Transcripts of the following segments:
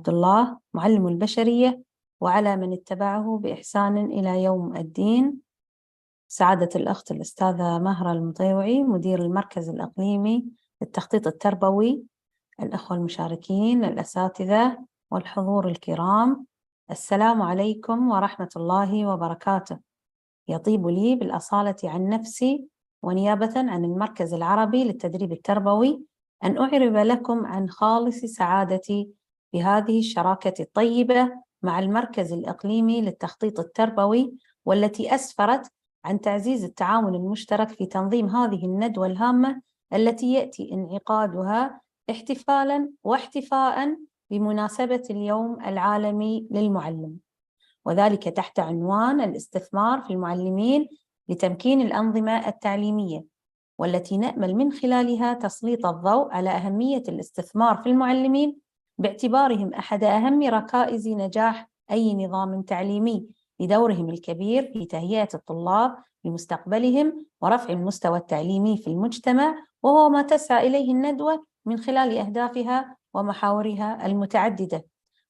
عبد الله معلم البشرية وعلى من اتبعه بإحسان إلى يوم الدين. سعادة الأخت الأستاذة مهرة المطيوعي مدير المركز الإقليمي للتخطيط التربوي، الأخوة المشاركين، الأساتذة والحضور الكرام، السلام عليكم ورحمة الله وبركاته. يطيب لي بالأصالة عن نفسي ونيابة عن المركز العربي للتدريب التربوي أن أعرب لكم عن خالص سعادتي بهذه الشراكة الطيبة مع المركز الإقليمي للتخطيط التربوي، والتي أسفرت عن تعزيز التعاون المشترك في تنظيم هذه الندوة الهامة التي يأتي انعقادها احتفالاً واحتفاءً بمناسبة اليوم العالمي للمعلم، وذلك تحت عنوان الاستثمار في المعلمين لتمكين الأنظمة التعليمية، والتي نأمل من خلالها تسليط الضوء على أهمية الاستثمار في المعلمين باعتبارهم أحد أهم ركائز نجاح أي نظام تعليمي، لدورهم الكبير في تهيئة الطلاب لمستقبلهم ورفع المستوى التعليمي في المجتمع، وهو ما تسعى إليه الندوة من خلال أهدافها ومحاورها المتعددة.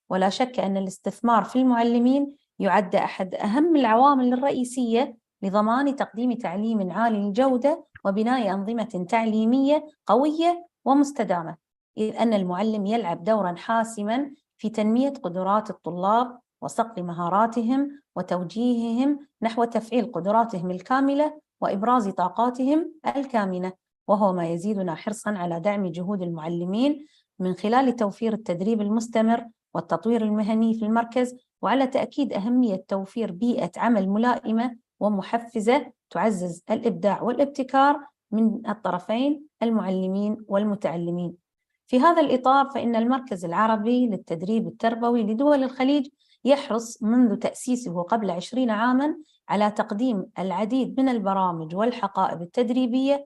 ولا شك أن الاستثمار في المعلمين يعد أحد أهم العوامل الرئيسية لضمان تقديم تعليم عالي الجودة وبناء أنظمة تعليمية قوية ومستدامة، إذ أن المعلم يلعب دورا حاسما في تنمية قدرات الطلاب وصقل مهاراتهم وتوجيههم نحو تفعيل قدراتهم الكاملة وإبراز طاقاتهم الكامنة، وهو ما يزيدنا حرصا على دعم جهود المعلمين من خلال توفير التدريب المستمر والتطوير المهني في المركز، وعلى تأكيد أهمية توفير بيئة عمل ملائمة ومحفزة تعزز الإبداع والابتكار من الطرفين المعلمين والمتعلمين. في هذا الإطار فإن المركز العربي للتدريب التربوي لدول الخليج يحرص منذ تأسيسه قبل 20 عاماً على تقديم العديد من البرامج والحقائب التدريبية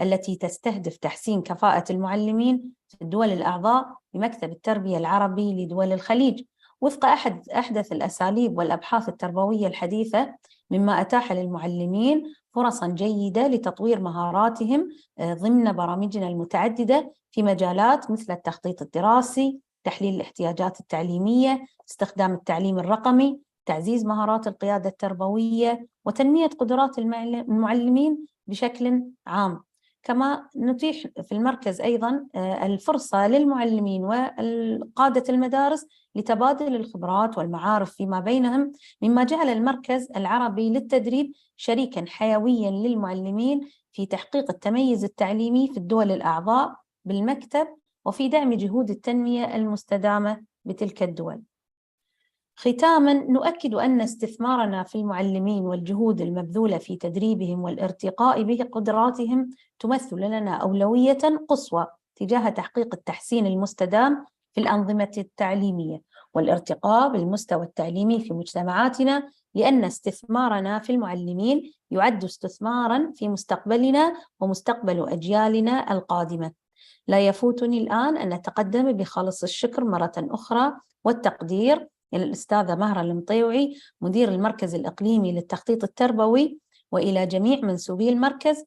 التي تستهدف تحسين كفاءة المعلمين في الدول الأعضاء بمكتب التربية العربي لدول الخليج، وفق أحدث الأساليب والأبحاث التربوية الحديثة، مما أتاح للمعلمين فرصاً جيدة لتطوير مهاراتهم ضمن برامجنا المتعددة في مجالات مثل التخطيط الدراسي، تحليل الاحتياجات التعليمية، استخدام التعليم الرقمي، تعزيز مهارات القيادة التربوية، وتنمية قدرات المعلمين بشكل عام. كما نتيح في المركز أيضاً الفرصة للمعلمين وقادة المدارس لتبادل الخبرات والمعارف فيما بينهم، مما جعل المركز العربي للتدريب شريكاً حيوياً للمعلمين في تحقيق التميز التعليمي في الدول الأعضاء بالمكتب وفي دعم جهود التنمية المستدامة بتلك الدول. ختاماً، نؤكد أن استثمارنا في المعلمين والجهود المبذولة في تدريبهم والارتقاء بقدراتهم تمثل لنا أولوية قصوى تجاه تحقيق التحسين المستدام في الأنظمة التعليمية والارتقاء بالمستوى التعليمي في مجتمعاتنا، لأن استثمارنا في المعلمين يعد استثماراً في مستقبلنا ومستقبل أجيالنا القادمة. لا يفوتني الآن أن أتقدم بخالص الشكر مرة أخرى والتقدير إلى الأستاذة مهرة المطيوعي مدير المركز الإقليمي للتخطيط التربوي، وإلى جميع منسوبي المركز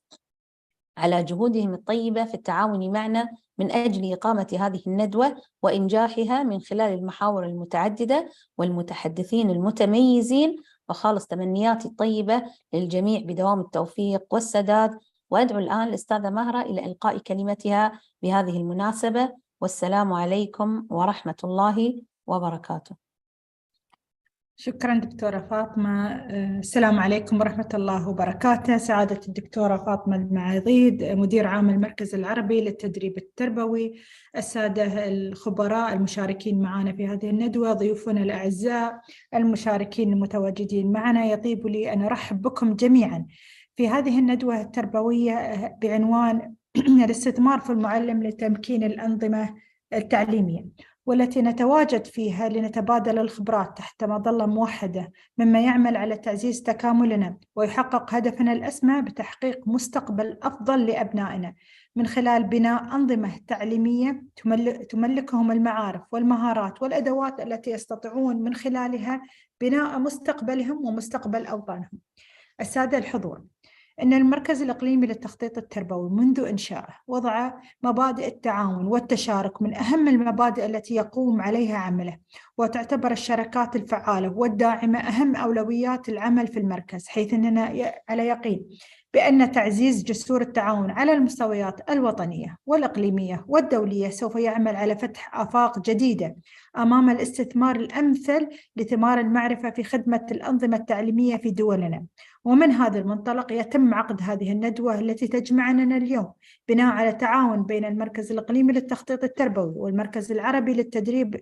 على جهودهم الطيبة في التعاون معنا من أجل إقامة هذه الندوة وإنجاحها من خلال المحاور المتعددة والمتحدثين المتميزين، وخالص تمنياتي الطيبة للجميع بدوام التوفيق والسداد. وأدعو الآن الأستاذة مهرة إلى إلقاء كلمتها بهذه المناسبة، والسلام عليكم ورحمة الله وبركاته. شكرا دكتورة فاطمة. السلام عليكم ورحمة الله وبركاته. سعادة الدكتورة فاطمة المعايضيد مدير عام المركز العربي للتدريب التربوي، السادة الخبراء المشاركين معنا في هذه الندوة، ضيوفنا الأعزاء المشاركين المتواجدين معنا، يطيب لي أن أرحب بكم جميعا في هذه الندوة التربوية بعنوان الاستثمار في المعلم لتمكين الأنظمة التعليمية، والتي نتواجد فيها لنتبادل الخبرات تحت مظلة موحدة، مما يعمل على تعزيز تكاملنا ويحقق هدفنا الأسمى بتحقيق مستقبل أفضل لأبنائنا من خلال بناء أنظمة تعليمية تملكهم المعارف والمهارات والأدوات التي يستطيعون من خلالها بناء مستقبلهم ومستقبل أوطانهم. السادة الحضور، أن المركز الإقليمي للتخطيط التربوي منذ إنشائه وضع مبادئ التعاون والتشارك من أهم المبادئ التي يقوم عليها عمله، وتعتبر الشراكات الفعالة والداعمة أهم أولويات العمل في المركز، حيث أننا على يقين بأن تعزيز جسور التعاون على المستويات الوطنية والإقليمية والدولية سوف يعمل على فتح آفاق جديدة أمام الاستثمار الأمثل لثمار المعرفة في خدمة الأنظمة التعليمية في دولنا. ومن هذا المنطلق يتم عقد هذه الندوة التي تجمعنا اليوم بناء على تعاون بين المركز الإقليمي للتخطيط التربوي والمركز العربي للتدريب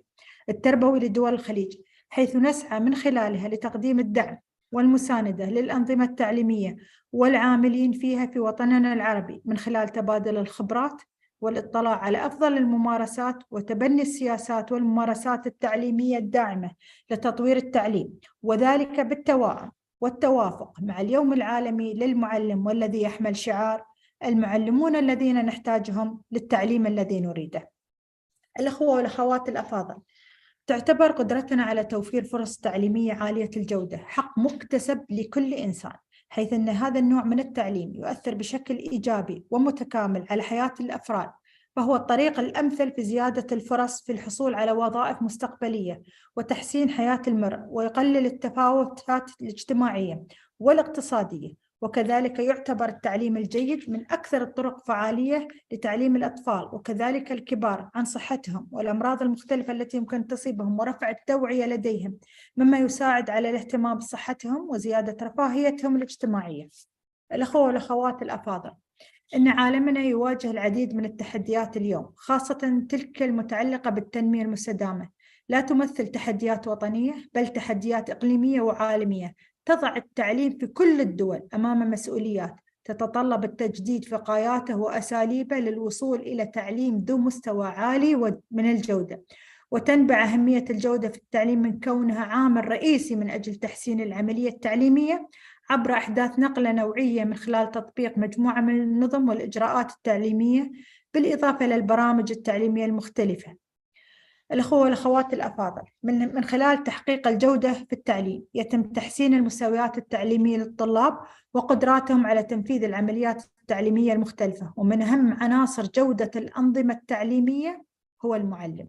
التربوي لدول الخليج، حيث نسعى من خلالها لتقديم الدعم والمساندة للأنظمة التعليمية والعاملين فيها في وطننا العربي من خلال تبادل الخبرات والاطلاع على أفضل الممارسات وتبني السياسات والممارسات التعليمية الداعمة لتطوير التعليم، وذلك بالتوائم والتوافق مع اليوم العالمي للمعلم، والذي يحمل شعار المعلمون الذين نحتاجهم للتعليم الذي نريده. الأخوة والأخوات الأفاضل، تعتبر قدرتنا على توفير فرص تعليمية عالية الجودة حق مكتسب لكل إنسان، حيث أن هذا النوع من التعليم يؤثر بشكل إيجابي ومتكامل على حياة الأفراد، فهو الطريق الأمثل في زيادة الفرص في الحصول على وظائف مستقبلية وتحسين حياة المرء، ويقلل التفاوتات الاجتماعية والاقتصادية. وكذلك يعتبر التعليم الجيد من أكثر الطرق فعالية لتعليم الأطفال وكذلك الكبار عن صحتهم والأمراض المختلفة التي يمكن تصيبهم ورفع التوعية لديهم، مما يساعد على الاهتمام بصحتهم وزيادة رفاهيتهم الاجتماعية. الأخوة والأخوات الأفاضل، إن عالمنا يواجه العديد من التحديات اليوم، خاصة تلك المتعلقة بالتنمية المستدامة، لا تمثل تحديات وطنية بل تحديات إقليمية وعالمية تضع التعليم في كل الدول أمام مسؤوليات تتطلب التجديد في غاياته وأساليبه للوصول إلى تعليم ذو مستوى عالي من الجودة. وتنبع أهمية الجودة في التعليم من كونها عامل رئيسي من أجل تحسين العملية التعليمية عبر أحداث نقلة نوعية من خلال تطبيق مجموعة من النظم والإجراءات التعليمية، بالإضافة إلى البرامج التعليمية المختلفة. الأخوة والأخوات الأفاضل، من خلال تحقيق الجودة في التعليم يتم تحسين المستويات التعليمية للطلاب وقدراتهم على تنفيذ العمليات التعليمية المختلفة، ومن أهم عناصر جودة الأنظمة التعليمية هو المعلم،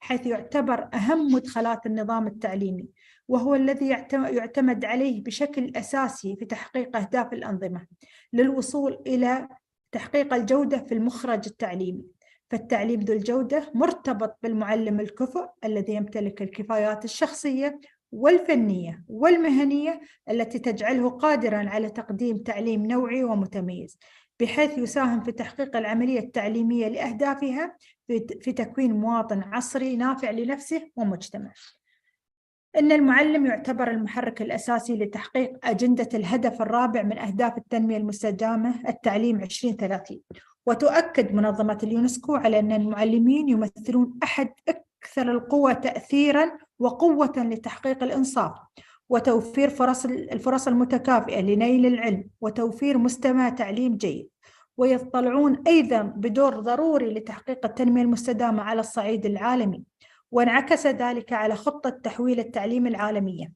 حيث يعتبر أهم مدخلات النظام التعليمي، وهو الذي يعتمد عليه بشكل أساسي في تحقيق أهداف الأنظمة للوصول إلى تحقيق الجودة في المخرج التعليمي. فالتعليم ذو الجودة مرتبط بالمعلم الكفء الذي يمتلك الكفايات الشخصية والفنية والمهنية التي تجعله قادراً على تقديم تعليم نوعي ومتميز، بحيث يساهم في تحقيق العملية التعليمية لأهدافها في تكوين مواطن عصري نافع لنفسه ومجتمعه. إن المعلم يعتبر المحرك الأساسي لتحقيق أجندة الهدف الرابع من أهداف التنمية المستدامة التعليم 2030، وتؤكد منظمة اليونسكو على أن المعلمين يمثلون أحد أكثر القوى تأثيراً وقوة لتحقيق الإنصاف وتوفير الفرص المتكافئة لنيل العلم وتوفير مستوى تعليم جيد، ويطلعون أيضاً بدور ضروري لتحقيق التنمية المستدامة على الصعيد العالمي. وانعكس ذلك على خطة تحويل التعليم العالمية،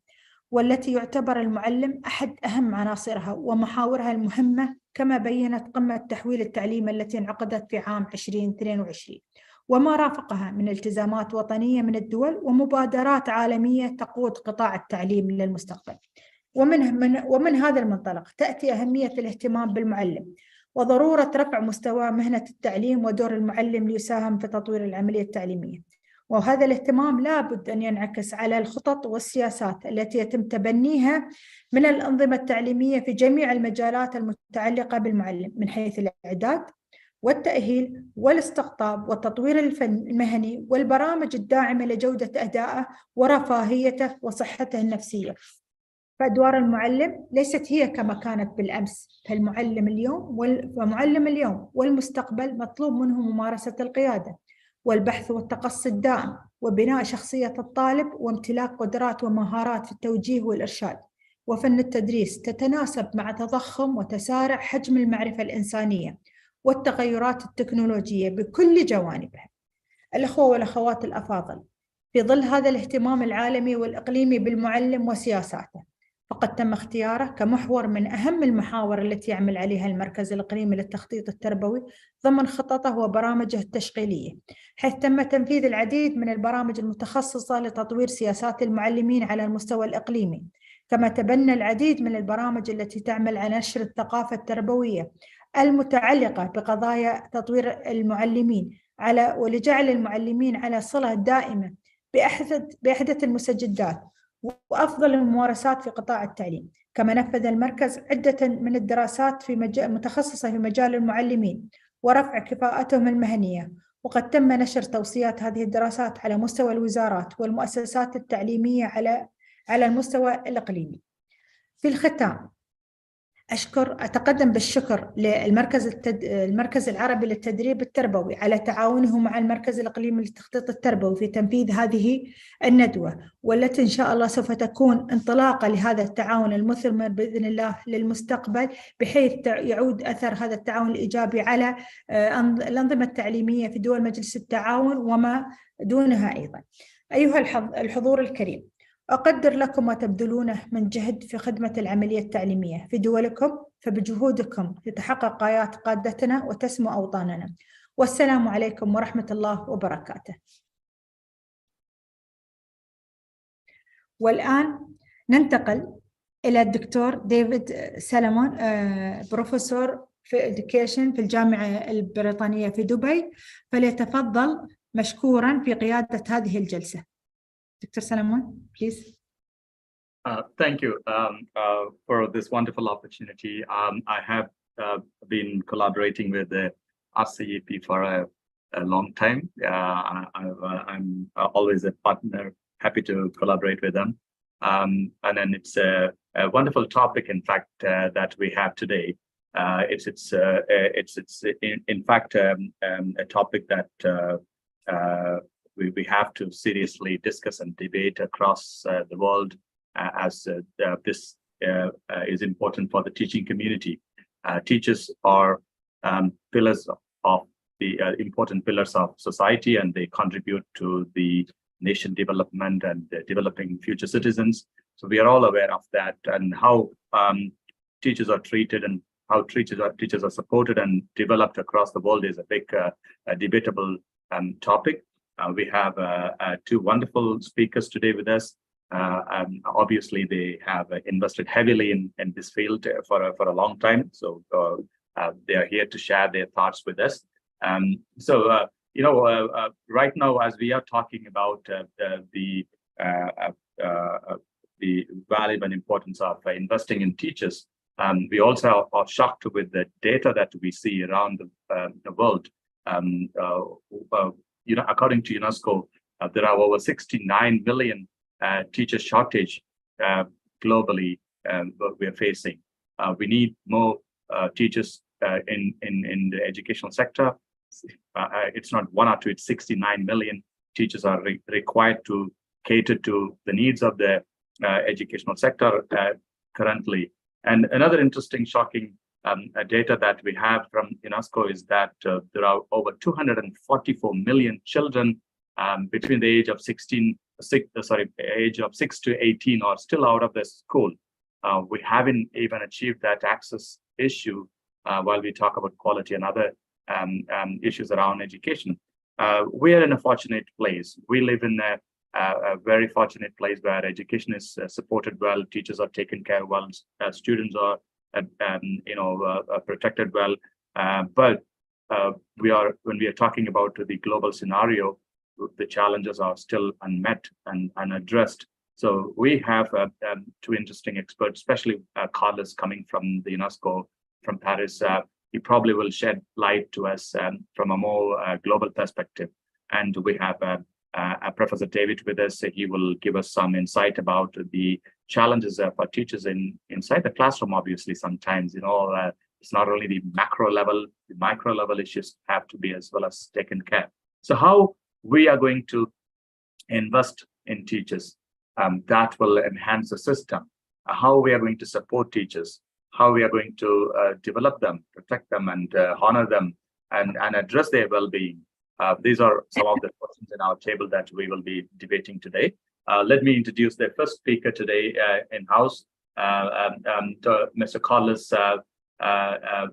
والتي يعتبر المعلم أحد أهم عناصرها ومحاورها المهمة، كما بيّنت قمة تحويل التعليم التي انعقدت في عام 2022 وما رافقها من التزامات وطنية من الدول ومبادرات عالمية تقود قطاع التعليم للمستقبل. ومن هذا المنطلق تأتي أهمية الاهتمام بالمعلم وضرورة رفع مستوى مهنة التعليم ودور المعلم ليساهم في تطوير العملية التعليمية. وهذا الاهتمام لا بد أن ينعكس على الخطط والسياسات التي يتم تبنيها من الأنظمة التعليمية في جميع المجالات المتعلقة بالمعلم، من حيث الإعداد والتأهيل والاستقطاب والتطوير المهني والبرامج الداعمة لجودة أدائه ورفاهيته وصحته النفسية. فأدوار المعلم ليست هي كما كانت بالأمس، فالمعلم اليوم والمستقبل مطلوب منه ممارسة القيادة والبحث والتقصي الدائم وبناء شخصية الطالب وامتلاك قدرات ومهارات في التوجيه والإرشاد وفن التدريس تتناسب مع تضخم وتسارع حجم المعرفة الإنسانية والتغيرات التكنولوجية بكل جوانبها. الأخوة والأخوات الأفاضل، في ظل هذا الاهتمام العالمي والإقليمي بالمعلم وسياساته، وقد تم اختياره كمحور من أهم المحاور التي يعمل عليها المركز الإقليمي للتخطيط التربوي ضمن خططه وبرامجه التشغيلية، حيث تم تنفيذ العديد من البرامج المتخصصة لتطوير سياسات المعلمين على المستوى الإقليمي، كما تبنى العديد من البرامج التي تعمل على نشر الثقافة التربوية المتعلقة بقضايا تطوير المعلمين ولجعل المعلمين على صلة دائمة بأحدث المستجدات وأفضل الممارسات في قطاع التعليم. كما نفذ المركز عدة من الدراسات متخصصة في مجال المعلمين ورفع كفاءتهم المهنية، وقد تم نشر توصيات هذه الدراسات على مستوى الوزارات والمؤسسات التعليمية على المستوى الإقليمي. في الختام أتقدم بالشكر للمركز العربي للتدريب التربوي على تعاونه مع المركز الإقليمي للتخطيط التربوي في تنفيذ هذه الندوة، والتي إن شاء الله سوف تكون انطلاقة لهذا التعاون المثمر بإذن الله للمستقبل، بحيث يعود أثر هذا التعاون الإيجابي على الأنظمة التعليمية في دول مجلس التعاون وما دونها أيضا. أيها الحضور الكريم، أقدر لكم ما تبذلونه من جهد في خدمة العملية التعليمية في دولكم، فبجهودكم تتحقق غايات قادتنا وتسمو أوطاننا. والسلام عليكم ورحمة الله وبركاته. والآن ننتقل إلى الدكتور ديفيد سالمون، بروفيسور في Education في الجامعة البريطانية في دبي، فليتفضل مشكورا في قيادة هذه الجلسة. Dr. Salomon, please. Thank you for this wonderful opportunity. I have been collaborating with the RCEP for a long time. I'm always a partner, happy to collaborate with them. And then it's a wonderful topic, in fact, that we have today. It's in fact a topic that we have to seriously discuss and debate across the world, as this is important for the teaching community. Teachers are pillars of the important pillars of society, and they contribute to the nation development and developing future citizens. So we are all aware of that, and how teachers are treated and how teachers are supported and developed across the world is a big debatable topic. We have two wonderful speakers today with us. Obviously, they have invested heavily in this field for a long time. So they are here to share their thoughts with us. Right now, as we are talking about the value and importance of investing in teachers, we also are shocked with the data that we see around the world. According to UNESCO, there are over 69 million teacher shortage globally that we are facing. We need more teachers in the educational sector. It's not one or two; it's 69 million teachers are required to cater to the needs of the educational sector currently. And another interesting, shocking data that we have from UNESCO is that there are over 244 million children between the age of 6 to 18 are still out of the school. We haven't even achieved that access issue while we talk about quality and other issues around education. We are in a fortunate place. We live in a very fortunate place where education is supported well, teachers are taken care of well, students are protected well. But when we are talking about the global scenario, the challenges are still unmet and unaddressed. So we have two interesting experts, especially Carlos coming from the UNESCO from Paris. He probably will shed light to us from a more global perspective. And we have Professor David with us. He will give us some insight about the challenges for teachers inside the classroom. Obviously, sometimes, it's not only the macro level, the micro level issues have to be as well as taken care. So how we are going to invest in teachers that will enhance the system, how we are going to support teachers, how we are going to develop them, protect them, and honor them, and address their well-being. These are some of the questions in our table that we will be debating today. Let me introduce the first speaker today in-house. Mr. Collis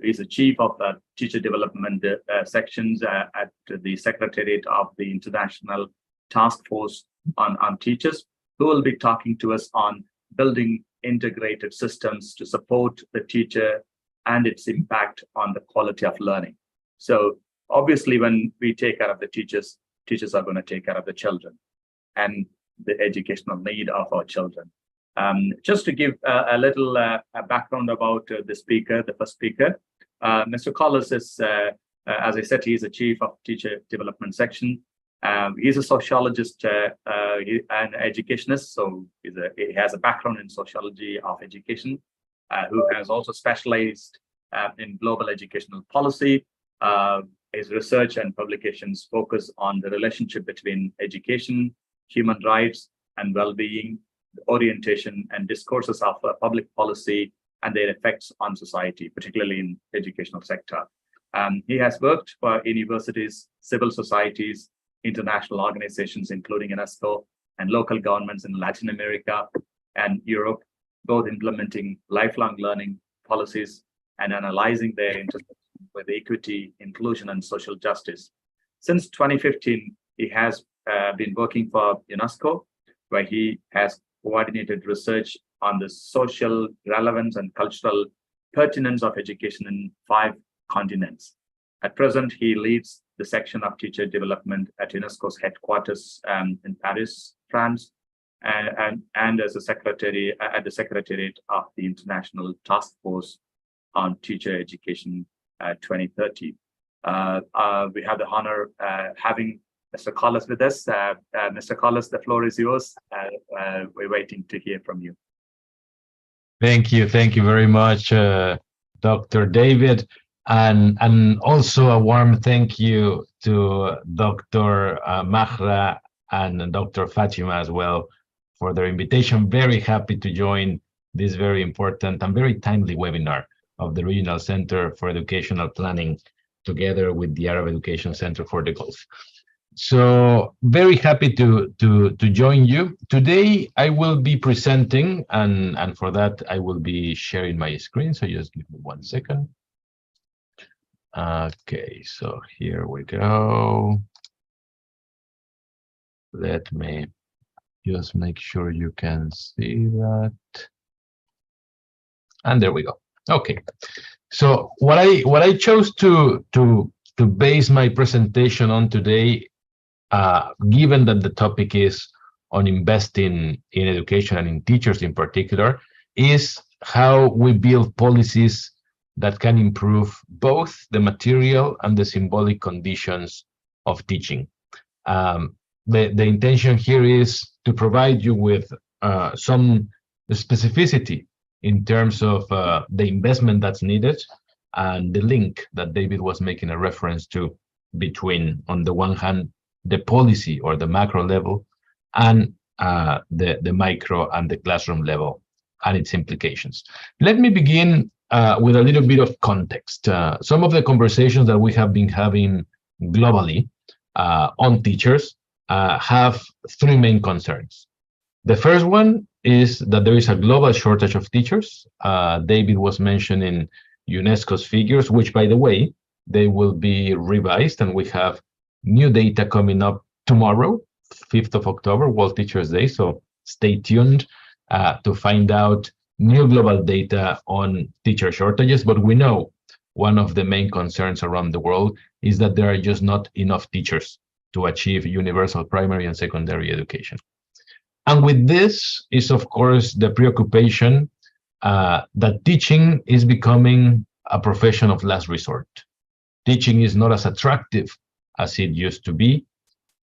is the chief of the teacher development sections at the Secretariat of the International Task Force on Teachers, who will be talking to us on building integrated systems to support the teacher and its impact on the quality of learning. So obviously, when we take care of the teachers, teachers are going to take care of the children and the educational need of our children. Just to give a little background about the speaker, the first speaker, Mr. Collis is, as I said, he's the chief of teacher development section. He's a sociologist and educationist, so he has a background in sociology of education, who has also specialized in global educational policy. His research and publications focus on the relationship between education, human rights, and well-being, orientation and discourses of public policy and their effects on society, particularly in educational sector. He has worked for universities, civil societies, international organizations, including UNESCO, and local governments in Latin America and Europe, both implementing lifelong learning policies and analyzing their intersection with equity, inclusion, and social justice. Since 2015, he has been working for UNESCO, where he has coordinated research on the social relevance and cultural pertinence of education in 5 continents. At present, he leads the section of teacher development at UNESCO's headquarters in Paris, France, and as a secretary at the Secretariat of the International Task Force on Teacher Education 2030. We have the honor having Mr. Collis with us. Mr. Collis, the floor is yours. We're waiting to hear from you. Thank you very much, Dr. David, and also a warm thank you to Dr. Mahra and Dr. Fatima as well for their invitation. Very happy to join this very important and very timely webinar of the Regional Center for Educational Planning, together with the Arab Education Center for the Gulf. So very happy to join you. Today I will be presenting, and for that I will be sharing my screen, so just give me 1 second. Okay, so here we go. Let me just make sure you can see that. And there we go. Okay, so what I chose to base my presentation on today, given that the topic is on investing in education and in teachers in particular, is how we build policies that can improve both the material and the symbolic conditions of teaching. The intention here is to provide you with some specificity in terms of the investment that's needed and the link that David was making a reference to between, on the one hand, the policy or the macro level and the micro and the classroom level and its implications. Let me begin with a little bit of context. Some of the conversations that we have been having globally on teachers have 3 main concerns. The first one is that there is a global shortage of teachers. David was mentioning UNESCO's figures, which, by the way, they will be revised, and we have new data coming up tomorrow, 5th of October, World Teachers Day. So stay tuned to find out new global data on teacher shortages. But we know one of the main concerns around the world is that there are just not enough teachers to achieve universal primary and secondary education. And with this is, of course, the preoccupation that teaching is becoming a profession of last resort. Teaching is not as attractive as it used to be.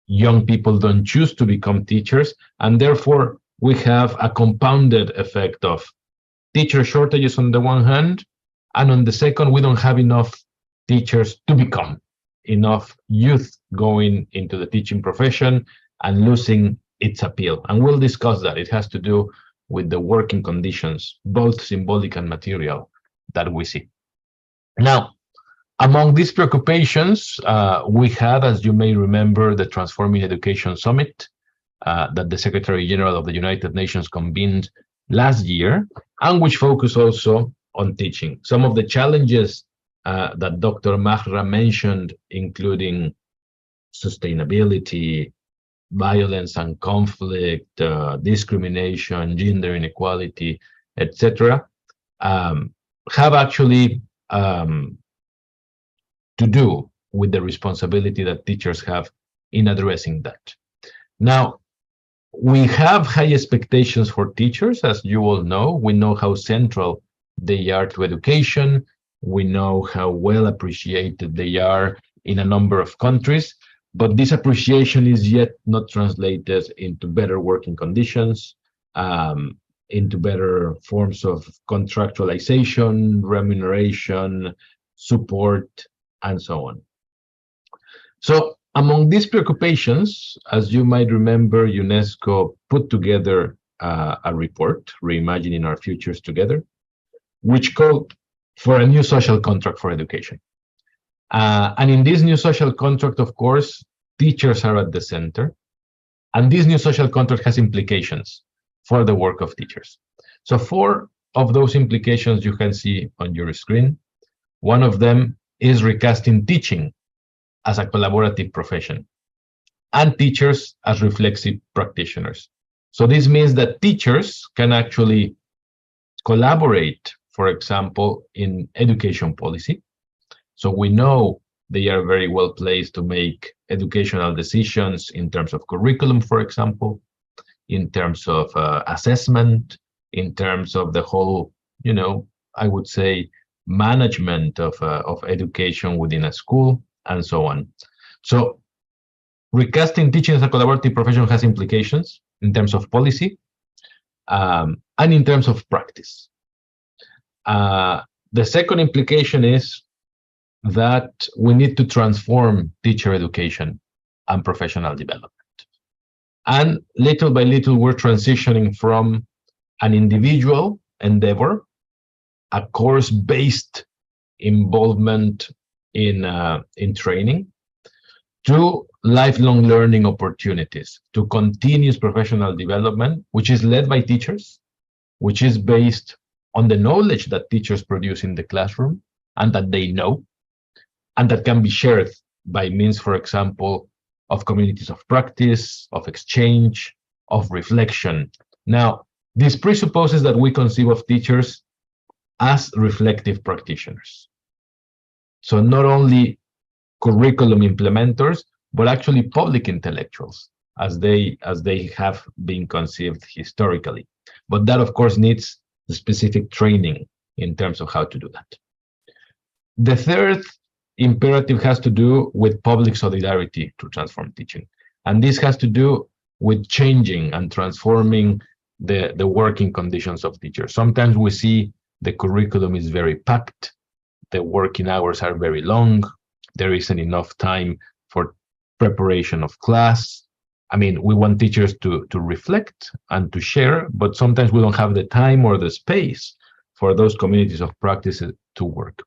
Young people don't choose to become teachers, and therefore we have a compounded effect of teacher shortages on the one hand, and on the second, we don't have enough teachers to become, enough youth going into the teaching profession and losing its appeal. And we'll discuss that. It has to do with the working conditions, both symbolic and material, that we see. Now, among these preoccupations, we had, as you may remember, the Transforming Education Summit that the Secretary General of the United Nations convened last year, and which focus also on teaching. Some of the challenges that Dr. Mahra mentioned, including sustainability, violence and conflict, discrimination, gender inequality, etc., have actually to do with the responsibility that teachers have in addressing that. Now, we have high expectations for teachers, as you all know. We know how central they are to education. We know how well appreciated they are in a number of countries, but this appreciation is yet not translated into better working conditions, into better forms of contractualization, remuneration, support, and so on. So among these preoccupations, as you might remember, UNESCO put together a report, Reimagining Our Futures Together, which called for a new social contract for education. And in this new social contract, of course, teachers are at the center. And this new social contract has implications for the work of teachers. So 4 of those implications you can see on your screen. One of them is recasting teaching as a collaborative profession and teachers as reflexive practitioners. So this means that teachers can actually collaborate, for example, in education policy. So we know they are very well placed to make educational decisions in terms of curriculum, for example, in terms of assessment, in terms of the whole, I would say, management of education within a school, and so on. So recasting teaching as a collaborative profession has implications in terms of policy and in terms of practice. The second implication is that we need to transform teacher education and professional development. And little by little, we're transitioning from an individual endeavor, a course-based involvement in training, to lifelong learning opportunities, to continuous professional development, which is led by teachers, which is based on the knowledge that teachers produce in the classroom and that they know, and that can be shared by means, for example, of communities of practice, of exchange, of reflection. Now, this presupposes that we conceive of teachers as reflective practitioners. So not only curriculum implementers, but actually public intellectuals, as they have been conceived historically. But that, of course, needs specific training in terms of how to do that. The third imperative has to do with public solidarity to transform teaching. And this has to do with changing and transforming the working conditions of teachers. Sometimes we see the curriculum is very packed, the working hours are very long, there isn't enough time for preparation of class. I mean, we want teachers to reflect and to share, but sometimes we don't have the time or the space for those communities of practice to work.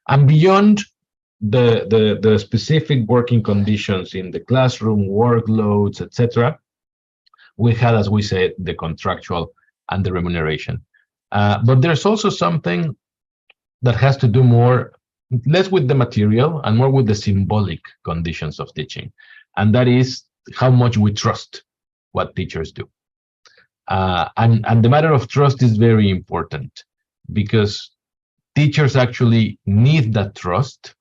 And beyond the specific working conditions in the classroom, workloads, etc., we had, as we said, the contractual and the remuneration. But there's also something that has to do less with the material and more with the symbolic conditions of teaching. And that is how much we trust what teachers do. And the matter of trust is very important because teachers actually need that trust,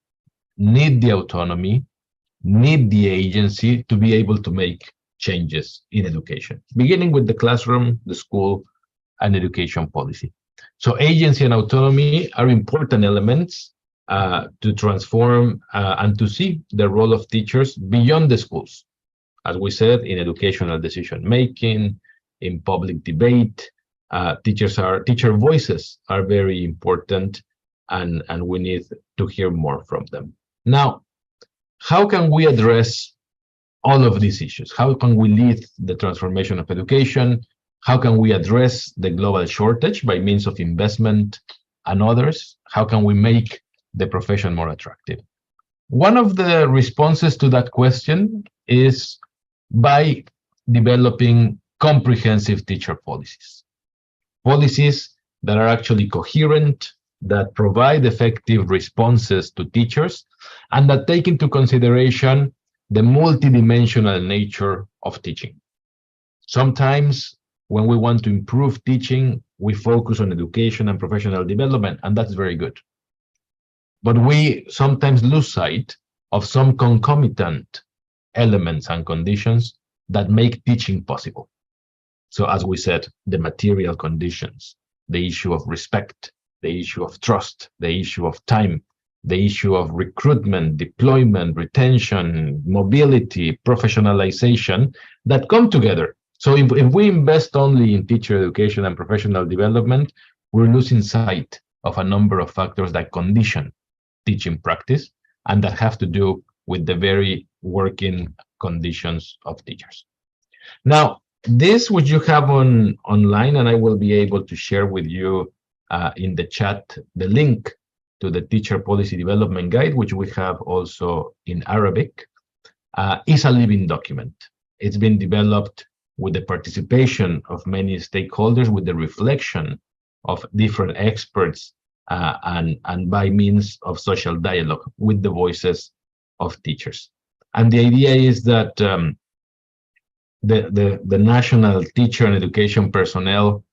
need the autonomy, need the agency to be able to make changes in education, beginning with the classroom, the school, and education policy. So agency and autonomy are important elements to transform and to see the role of teachers beyond the schools. As we said, in educational decision-making, in public debate, teacher voices are very important, and we need to hear more from them. Now, how can we address all of these issues? How can we lead the transformation of education? How can we address the global shortage by means of investment and others? How can we make the profession more attractive? One of the responses to that question is by developing comprehensive teacher policies. policies that are actually coherent, that provide effective responses to teachers, and that take into consideration the multidimensional nature of teaching. Sometimes when we want to improve teaching, we focus on education and professional development, and that's very good. But we sometimes lose sight of some concomitant elements and conditions that make teaching possible. So as we said, the material conditions, the issue of respect, the issue of trust, the issue of time, the issue of recruitment, deployment, retention, mobility, professionalization that come together. So if we invest only in teacher education and professional development, we're losing sight of a number of factors that condition teaching practice and that have to do with the very working conditions of teachers. Now, this which you have online, and I will be able to share with you in the chat the link to the Teacher Policy Development Guide, which we have also in Arabic, is a living document. It's been developed with the participation of many stakeholders, with the reflection of different experts, and by means of social dialogue with the voices of teachers. And the idea is that the national teacher and education personnel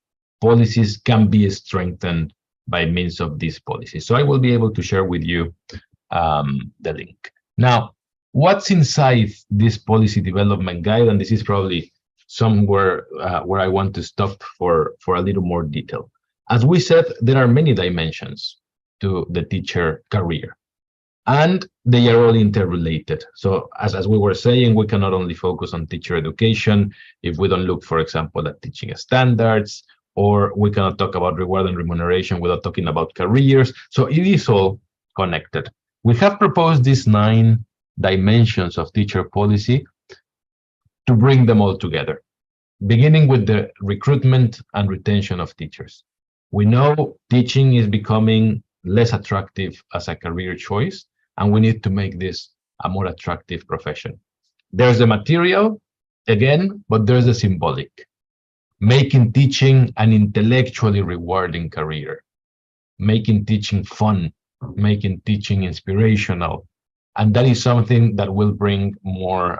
policies can be strengthened by means of these policies. So I will be able to share with you the link. Now, what's inside this policy development guide? And this is probably somewhere where I want to stop for a little more detail. As we said, there are many dimensions to the teacher career, and they are all interrelated. So as we were saying, we cannot only focus on teacher education if we don't look, for example, at teaching standards, or we cannot talk about reward and remuneration without talking about careers. So it is all connected. We have proposed these 9 dimensions of teacher policy to bring them all together, beginning with the recruitment and retention of teachers. We know teaching is becoming less attractive as a career choice, and we need to make this a more attractive profession. There's the material, again, but there's the symbolic. Making teaching an intellectually rewarding career, making teaching fun, making teaching inspirational. And that is something that will bring more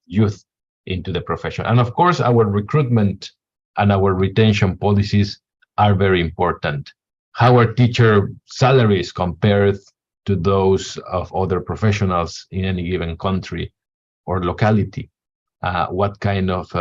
youth into the profession. And of course, our recruitment and our retention policies are very important. How are teacher salaries compared to those of other professionals in any given country or locality? What kind of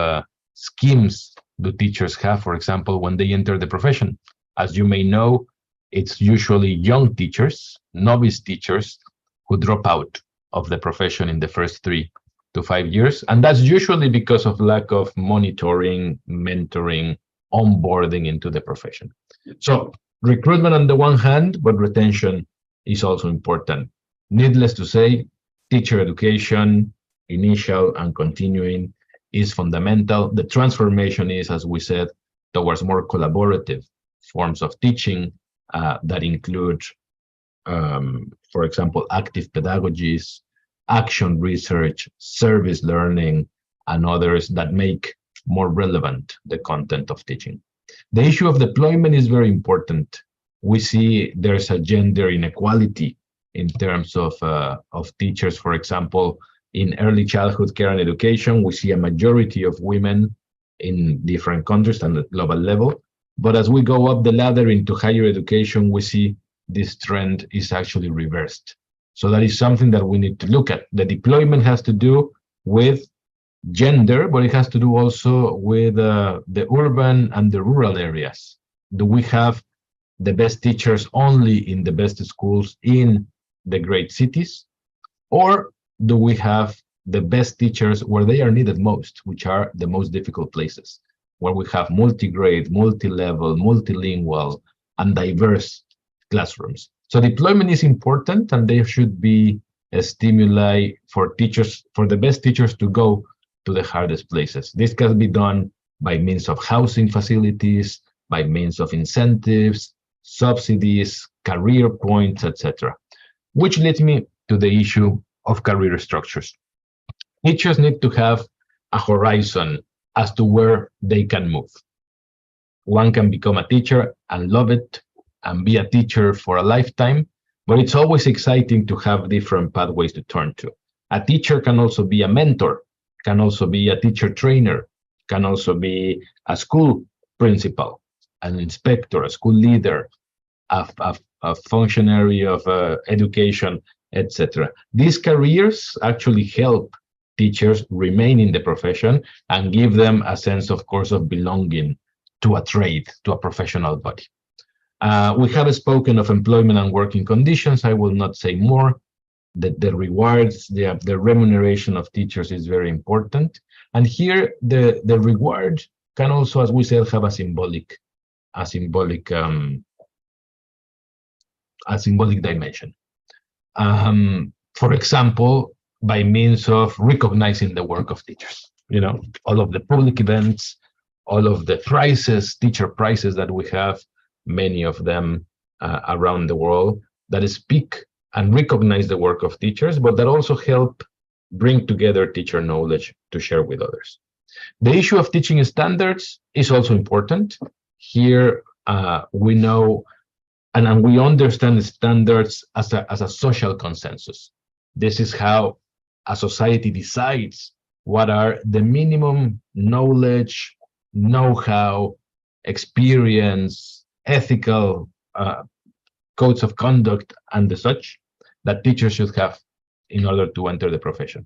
schemes do teachers have, for example, when they enter the profession? As you may know, it's usually young teachers, novice teachers, who drop out of the profession in the first 3 to 5 years. And that's usually because of lack of monitoring, mentoring, onboarding into the profession. So recruitment on the one hand, but retention is also important. Needless to say, teacher education, initial and continuing, is fundamental. The transformation is, as we said, towards more collaborative forms of teaching that include, for example, active pedagogies, action research, service learning, and others that make more relevant the content of teaching. The issue of deployment is very important. We see there's a gender inequality in terms of teachers. For example, in early childhood care and education, we see a majority of women in different countries and at global level. But as we go up the ladder into higher education, we see this trend is actually reversed. So that is something that we need to look at. The deployment has to do with gender, but it has to do also with the urban and the rural areas. Do we have the best teachers only in the best schools in the great cities? Or do we have the best teachers where they are needed most, which are the most difficult places, where we have multi-grade, multi-level, multilingual, and diverse classrooms? So deployment is important, and there should be a stimuli for teachers, for the best teachers to go to the hardest places. This can be done by means of housing facilities, by means of incentives, subsidies, career points, etc. Which leads me to the issue of career structures. Teachers need to have a horizon as to where they can move. One can become a teacher and love it and be a teacher for a lifetime, but it's always exciting to have different pathways to turn to. A teacher can also be a mentor, can also be a teacher trainer, can also be a school principal, an inspector, a school leader, a functionary of education, etc. These careers actually help teachers remain in the profession and give them a sense, of course, of belonging to a trade, to a professional body. We have spoken of employment and working conditions. I will not say more. The rewards, the remuneration of teachers is very important. And here, the reward can also, as we said, have a symbolic dimension. For example, by means of recognizing the work of teachers. You know, all of the public events, all of the prizes, teacher prizes that we have, many of them around the world, that speak and recognize the work of teachers, but that also help bring together teacher knowledge to share with others. The issue of teaching standards is also important. Here we know and we understand standards as a social consensus. This is how a society decides what are the minimum knowledge, know-how, experience, ethical codes of conduct, and the such that teachers should have in order to enter the profession.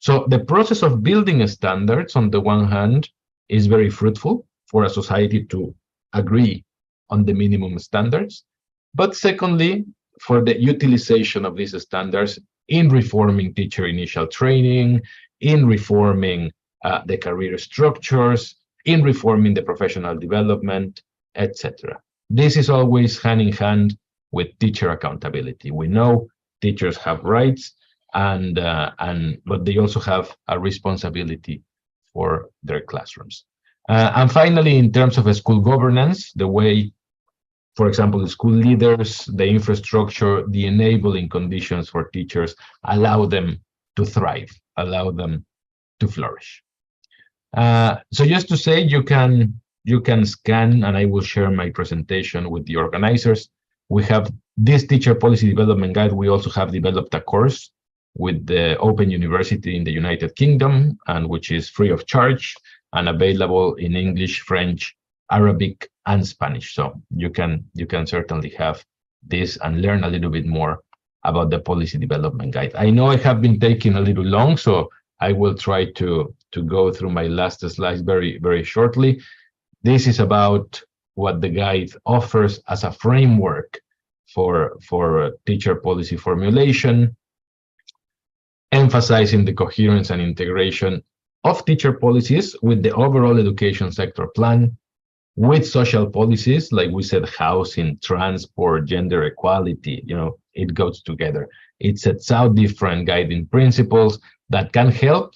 So the process of building standards, on the one hand, is very fruitful for a society to agree on the minimum standards. But secondly, for the utilization of these standards in reforming teacher initial training, in reforming the career structures, in reforming the professional development, etc. This is always hand in hand with teacher accountability. We know teachers have rights, but they also have a responsibility for their classrooms. And finally, in terms of school governance, the way, for example, the school leaders, the infrastructure, the enabling conditions for teachers allow them to thrive, allow them to flourish. So just to say, you can scan, and I will share my presentation with the organizers. We have this teacher policy development guide. We also have developed a course with the Open University in the United Kingdom, and which is free of charge and available in English, French, Arabic, and Spanish. So you can certainly have this and learn a little bit more about the policy development guide. I know I have been taking a little long, so I will try to go through my last slides very, very shortly. This is about what the guide offers as a framework for teacher policy formulation, emphasizing the coherence and integration of teacher policies with the overall education sector plan, with social policies, like we said, housing, transport, gender equality, it goes together. It sets out different guiding principles that can help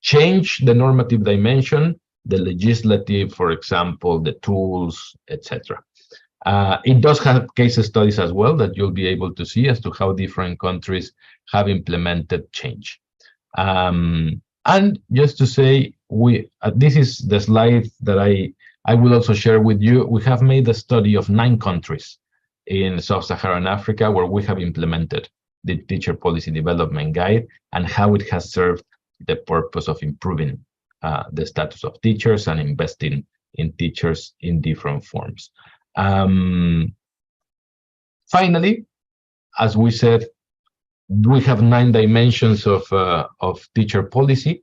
change the normative dimension, the legislative, for example, the tools, etc. It does have case studies as well that you'll be able to see as to how different countries have implemented change. And just to say, this is the slide that I will also share with you. We have made a study of 9 countries in Sub-Saharan Africa where we have implemented the teacher policy development guide and how it has served the purpose of improving the status of teachers and investing in teachers in different forms. Finally, as we said, we have 9 dimensions of teacher policy,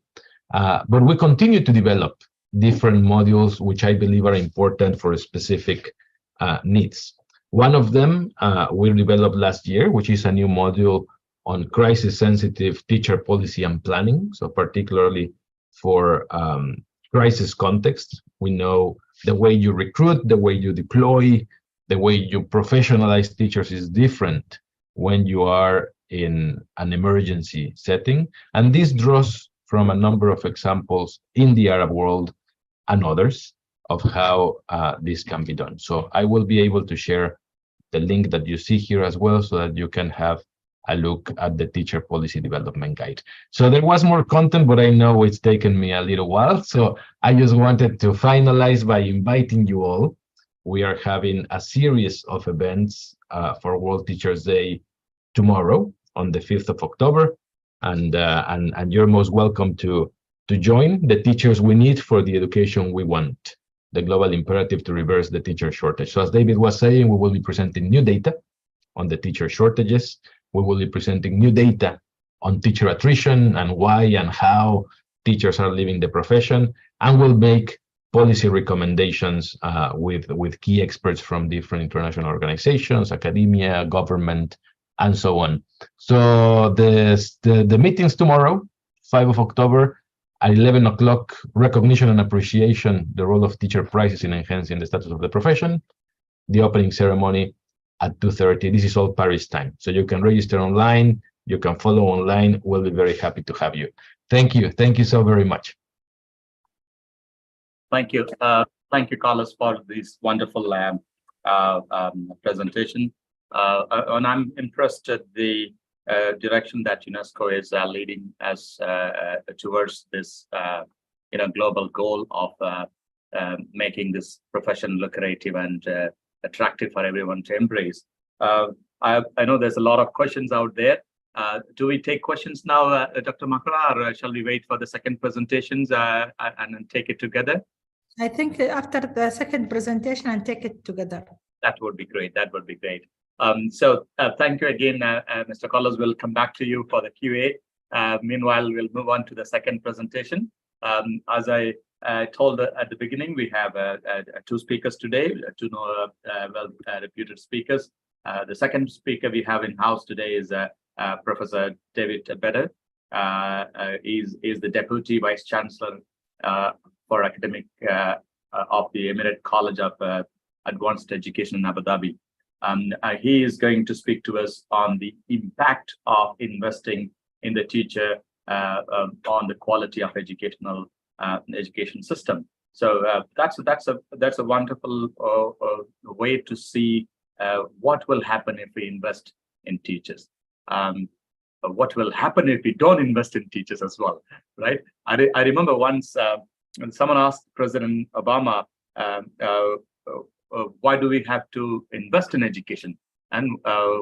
but we continue to develop different modules which I believe are important for specific needs. One of them we developed last year, which is a new module on crisis-sensitive teacher policy and planning, so particularly for crisis context. We know the way you recruit, the way you deploy, the way you professionalize teachers is different when you are in an emergency setting. And this draws from a number of examples in the Arab world and others of how this can be done. So I will be able to share the link that you see here as well, so that you can have a look at the teacher policy development guide. So there was more content, but I know it's taken me a little while. So I just wanted to finalize by inviting you all. We are having a series of events for World Teachers Day tomorrow on the 5th of October. And you're most welcome to join the teachers we need for the education we want, the global imperative to reverse the teacher shortage. So as David was saying, we will be presenting new data on the teacher shortages. We will be presenting new data on teacher attrition and why and how teachers are leaving the profession, and we'll make policy recommendations with key experts from different international organizations, academia, government, and so on. So the meetings tomorrow, 5 of October, at 11 o'clock, recognition and appreciation, the role of teacher prizes in enhancing the status of the profession. The opening ceremony at 2:30. This is all Paris time. So you can register online, you can follow online. We'll be very happy to have you. Thank you. Thank you so very much. Thank you. Thank you, Carlos, for this wonderful presentation. And I'm interested the direction that UNESCO is leading us towards this global goal of making this profession lucrative and attractive for everyone to embrace. I know there's a lot of questions out there. Do we take questions now, Dr. Makara, or shall we wait for the second presentations and then take it together? I think after the second presentation and take it together. That would be great. That would be great. So thank you again, Mr. Carlos. We'll come back to you for the QA. Meanwhile, we'll move on to the second presentation. As I told at the beginning, we have two speakers today, two well-reputed speakers. The second speaker we have in-house today is Professor David Beder. He's the Deputy Vice Chancellor for Academic of the Emirate College of Advanced Education in Abu Dhabi. He is going to speak to us on the impact of investing in the teacher on the quality of education system. So that's a wonderful way to see what will happen if we invest in teachers. What will happen if we don't invest in teachers as well, right? I remember once when someone asked President Obama, why do we have to invest in education, and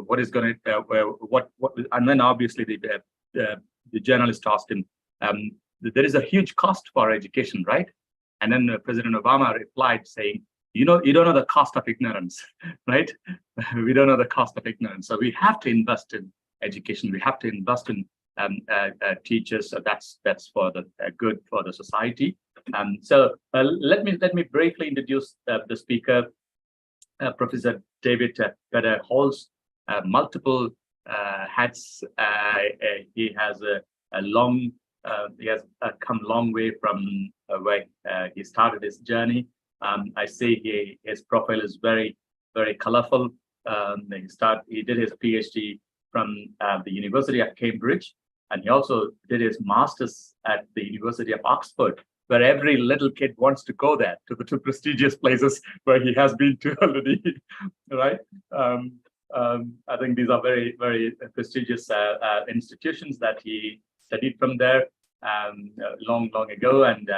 what is going to what and then obviously the journalist asked him, there is a huge cost for education, right? And then President Obama replied saying, you don't know the cost of ignorance, right? We don't know the cost of ignorance. So we have to invest in education. We have to invest in teachers. So that's for the good for the society. So let me briefly introduce the speaker. Professor David Beder holds multiple hats. He has he has come a long way from where he started his journey. I say his profile is very, very colorful. He did his PhD from the University of Cambridge, and he also did his master's at the University of Oxford, where every little kid wants to go there, to the two prestigious places where he has been to already, right? I think these are very, very prestigious institutions that he studied from there long ago, and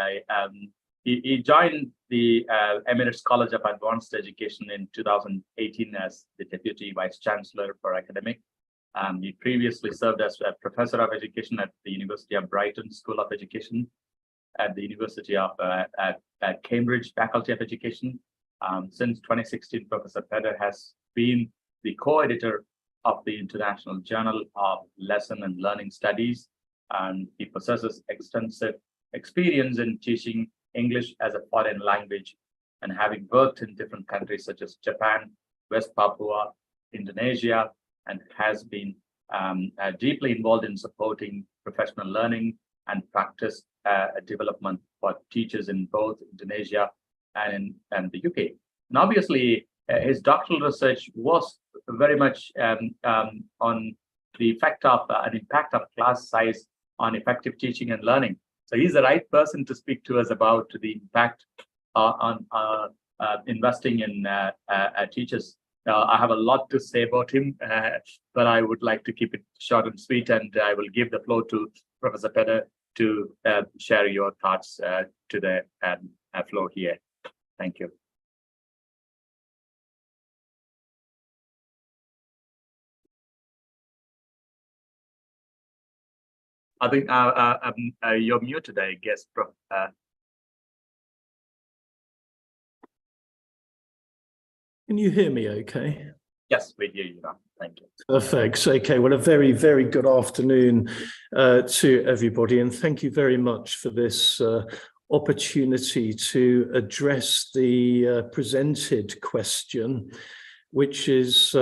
he joined the Emirates College of Advanced Education in 2018 as the Deputy Vice Chancellor for Academic. He previously served as a Professor of Education at the University of Brighton School of Education, at the University of at Cambridge Faculty of Education. Since 2016, Professor Beder has been the co-editor of the International Journal of Lesson and Learning Studies, and he possesses extensive experience in teaching English as a foreign language, and having worked in different countries such as Japan, West Papua, Indonesia, and has been deeply involved in supporting professional learning and practice development for teachers in both Indonesia and the UK. And obviously, his doctoral research was very much on the effect of an impact of class size on effective teaching and learning. So he's the right person to speak to us about the impact on investing in teachers. I have a lot to say about him, but I would like to keep it short and sweet, and I will give the floor to Professor Petter to share your thoughts to the floor here. Thank you. I think you're muted, I guess, Prof. Can you hear me okay? Yes, we hear you now. Thank you. Perfect. Okay, well, a very, very good afternoon to everybody, and thank you very much for this opportunity to address the presented question, which is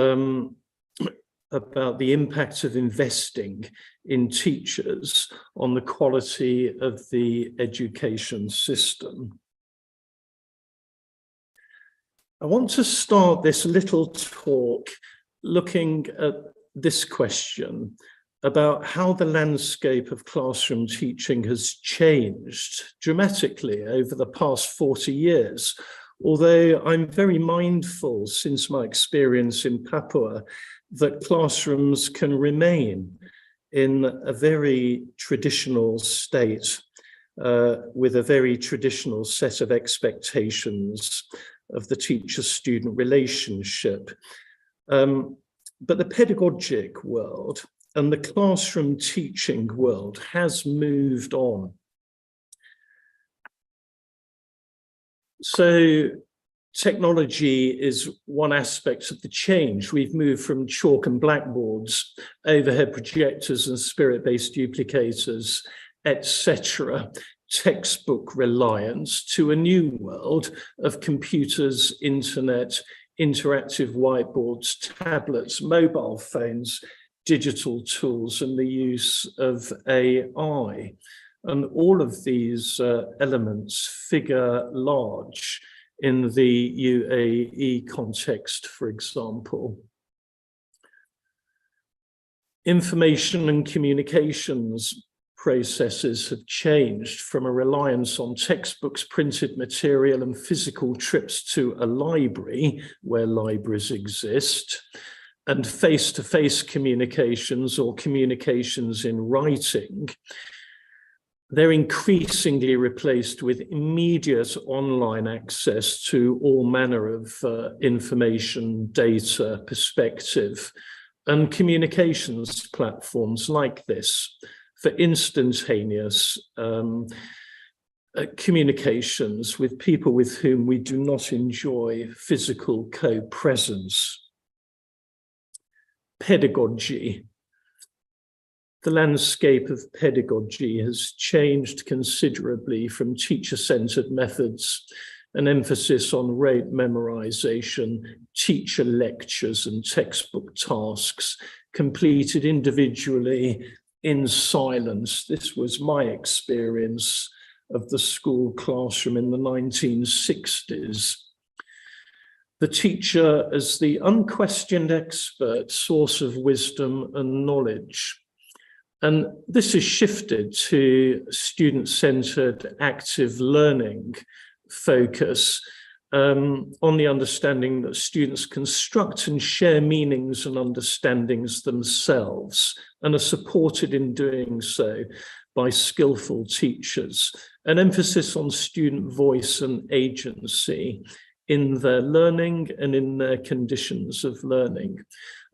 about the impact of investing in teachers on the quality of the education system. I want to start this little talk looking at this question about how the landscape of classroom teaching has changed dramatically over the past 40 years. Although I'm very mindful, since my experience in Papua, that classrooms can remain in a very traditional state with a very traditional set of expectations of the teacher-student relationship. But the pedagogic world and the classroom teaching world has moved on. So technology is one aspect of the change. We've moved from chalk and blackboards, overhead projectors and spirit-based duplicators, etc., textbook reliance, to a new world of computers, internet, interactive whiteboards, tablets, mobile phones, digital tools, and the use of AI. And all of these elements figure large in the UAE context, for example. Information and communications processes have changed from a reliance on textbooks, printed material, and physical trips to a library, where libraries exist, and face-to-face communications or communications in writing. They're increasingly replaced with immediate online access to all manner of information, data, perspective, and communications platforms like this for instantaneous communications with people with whom we do not enjoy physical co-presence. Pedagogy. The landscape of pedagogy has changed considerably from teacher-centered methods, an emphasis on rote memorization, teacher lectures and textbook tasks completed individually in silence. This was my experience of the school classroom in the 1960s. The teacher as the unquestioned expert, source of wisdom and knowledge. And this has shifted to student-centered active learning focus on the understanding that students construct and share meanings and understandings themselves and are supported in doing so by skillful teachers. An emphasis on student voice and agency in their learning and in their conditions of learning.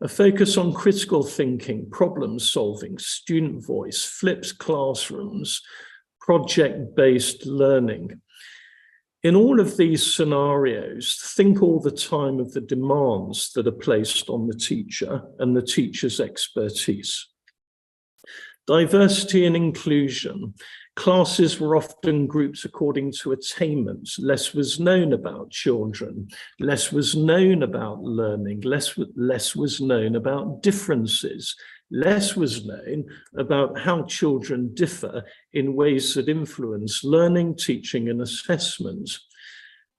A focus on critical thinking, problem solving, student voice, flipped classrooms, project-based learning. In all of these scenarios, think all the time of the demands that are placed on the teacher and the teacher's expertise. Diversity and inclusion. Classes were often grouped according to attainment. Less was known about children. Less was known about learning. Less was known about differences. Less was known about how children differ in ways that influence learning, teaching, and assessment.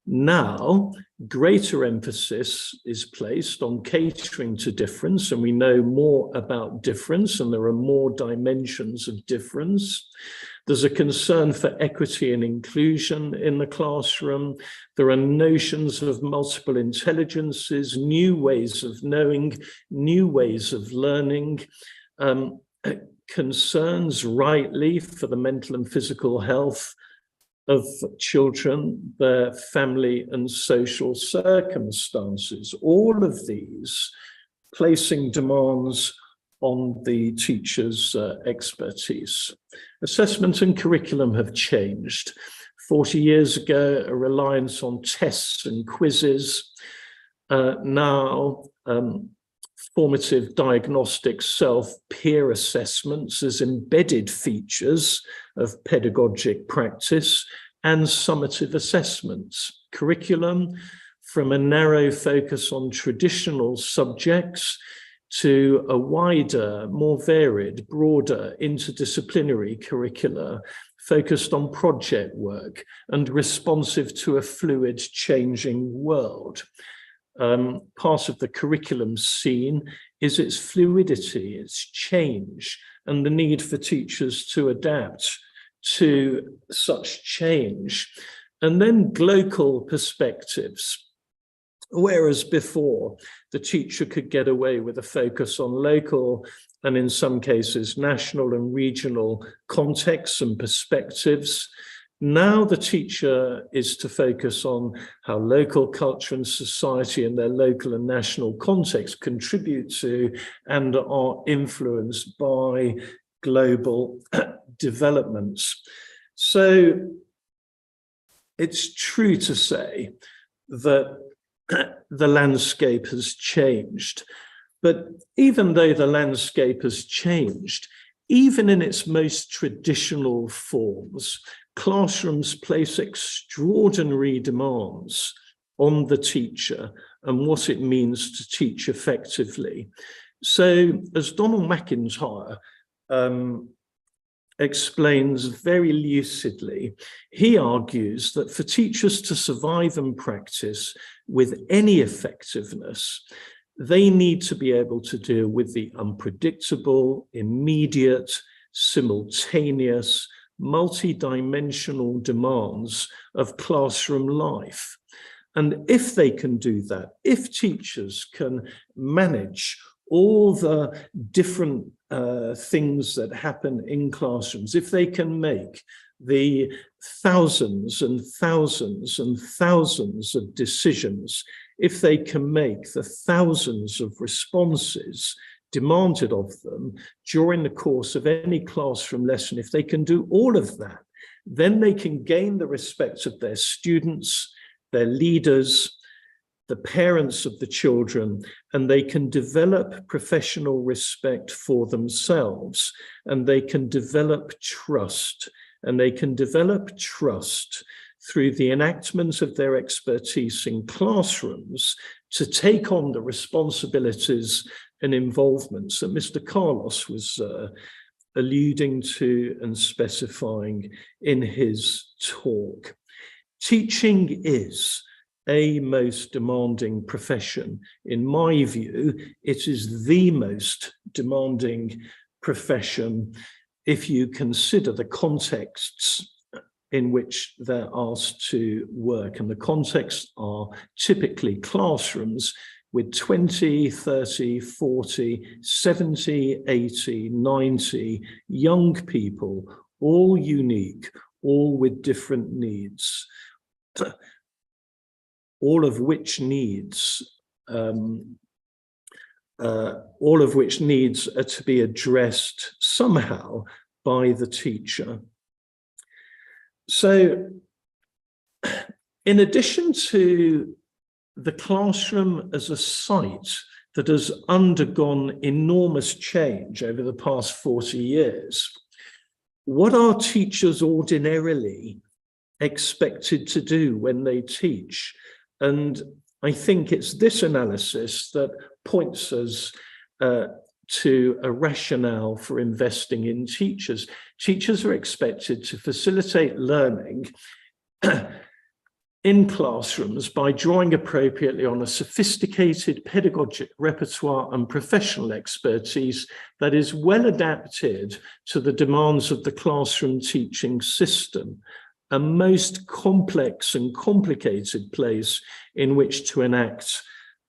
Now, greater emphasis is placed on catering to difference, and we know more about difference, and there are more dimensions of difference. There's a concern for equity and inclusion in the classroom. There are notions of multiple intelligences, new ways of knowing, new ways of learning, concerns rightly for the mental and physical health of children, their family and social circumstances. All of these placing demands on the teacher's expertise. Assessment and curriculum have changed. 40 years ago, a reliance on tests and quizzes. Now, formative diagnostic self-peer assessments as embedded features of pedagogic practice, and summative assessments. Curriculum, from a narrow focus on traditional subjects to a wider, more varied, broader interdisciplinary curricula focused on project work and responsive to a fluid, changing world. Part of the curriculum scene is its fluidity, its change, and the need for teachers to adapt to such change. And then local perspectives. Whereas before, the teacher could get away with a focus on local and in some cases national and regional contexts and perspectives, now the teacher is to focus on how local culture and society and their local and national context contribute to and are influenced by global developments. So it's true to say that the landscape has changed. But even though the landscape has changed, even in its most traditional forms, classrooms place extraordinary demands on the teacher and what it means to teach effectively. So, as Donald McIntyre explains very lucidly, he argues that for teachers to survive and practice with any effectiveness, they need to be able to deal with the unpredictable, immediate, simultaneous, multi-dimensional demands of classroom life. And if they can do that, if teachers can manage all the different things that happen in classrooms, if they can make the thousands and thousands and thousands of decisions, if they can make the thousands of responses demanded of them during the course of any classroom lesson, if they can do all of that, then they can gain the respect of their students, their leaders, the parents of the children, and they can develop professional respect for themselves, and they can develop trust, and they can develop trust through the enactment of their expertise in classrooms to take on the responsibilities and involvements that Mr. Carlos was alluding to and specifying in his talk. Teaching is a most demanding profession. In my view, it is the most demanding profession if you consider the contexts in which they're asked to work. And the contexts are typically classrooms with 20, 30, 40, 70, 80, 90 young people, all unique, all with different needs, all of which needs are to be addressed somehow by the teacher. So, in addition to the classroom as a site that has undergone enormous change over the past 40 years, what are teachers ordinarily expected to do when they teach? And I think it's this analysis that points us to a rationale for investing in teachers. Teachers are expected to facilitate learning in classrooms by drawing appropriately on a sophisticated pedagogic repertoire and professional expertise that is well adapted to the demands of the classroom teaching system, a most complex and complicated place in which to enact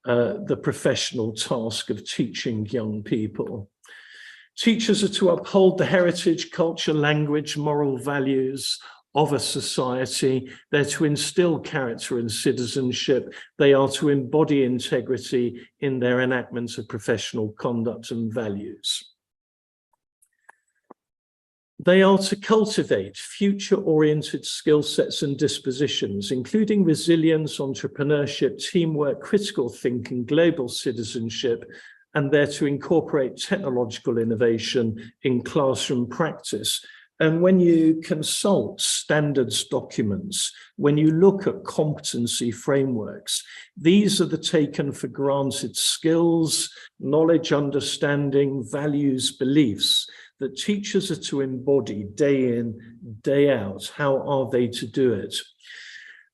the professional task of teaching young people. Teachers are to uphold the heritage, culture, language, moral values of a society. They're to instill character and citizenship. They are to embody integrity in their enactment of professional conduct and values. They are to cultivate future-oriented skill sets and dispositions, including resilience, entrepreneurship, teamwork, critical thinking, global citizenship, and they're to incorporate technological innovation in classroom practice. And when you consult standards documents, when you look at competency frameworks, these are the taken for granted skills, knowledge, understanding, values, beliefs that teachers are to embody day in, day out. How are they to do it?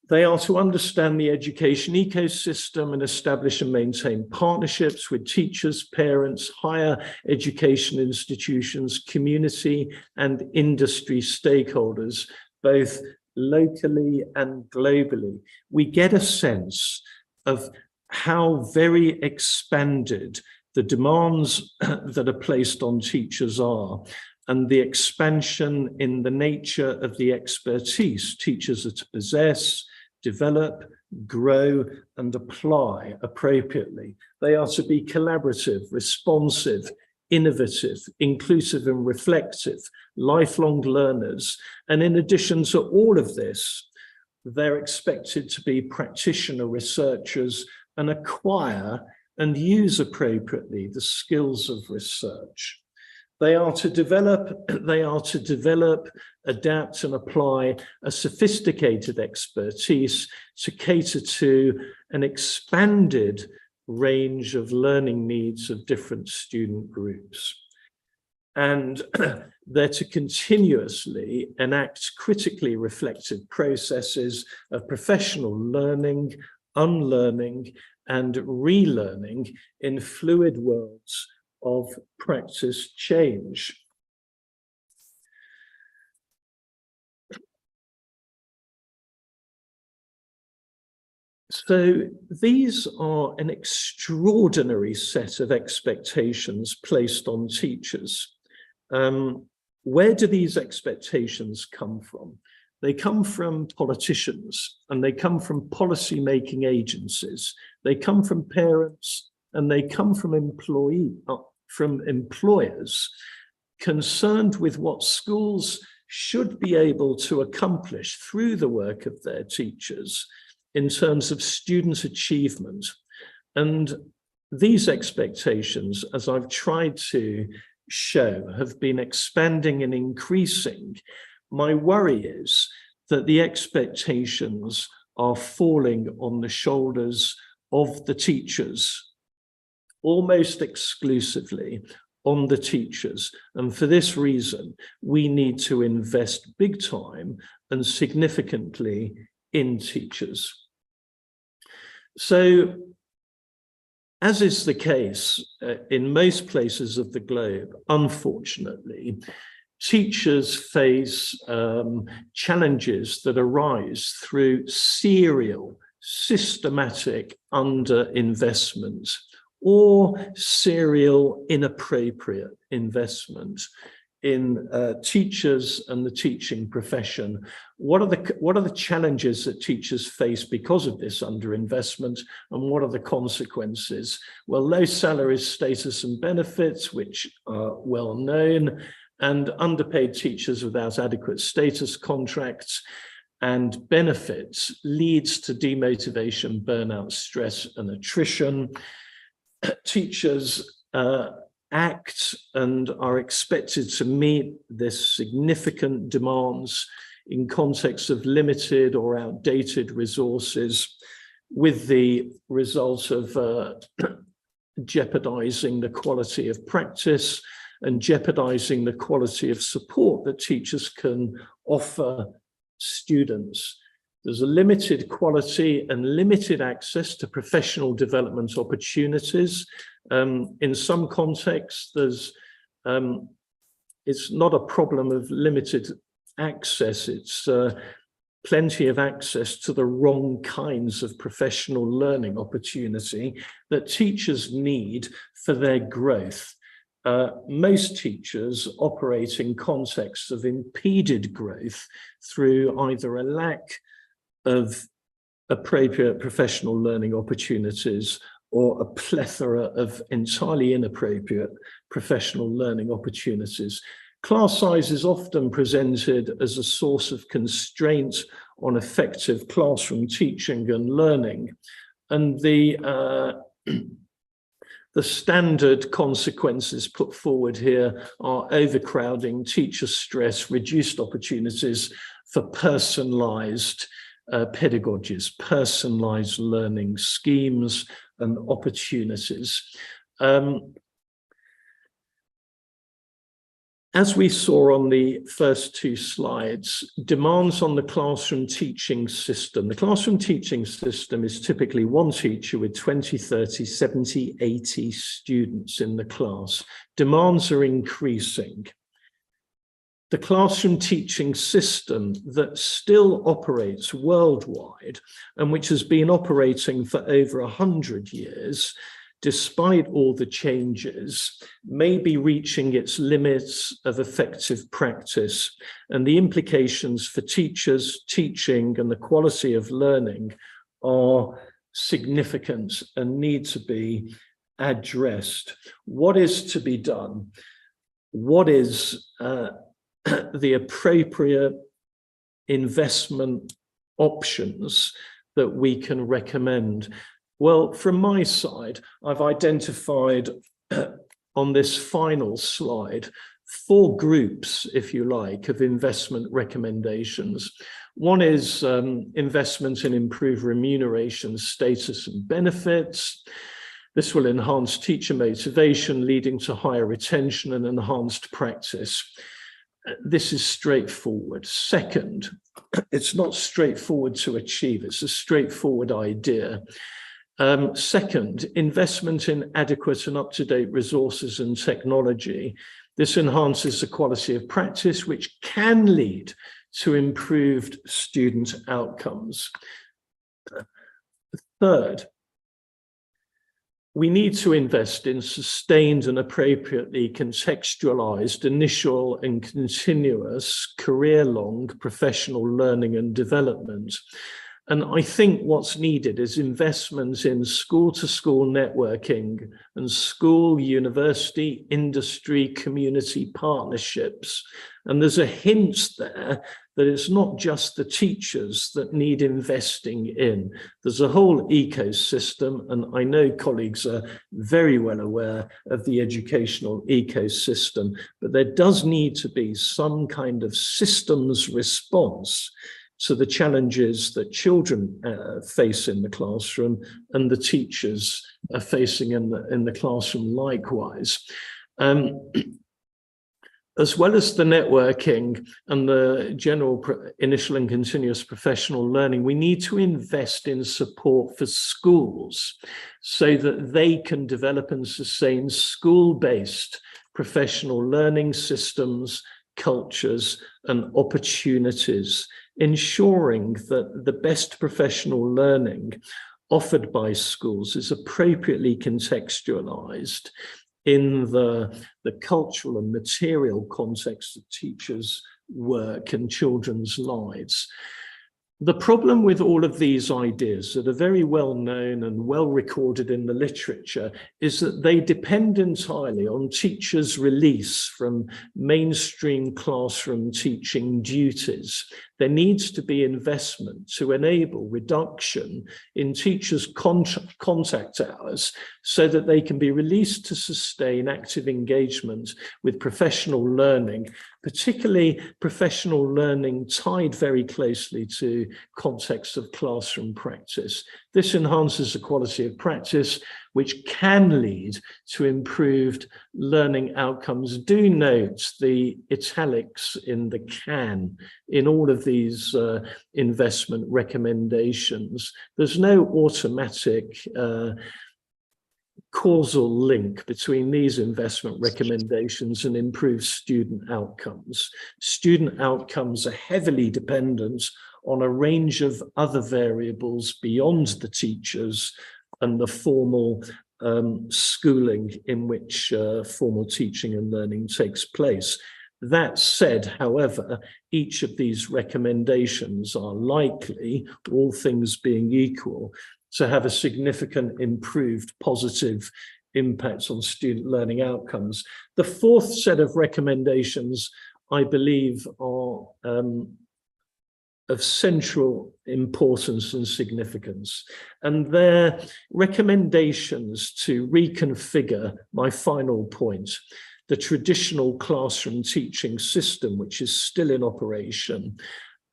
They are to understand the education ecosystem and establish and maintain partnerships with teachers, parents, higher education institutions, community and industry stakeholders, both locally and globally. We get a sense of how very expanded the demands that are placed on teachers are, and the expansion in the nature of the expertise teachers are to possess, develop, grow, and apply appropriately. They are to be collaborative, responsive, innovative, inclusive, and reflective, lifelong learners. And in addition to all of this, they're expected to be practitioner researchers and acquire and use appropriately the skills of research. They are to develop, adapt, and apply a sophisticated expertise to cater to an expanded range of learning needs of different student groups. And they're to continuously enact critically reflective processes of professional learning, unlearning, and relearning in fluid worlds of practice change. So these are an extraordinary set of expectations placed on teachers. Where do these expectations come from? They come from politicians, and they come from policy-making agencies. They come from parents, and they come from employers concerned with what schools should be able to accomplish through the work of their teachers in terms of student achievement. And these expectations, as I've tried to show, have been expanding and increasing. My worry is that the expectations are falling on the shoulders of the teachers, almost exclusively on the teachers. And for this reason, we need to invest big time and significantly in teachers. So, as is the case in most places of the globe, unfortunately, teachers face challenges that arise through serial, systematic underinvestment or serial inappropriate investment in teachers and the teaching profession. What are the challenges that teachers face because of this underinvestment, and what are the consequences? Well, low salaries, status and benefits, which are well known, and underpaid teachers without adequate status contracts and benefits leads to demotivation, burnout, stress, and attrition. Teachers act and are expected to meet this significant demands in context of limited or outdated resources, with the result of jeopardizing the quality of practice and jeopardizing the quality of support that teachers can offer students. There's a limited quality and limited access to professional development opportunities. In some contexts, it's not a problem of limited access, it's plenty of access to the wrong kinds of professional learning opportunity that teachers need for their growth. Most teachers operate in contexts of impeded growth through either a lack of appropriate professional learning opportunities or a plethora of entirely inappropriate professional learning opportunities. Class size is often presented as a source of constraint on effective classroom teaching and learning. And the standard consequences put forward here are overcrowding, teacher stress, reduced opportunities for personalized pedagogies, personalized learning schemes and opportunities. As we saw on the first two slides, demands on the classroom teaching system. The classroom teaching system is typically one teacher with 20, 30, 70, 80 students in the class. Demands are increasing. The classroom teaching system that still operates worldwide and which has been operating for over 100 years, despite all the changes, may be reaching its limits of effective practice, and the implications for teachers, teaching, and the quality of learning are significant and need to be addressed. What is to be done? What is the appropriate investment options that we can recommend? Well, from my side, I've identified on this final slide 4 groups, if you like, of investment recommendations. One is investment in improved remuneration, status and benefits. This will enhance teacher motivation, leading to higher retention and enhanced practice. This is straightforward. Second, it's not straightforward to achieve. It's a straightforward idea. Second, investment in adequate and up-to-date resources and technology. This enhances the quality of practice, which can lead to improved student outcomes. Third, we need to invest in sustained and appropriately contextualized initial and continuous career-long professional learning and development. And I think what's needed is investment in school-to-school networking and school, university, industry, community partnerships. And there's a hint there that it's not just the teachers that need investing in. There's a whole ecosystem, and I know colleagues are very well aware of the educational ecosystem, but there does need to be some kind of systems response to the challenges that children face in the classroom and the teachers are facing in the classroom likewise. As well as the networking and the general initial and continuous professional learning, we need to invest in support for schools so that they can develop and sustain school-based professional learning systems, cultures, and opportunities, ensuring that the best professional learning offered by schools is appropriately contextualized in the cultural and material context of teachers' work and children's lives. The problem with all of these ideas that are very well known and well recorded in the literature is that they depend entirely on teachers' release from mainstream classroom teaching duties. There needs to be investment to enable reduction in teachers' contact hours so that they can be released to sustain active engagement with professional learning, particularly professional learning tied very closely to context of classroom practice. This enhances the quality of practice, which can lead to improved learning outcomes. Do note the italics in the can in all of these investment recommendations. There's no automatic causal link between these investment recommendations and improved student outcomes. Student outcomes are heavily dependent on a range of other variables beyond the teachers and the formal schooling in which formal teaching and learning takes place. That said, however, each of these recommendations are likely, all things being equal, to have a significant improved positive impact on student learning outcomes. The fourth set of recommendations, I believe, are of central importance and significance. And they're recommendations to reconfigure my final point, the traditional classroom teaching system, which is still in operation,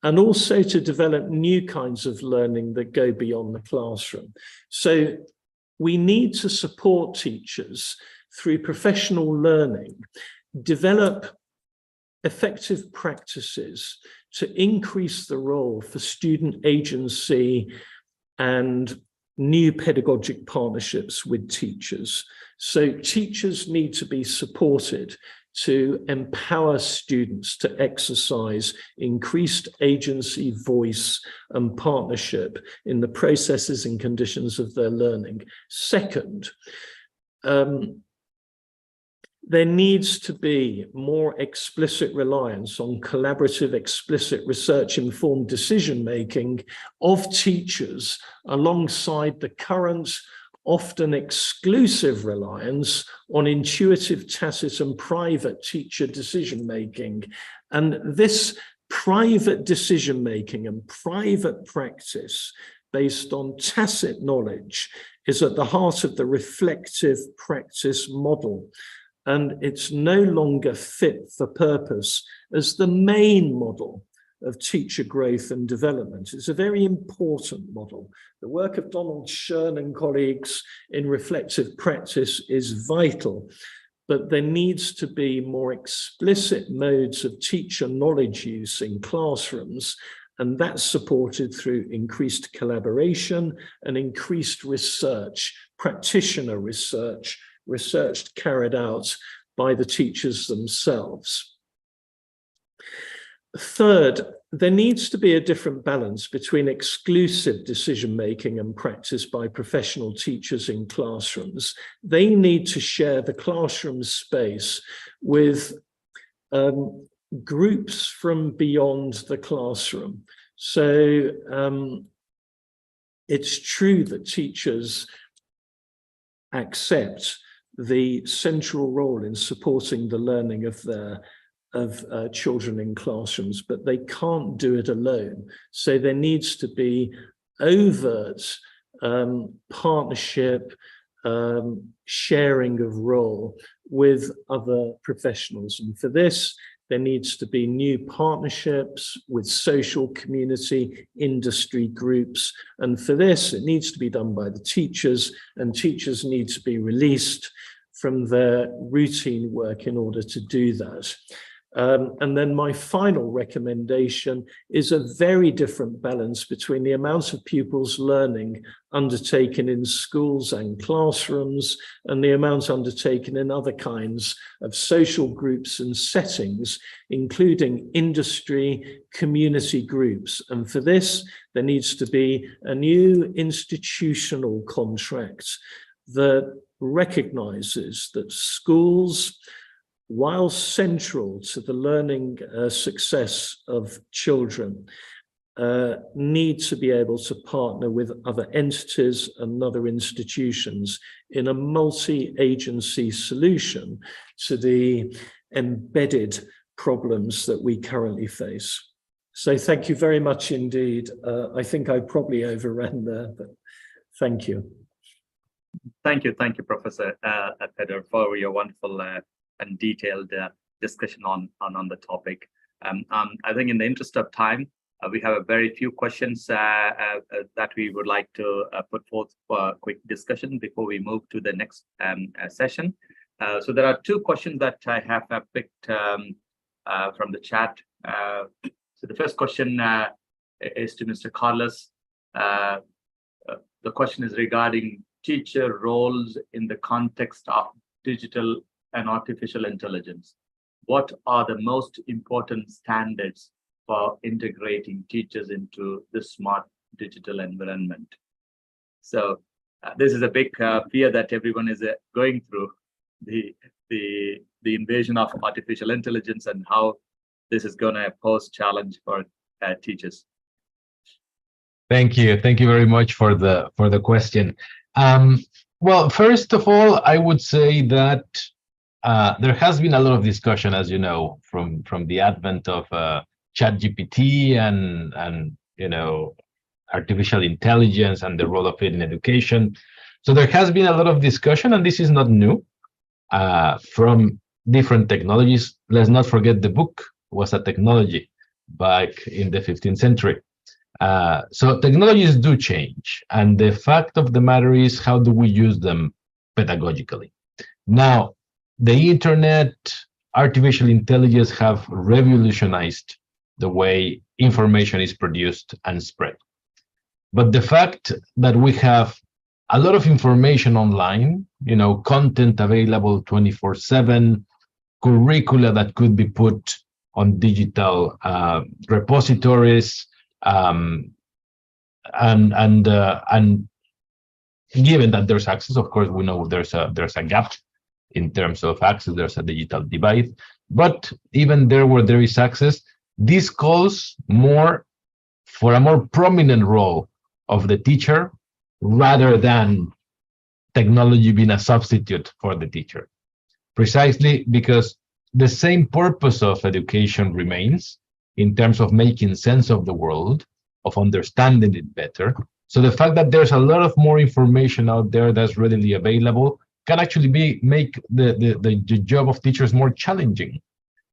and also to develop new kinds of learning that go beyond the classroom. So we need to support teachers through professional learning, develop effective practices to increase the role for student agency and new pedagogic partnerships with teachers. So teachers need to be supported to empower students to exercise increased agency, voice, and partnership in the processes and conditions of their learning. Second, there needs to be more explicit reliance on collaborative, explicit, research-informed decision-making of teachers alongside the current, often exclusive reliance on intuitive, tacit, and private teacher decision-making. And this private decision-making and private practice based on tacit knowledge is at the heart of the reflective practice model. And it's no longer fit for purpose as the main model of teacher growth and development. It's a very important model. The work of Donald Shern and colleagues in reflective practice is vital, but there needs to be more explicit modes of teacher knowledge use in classrooms, and that's supported through increased collaboration and increased research, practitioner research carried out by the teachers themselves. Third, there needs to be a different balance between exclusive decision-making and practice by professional teachers in classrooms. They need to share the classroom space with groups from beyond the classroom. So it's true that teachers accept the central role in supporting the learning of children in classrooms, but they can't do it alone. So there needs to be overt partnership, sharing of role with other professionals. And for this, there needs to be new partnerships with social community, industry groups. And for this, it needs to be done by the teachers, and teachers need to be released from their routine work in order to do that. And then my final recommendation is a very different balance between the amount of pupils learning undertaken in schools and classrooms and the amount undertaken in other kinds of social groups and settings, including industry, community groups. And for this, there needs to be a new institutional contract that recognizes that schools, while central to the learning success of children, need to be able to partner with other entities and other institutions in a multi-agency solution to the embedded problems that we currently face. So thank you very much indeed. I think I probably overran there, but thank you. Thank you, Professor Peder, for your wonderful and detailed discussion on the topic. I think in the interest of time, We have a very few questions that we would like to put forth for a quick discussion before we move to the next session. So there are two questions that I have picked from the chat. So the first question is to Mr. Carlos. The question is regarding teacher roles in the context of digital and artificial intelligence. What are the most important standards for integrating teachers into the smart digital environment? So this is a big fear that everyone is going through, the invasion of artificial intelligence and how this is going to pose challenge for teachers. Thank you very much for the question. Well, first of all, I would say that there has been a lot of discussion, as you know, from the advent of ChatGPT and artificial intelligence and the role of it in education. So there has been a lot of discussion, and this is not new, from different technologies. Let's not forget the book was a technology back in the 15th century. So technologies do change, and the fact of the matter is, how do we use them pedagogically? Now, the internet, artificial intelligence have revolutionized the way information is produced and spread. But the fact that we have a lot of information online, content available 24/7, curricula that could be put on digital repositories, and given that there's access, of course, we know there's a gap in terms of access. There's a digital divide, but even there where there is access, this calls more for a more prominent role of the teacher rather than technology being a substitute for the teacher, precisely because the same purpose of education remains in terms of making sense of the world, of understanding it better. So the fact that there's a lot of more information out there that's readily available can actually make the job of teachers more challenging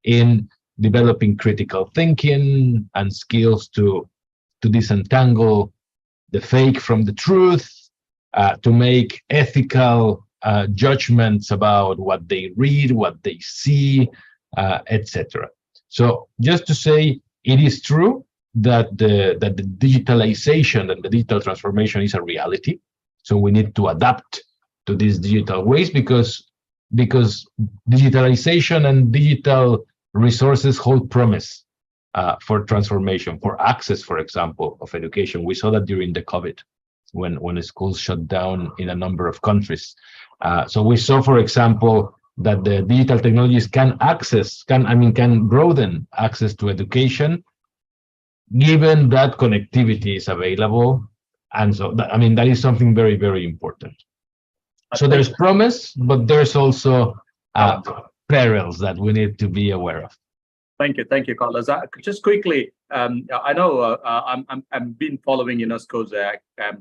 in developing critical thinking and skills to disentangle the fake from the truth, to make ethical judgments about what they read, what they see, etc. So just to say, it is true that the digitalization and the digital transformation is a reality. So we need to adapt to these digital ways because digitalization and digital resources hold promise for transformation, for access, for example, of education. We saw that during the COVID, when the schools shut down in a number of countries. So we saw, for example, that the digital technologies can broaden access to education, given that connectivity is available. And so, that is something very, very important. So there's promise, but there's also perils that we need to be aware of. Thank you, Carlos. Just quickly, I know I've been following UNESCO's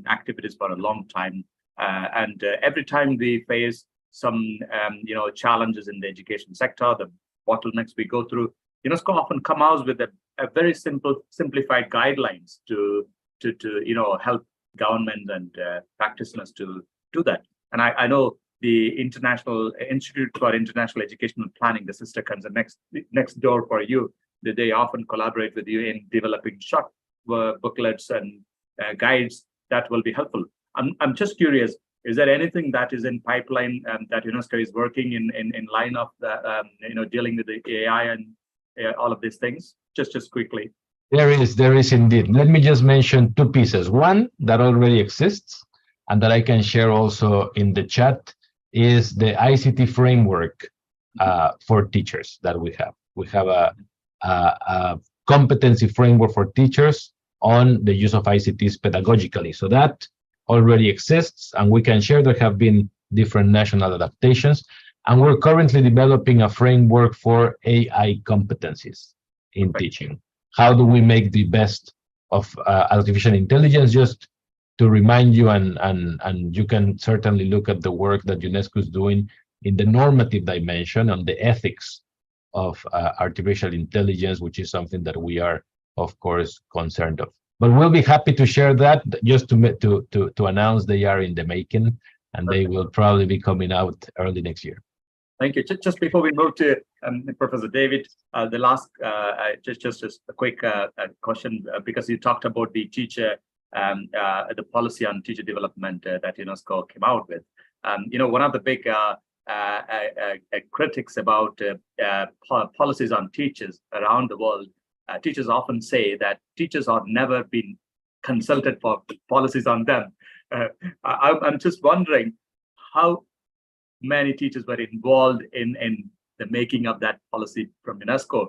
activities for a long time, and every time we face some challenges in the education sector, the bottlenecks we go through, UNESCO often come out with a very simplified guidelines to help government and practitioners to do that. And I know the International Institute for International Educational Planning, the sister concern next door for you, that they often collaborate with you in developing short booklets and guides that will be helpful. I'm just curious, is there anything that is in pipeline that UNESCO is working in line of the, dealing with the AI and all of these things? Just quickly. There is indeed. Let me just mention two pieces. One that already exists and that I can share also in the chat is the ICT framework for teachers that we have. We have a competency framework for teachers on the use of ICTs pedagogically. So that already exists, and we can share. There have been different national adaptations, and we're currently developing a framework for AI competencies in teaching. How do we make the best of artificial intelligence? Just to remind you, and you can certainly look at the work that UNESCO is doing in the normative dimension on the ethics of artificial intelligence, which is something that we are of course, concerned of. But we'll be happy to share that, just to announce they are in the making, and they will probably be coming out early next year. Thank you. Just before we move to Professor David, the last, just a quick question, because you talked about the teacher, the policy on teacher development that UNESCO came out with. One of the big critics about policies on teachers around the world, teachers often say that teachers are never been consulted for policies on them. I'm just wondering how many teachers were involved in the making of that policy from UNESCO,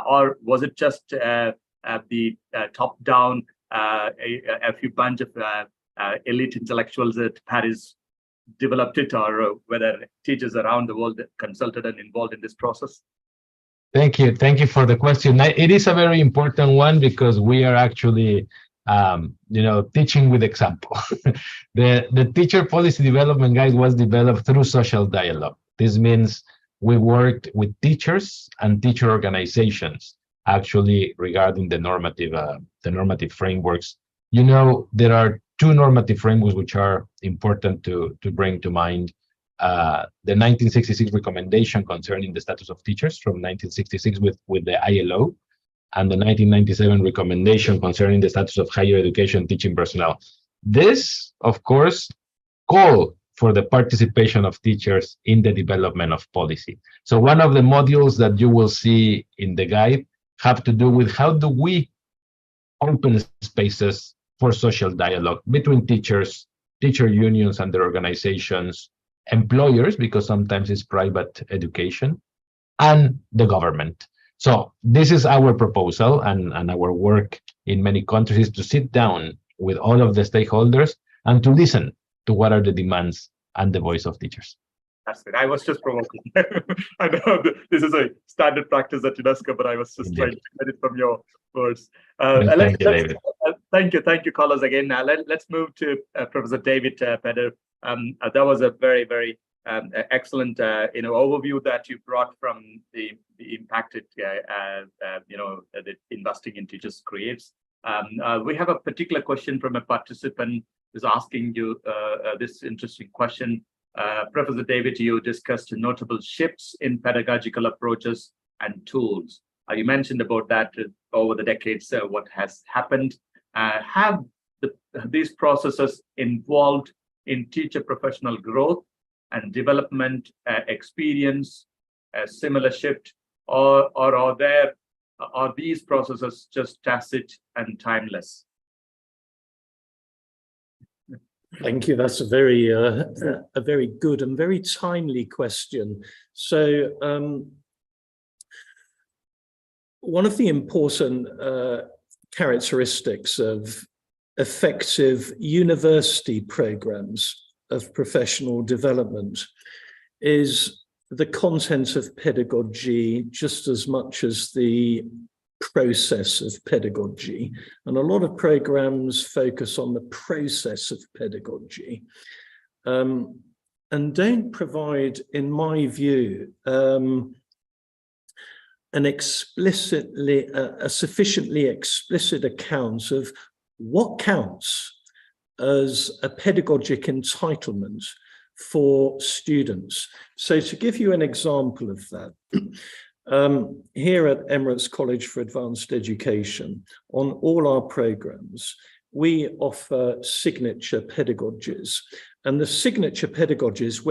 or was it just the top-down, a few bunch of elite intellectuals at Paris developed it, or whether teachers around the world consulted and involved in this process? Thank you for the question. It is a very important one, because we are actually teaching with example. The teacher policy development guide was developed through social dialogue. This means we worked with teachers and teacher organizations, actually, regarding the normative frameworks. There are two normative frameworks which are important to bring to mind. The 1966 recommendation concerning the status of teachers from 1966 with the ILO, and the 1997 recommendation concerning the status of higher education teaching personnel. This, of course, call for the participation of teachers in the development of policy. So one of the modules that you will see in the guide have to do with how do we open spaces for social dialogue between teachers, teacher unions and their organizations, employers, because sometimes it's private education, and the government. So this is our proposal, and our work in many countries is to sit down with all of the stakeholders and to listen to what are the demands and the voice of teachers. That's it. I was just provoking. I know this is a standard practice at UNESCO, but I was just trying to get it from your words. Thank you, David. Thank you, Carlos, again. Let's move to Professor David Pedder. That was a very, very excellent overview that you brought from the impact the investing in teachers creates. We have a particular question from a participant who's asking you this interesting question. Professor David, you discussed notable shifts in pedagogical approaches and tools. You mentioned about that over the decades, what has happened. Have these processes involved in teacher professional growth and development experience a similar shift, or are these processes just tacit and timeless? Thank you. That's a very good and very timely question. So one of the important characteristics of effective university programs of professional development is the content of pedagogy just as much as the process of pedagogy. And a lot of programs focus on the process of pedagogy and don't provide, in my view, a sufficiently explicit account of what counts as a pedagogic entitlement for students. So to give you an example of that, here at Emirates College for Advanced Education, on all our programs, we offer signature pedagogies. And the signature pedagogies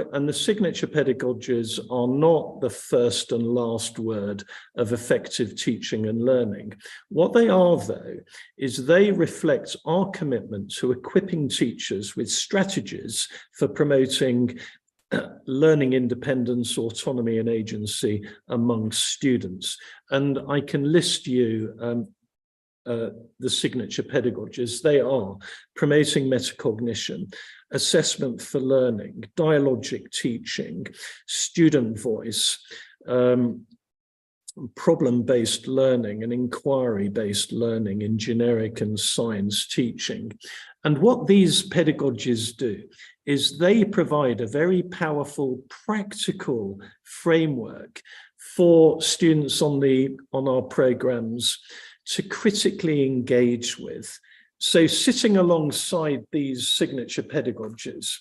are not the first and last word of effective teaching and learning. What they are, though, is they reflect our commitment to equipping teachers with strategies for promoting learning independence, autonomy and agency amongst students. And I can list you the signature pedagogies. They are promoting metacognition, assessment for learning, dialogic teaching, student voice, problem-based learning and inquiry-based learning in generic and science teaching. And what these pedagogies do is they provide a very powerful practical framework for students on our programs to critically engage with. So sitting alongside these signature pedagogies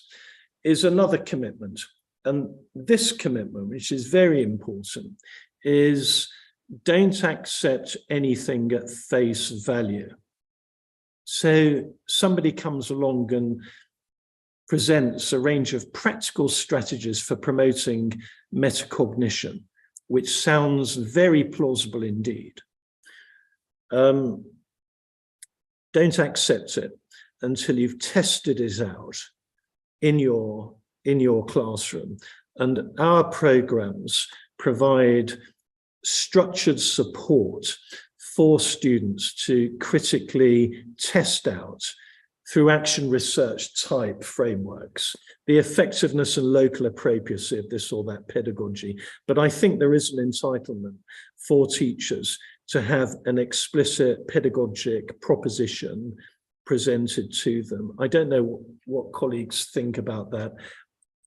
is another commitment. And this commitment, which is very important, is don't accept anything at face value. So somebody comes along and presents a range of practical strategies for promoting metacognition, which sounds very plausible indeed. Don't accept it until you've tested it out in your classroom. And our programs provide structured support for students to critically test out through action research type frameworks, the effectiveness and local appropriacy of this or that pedagogy. But I think there is an entitlement for teachers to have an explicit pedagogic proposition presented to them. I don't know what colleagues think about that,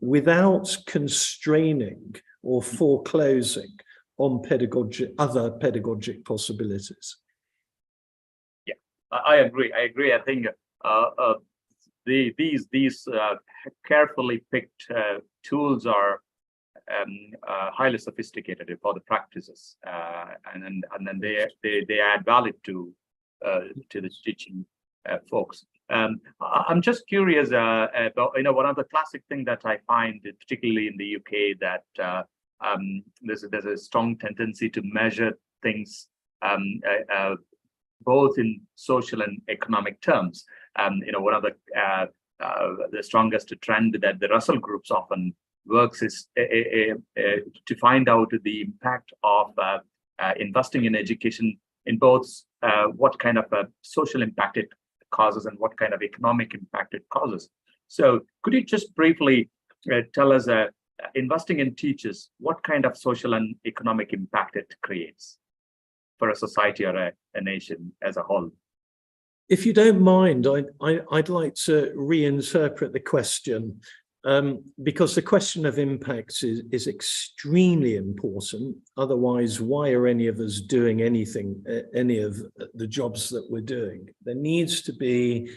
without constraining or foreclosing on other pedagogic possibilities. Yeah, I agree. I think these carefully picked tools are highly sophisticated for the practices, and then they add value to the teaching folks. I'm just curious about, one of the classic thing that I find, particularly in the UK, that there's a strong tendency to measure things both in social and economic terms. One of the strongest trend that the Russell groups often works is to find out the impact of investing in education in both what kind of social impact it causes and what kind of economic impact it causes. So could you just briefly tell us, investing in teachers, what kind of social and economic impact it creates for a society or a nation as a whole? If you don't mind, I'd like to reinterpret the question, because the question of impacts is extremely important. Otherwise, why are any of us doing anything, any of the jobs that we're doing? There needs to be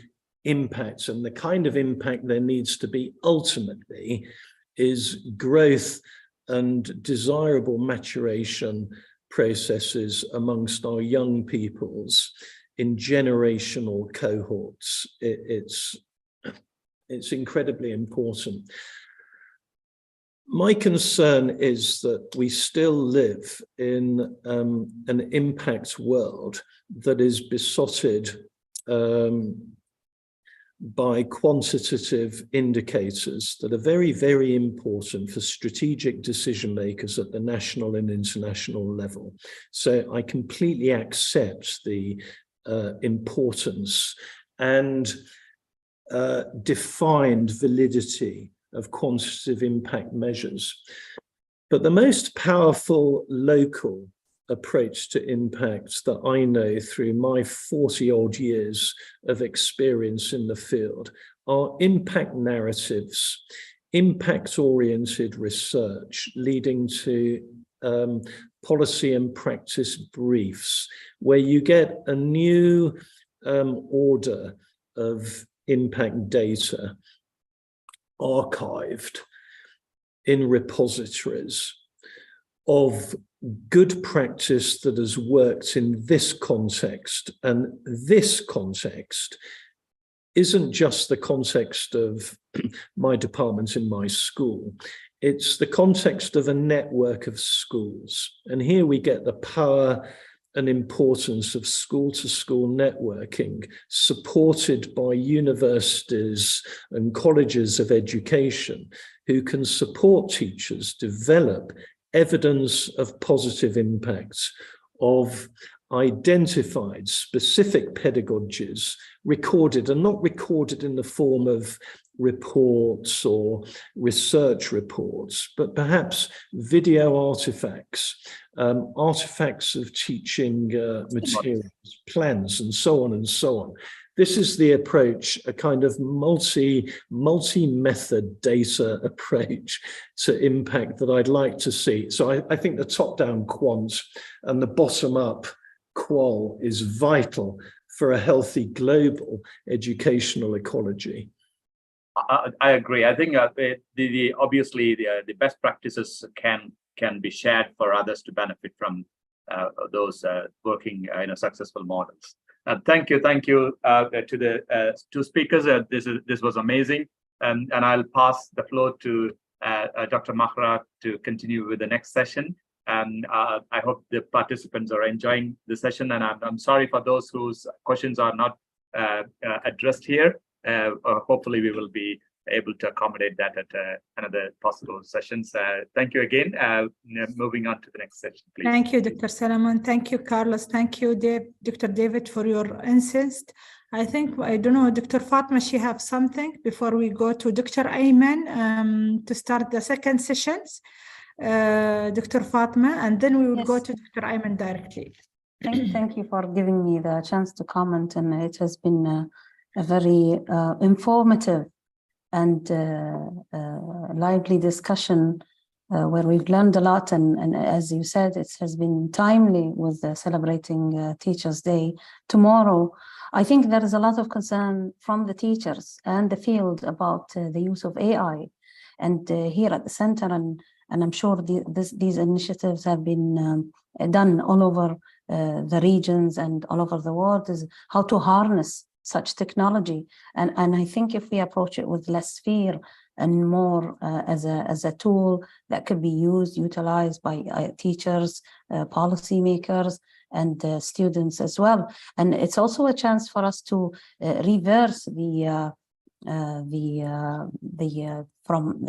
impacts, and the kind of impact there needs to be ultimately is growth and desirable maturation processes amongst our young peoples in generational cohorts. It's incredibly important. My concern is that we still live in an impact world that is besotted by quantitative indicators that are very, very important for strategic decision makers at the national and international level. So I completely accept the importance and defined validity of quantitative impact measures. But the most powerful local approach to impacts that I know through my 40-odd years of experience in the field are impact narratives, impact-oriented research leading to policy and practice briefs, where you get a new order of impact data archived in repositories of good practice that has worked in this context. And this context isn't just the context of my department in my school. It's the context of a network of schools. And here we get the power and importance of school-to-school networking, supported by universities and colleges of education, who can support teachers develop evidence of positive impacts of identified specific pedagogies, recorded and not recorded in the form of reports or research reports, but perhaps video artifacts, artifacts of teaching materials, plans, and so on and so on. This is the approach, a kind of multi-method data approach to impact that I'd like to see. So I think the top-down quant and the bottom-up qual is vital for a healthy global educational ecology. I agree. I think obviously the best practices can be shared for others to benefit from those working in successful models. Thank you to the two speakers. This was amazing, and I'll pass the floor to Dr. Mahra to continue with the next session. And I hope the participants are enjoying the session. And I'm sorry for those whose questions are not addressed here. Hopefully, we will be able to accommodate that at another possible sessions. Thank you again. Moving on to the next session, please. Thank you, Dr. Salomon. Thank you, Carlos. Thank you, Dr. David, for your insist. I think, I don't know, Dr. Fatma, she have something before we go to Dr. Ayman to start the second sessions. Dr. Fatma, and then we will go to Dr. Ayman directly. Thank you for giving me the chance to comment, and it has been a very informative and lively discussion where we've learned a lot, and as you said, it has been timely with celebrating Teachers' Day tomorrow. I think there is a lot of concern from the teachers and the field about the use of AI, and here at the center, and I'm sure these initiatives have been done all over the regions and all over the world, is how to harness such technology. And I think if we approach it with less fear and more as a tool that could be utilized by teachers, policymakers, and students as well. And it's also a chance for us to reverse from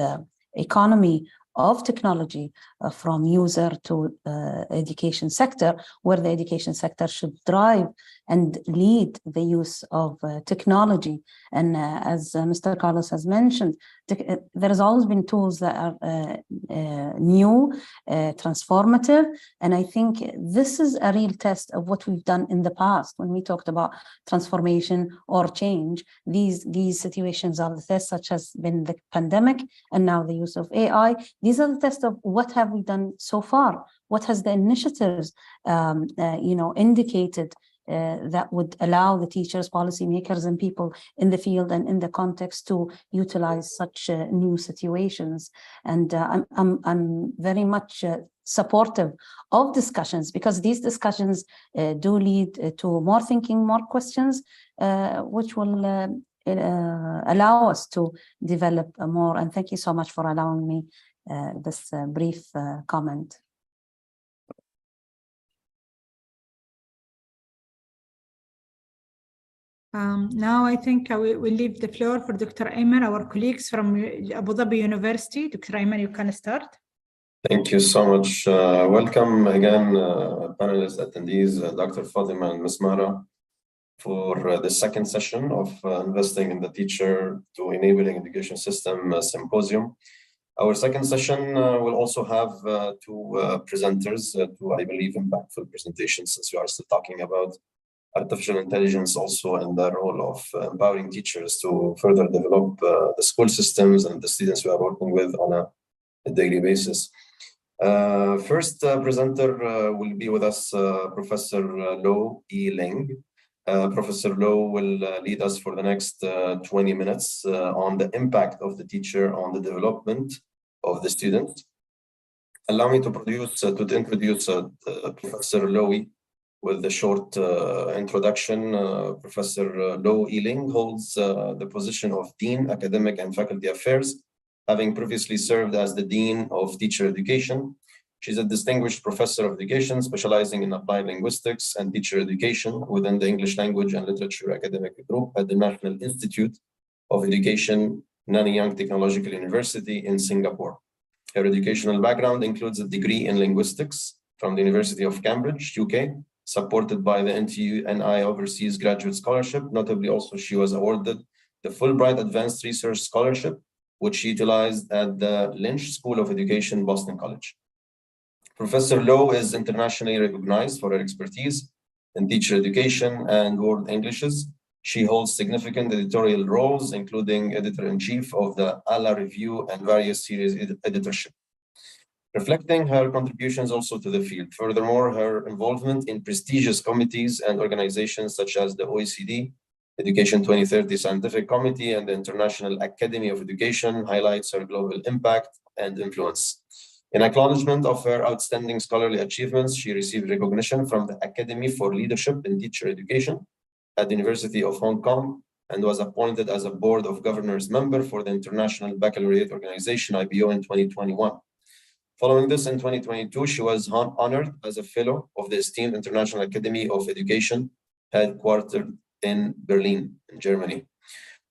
the economy of technology from user to education sector, where the education sector should drive and lead the use of technology. And as Mr. Carlos has mentioned, there has always been tools that are new, transformative, and I think this is a real test of what we've done in the past. When we talked about transformation or change, these situations are the tests, such as been the pandemic and now the use of AI. These are the tests of what have we done so far? What has the initiatives indicated that would allow the teachers, policymakers, and people in the field and in the context to utilize such new situations. And I'm very much supportive of discussions, because these discussions do lead to more thinking, more questions, which will allow us to develop more. And thank you so much for allowing me this brief comment. Now I think we'll leave the floor for Dr. Ayman, our colleagues from Abu Dhabi University. Dr. Ayman, you can start. Thank you so much. Welcome again, panelists, attendees, Dr. Fatima and Ms. Mara, for the second session of Investing in the Teacher to Enabling Education System Symposium. Our second session will also have two presenters, two, I believe, impactful presentations, since we are still talking about artificial intelligence also in the role of empowering teachers to further develop the school systems and the students we are working with on a daily basis. First presenter will be with us Professor Lo E. Ling. Professor Lo will lead us for the next 20 minutes on the impact of the teacher on the development of the student. Allow me to introduce Professor Lo with a short introduction. Professor Lo E. Ling holds the position of Dean, Academic and Faculty Affairs, having previously served as the Dean of Teacher Education. She's a distinguished professor of education, specializing in applied linguistics and teacher education within the English Language and Literature Academic Group at the National Institute of Education, Nanyang Technological University in Singapore. Her educational background includes a degree in linguistics from the University of Cambridge, UK, supported by the NTU-NI Overseas Graduate Scholarship. Notably, also, she was awarded the Fulbright Advanced Research Scholarship, which she utilized at the Lynch School of Education, Boston College. Professor Lo is internationally recognized for her expertise in teacher education and world Englishes. She holds significant editorial roles, including editor-in-chief of the ALA Review and various series editorship. reflecting her contributions also to the field. Furthermore, her involvement in prestigious committees and organizations such as the OECD, Education 2030 Scientific Committee, and the International Academy of Education highlights her global impact and influence. In acknowledgement of her outstanding scholarly achievements, she received recognition from the Academy for Leadership in Teacher Education at the University of Hong Kong and was appointed as a Board of Governors member for the International Baccalaureate Organization, IBO, in 2021. Following this, in 2022, she was honored as a fellow of the esteemed International Academy of Education, headquartered in Berlin, in Germany.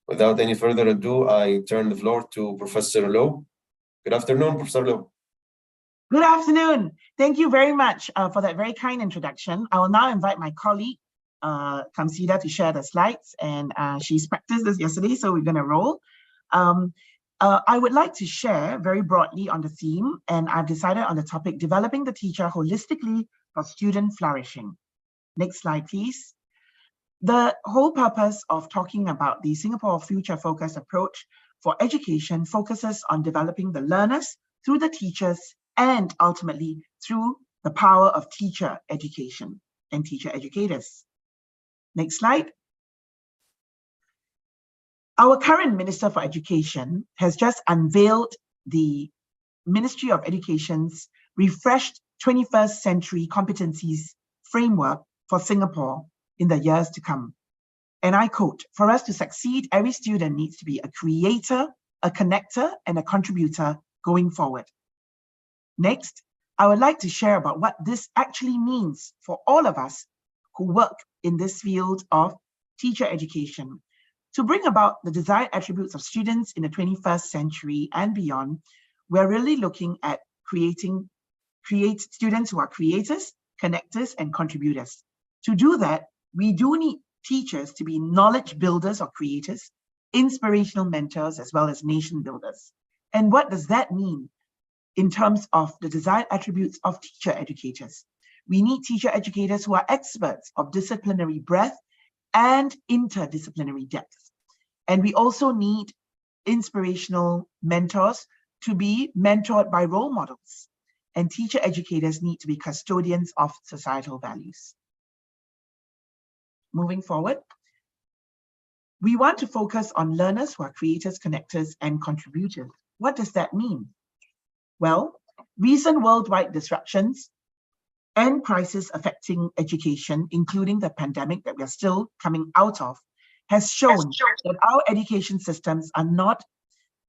Without any further ado, I turn the floor to Professor Loh. Good afternoon, Professor Loh. Good afternoon. Thank you very much for that very kind introduction. I will now invite my colleague, Kamsida, to share the slides, and she's practiced this yesterday, so we're going to roll. I would like to share very broadly on the theme, and I've decided on the topic, developing the teacher holistically for student flourishing. Next slide, please. The whole purpose of talking about the Singapore Future Focused approach for education focuses on developing the learners through the teachers and ultimately through the power of teacher education and teacher educators. Next slide. Our current Minister for Education has just unveiled the Ministry of Education's refreshed 21st century competencies framework for Singapore in the years to come. And I quote, "For us to succeed, every student needs to be a creator, a connector, and a contributor going forward." Next, I would like to share about what this actually means for all of us who work in this field of teacher education. To bring about the desired attributes of students in the 21st century and beyond, we're really looking at create students who are creators, connectors, and contributors. To do that, we do need teachers to be knowledge builders or creators, inspirational mentors, as well as nation builders. And what does that mean in terms of the desired attributes of teacher educators? We need teacher educators who are experts of disciplinary breadth and interdisciplinary depth. And we also need inspirational mentors to be mentored by role models. And teacher educators need to be custodians of societal values. Moving forward, we want to focus on learners who are creators, connectors, and contributors. What does that mean? Well, recent worldwide disruptions and crises affecting education, including the pandemic that we are still coming out of, has shown that our education systems are not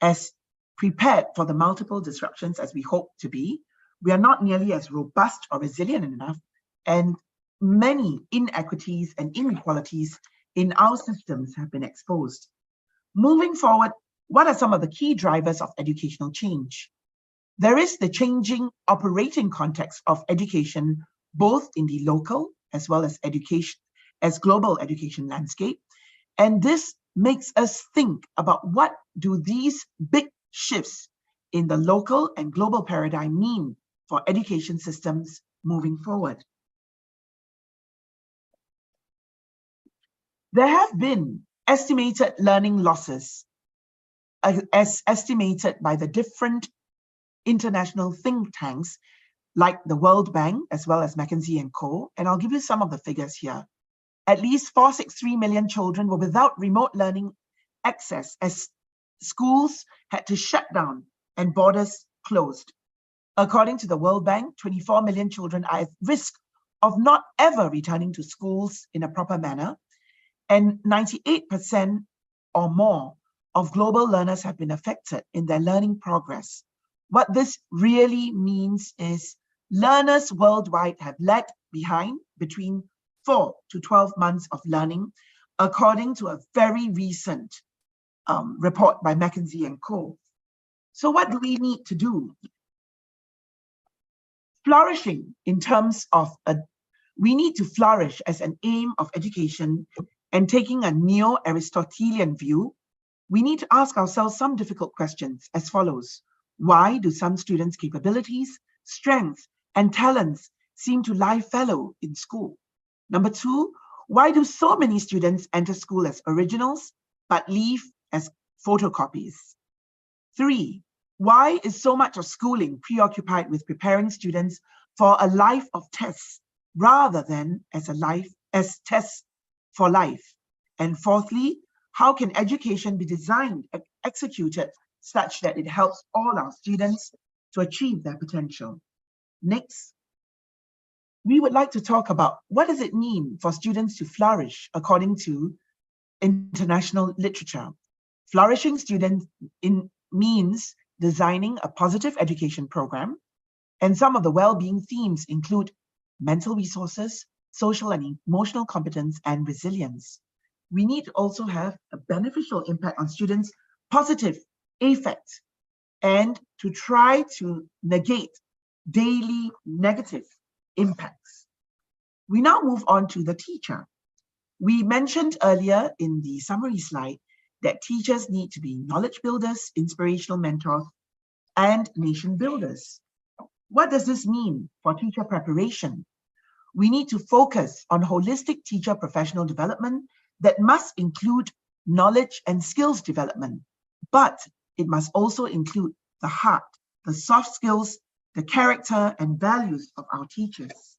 as prepared for the multiple disruptions as we hope to be. We are not nearly as robust or resilient enough, and many inequities and inequalities in our systems have been exposed. Moving forward, what are some of the key drivers of educational change? There is the changing operating context of education, both in the local as well as global education landscape. And this makes us think about what do these big shifts in the local and global paradigm mean for education systems moving forward. There have been estimated learning losses as estimated by the different international think tanks like the World Bank as well as McKinsey & Co. And I'll give you some of the figures here. At least 463 million children were without remote learning access as schools had to shut down and borders closed. According to the World Bank, 24 million children are at risk of not ever returning to schools in a proper manner, and 98% or more of global learners have been affected in their learning progress. What this really means is learners worldwide have lagged behind between 4 to 12 months of learning, according to a very recent report by McKinsey & Co. So what do we need to do? Flourishing in terms of we need to flourish as an aim of education, and taking a neo-Aristotelian view, we need to ask ourselves some difficult questions as follows. Why do some students' capabilities, strengths, and talents seem to lie fallow in school? Number two, why do so many students enter school as originals but leave as photocopies? 3, Why is so much of schooling preoccupied with preparing students for a life of tests rather than as tests for life? And fourthly, how can education be designed and executed such that it helps all our students to achieve their potential? Next, we would like to talk about what does it mean for students to flourish according to international literature. Flourishing students means designing a positive education program, and some of the well-being themes include mental resources, social and emotional competence, and resilience. We need to also have a beneficial impact on students' positive effect and to try to negate daily negative impacts. We now move on to the teacher. We mentioned earlier in the summary slide that teachers need to be knowledge builders, inspirational mentors, and nation builders. What does this mean for teacher preparation? We need to focus on holistic teacher professional development that must include knowledge and skills development, but it must also include the heart, the soft skills, the character and values of our teachers.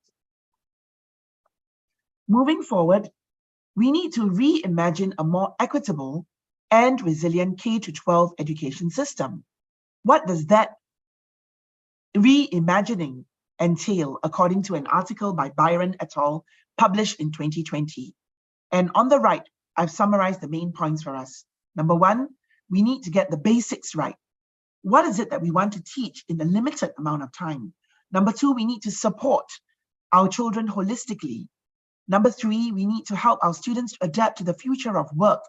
Moving forward, we need to reimagine a more equitable and resilient K-12 education system. What does that reimagining entail, according to an article by Byron et al. Published in 2020? And on the right, I've summarized the main points for us. Number one, we need to get the basics right. What is it that we want to teach in a limited amount of time? Number two, we need to support our children holistically. Number three, we need to help our students to adapt to the future of work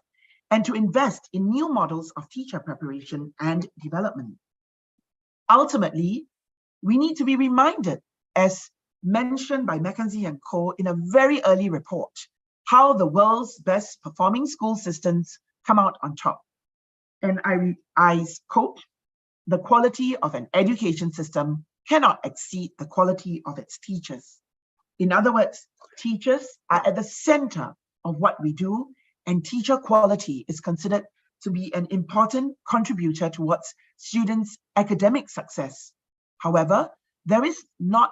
and to invest in new models of teacher preparation and development. Ultimately, we need to be reminded, as mentioned by McKenzie and Co. in a very early report, how the world's best performing school systems come out on top. And I quote, "The quality of an education system cannot exceed the quality of its teachers." In other words, teachers are at the center of what we do, and teacher quality is considered to be an important contributor towards students' academic success. However, there is not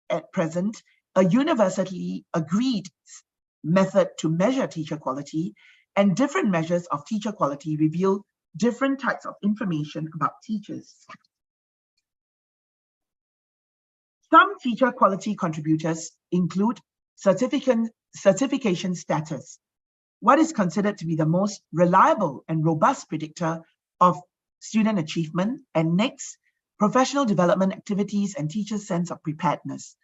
at present a universally agreed method to measure teacher quality, and different measures of teacher quality reveal different types of information about teachers. Some teacher quality contributors include certification status. What is considered to be the most reliable and robust predictor of student achievement? And next, professional development activities and teachers' sense of preparedness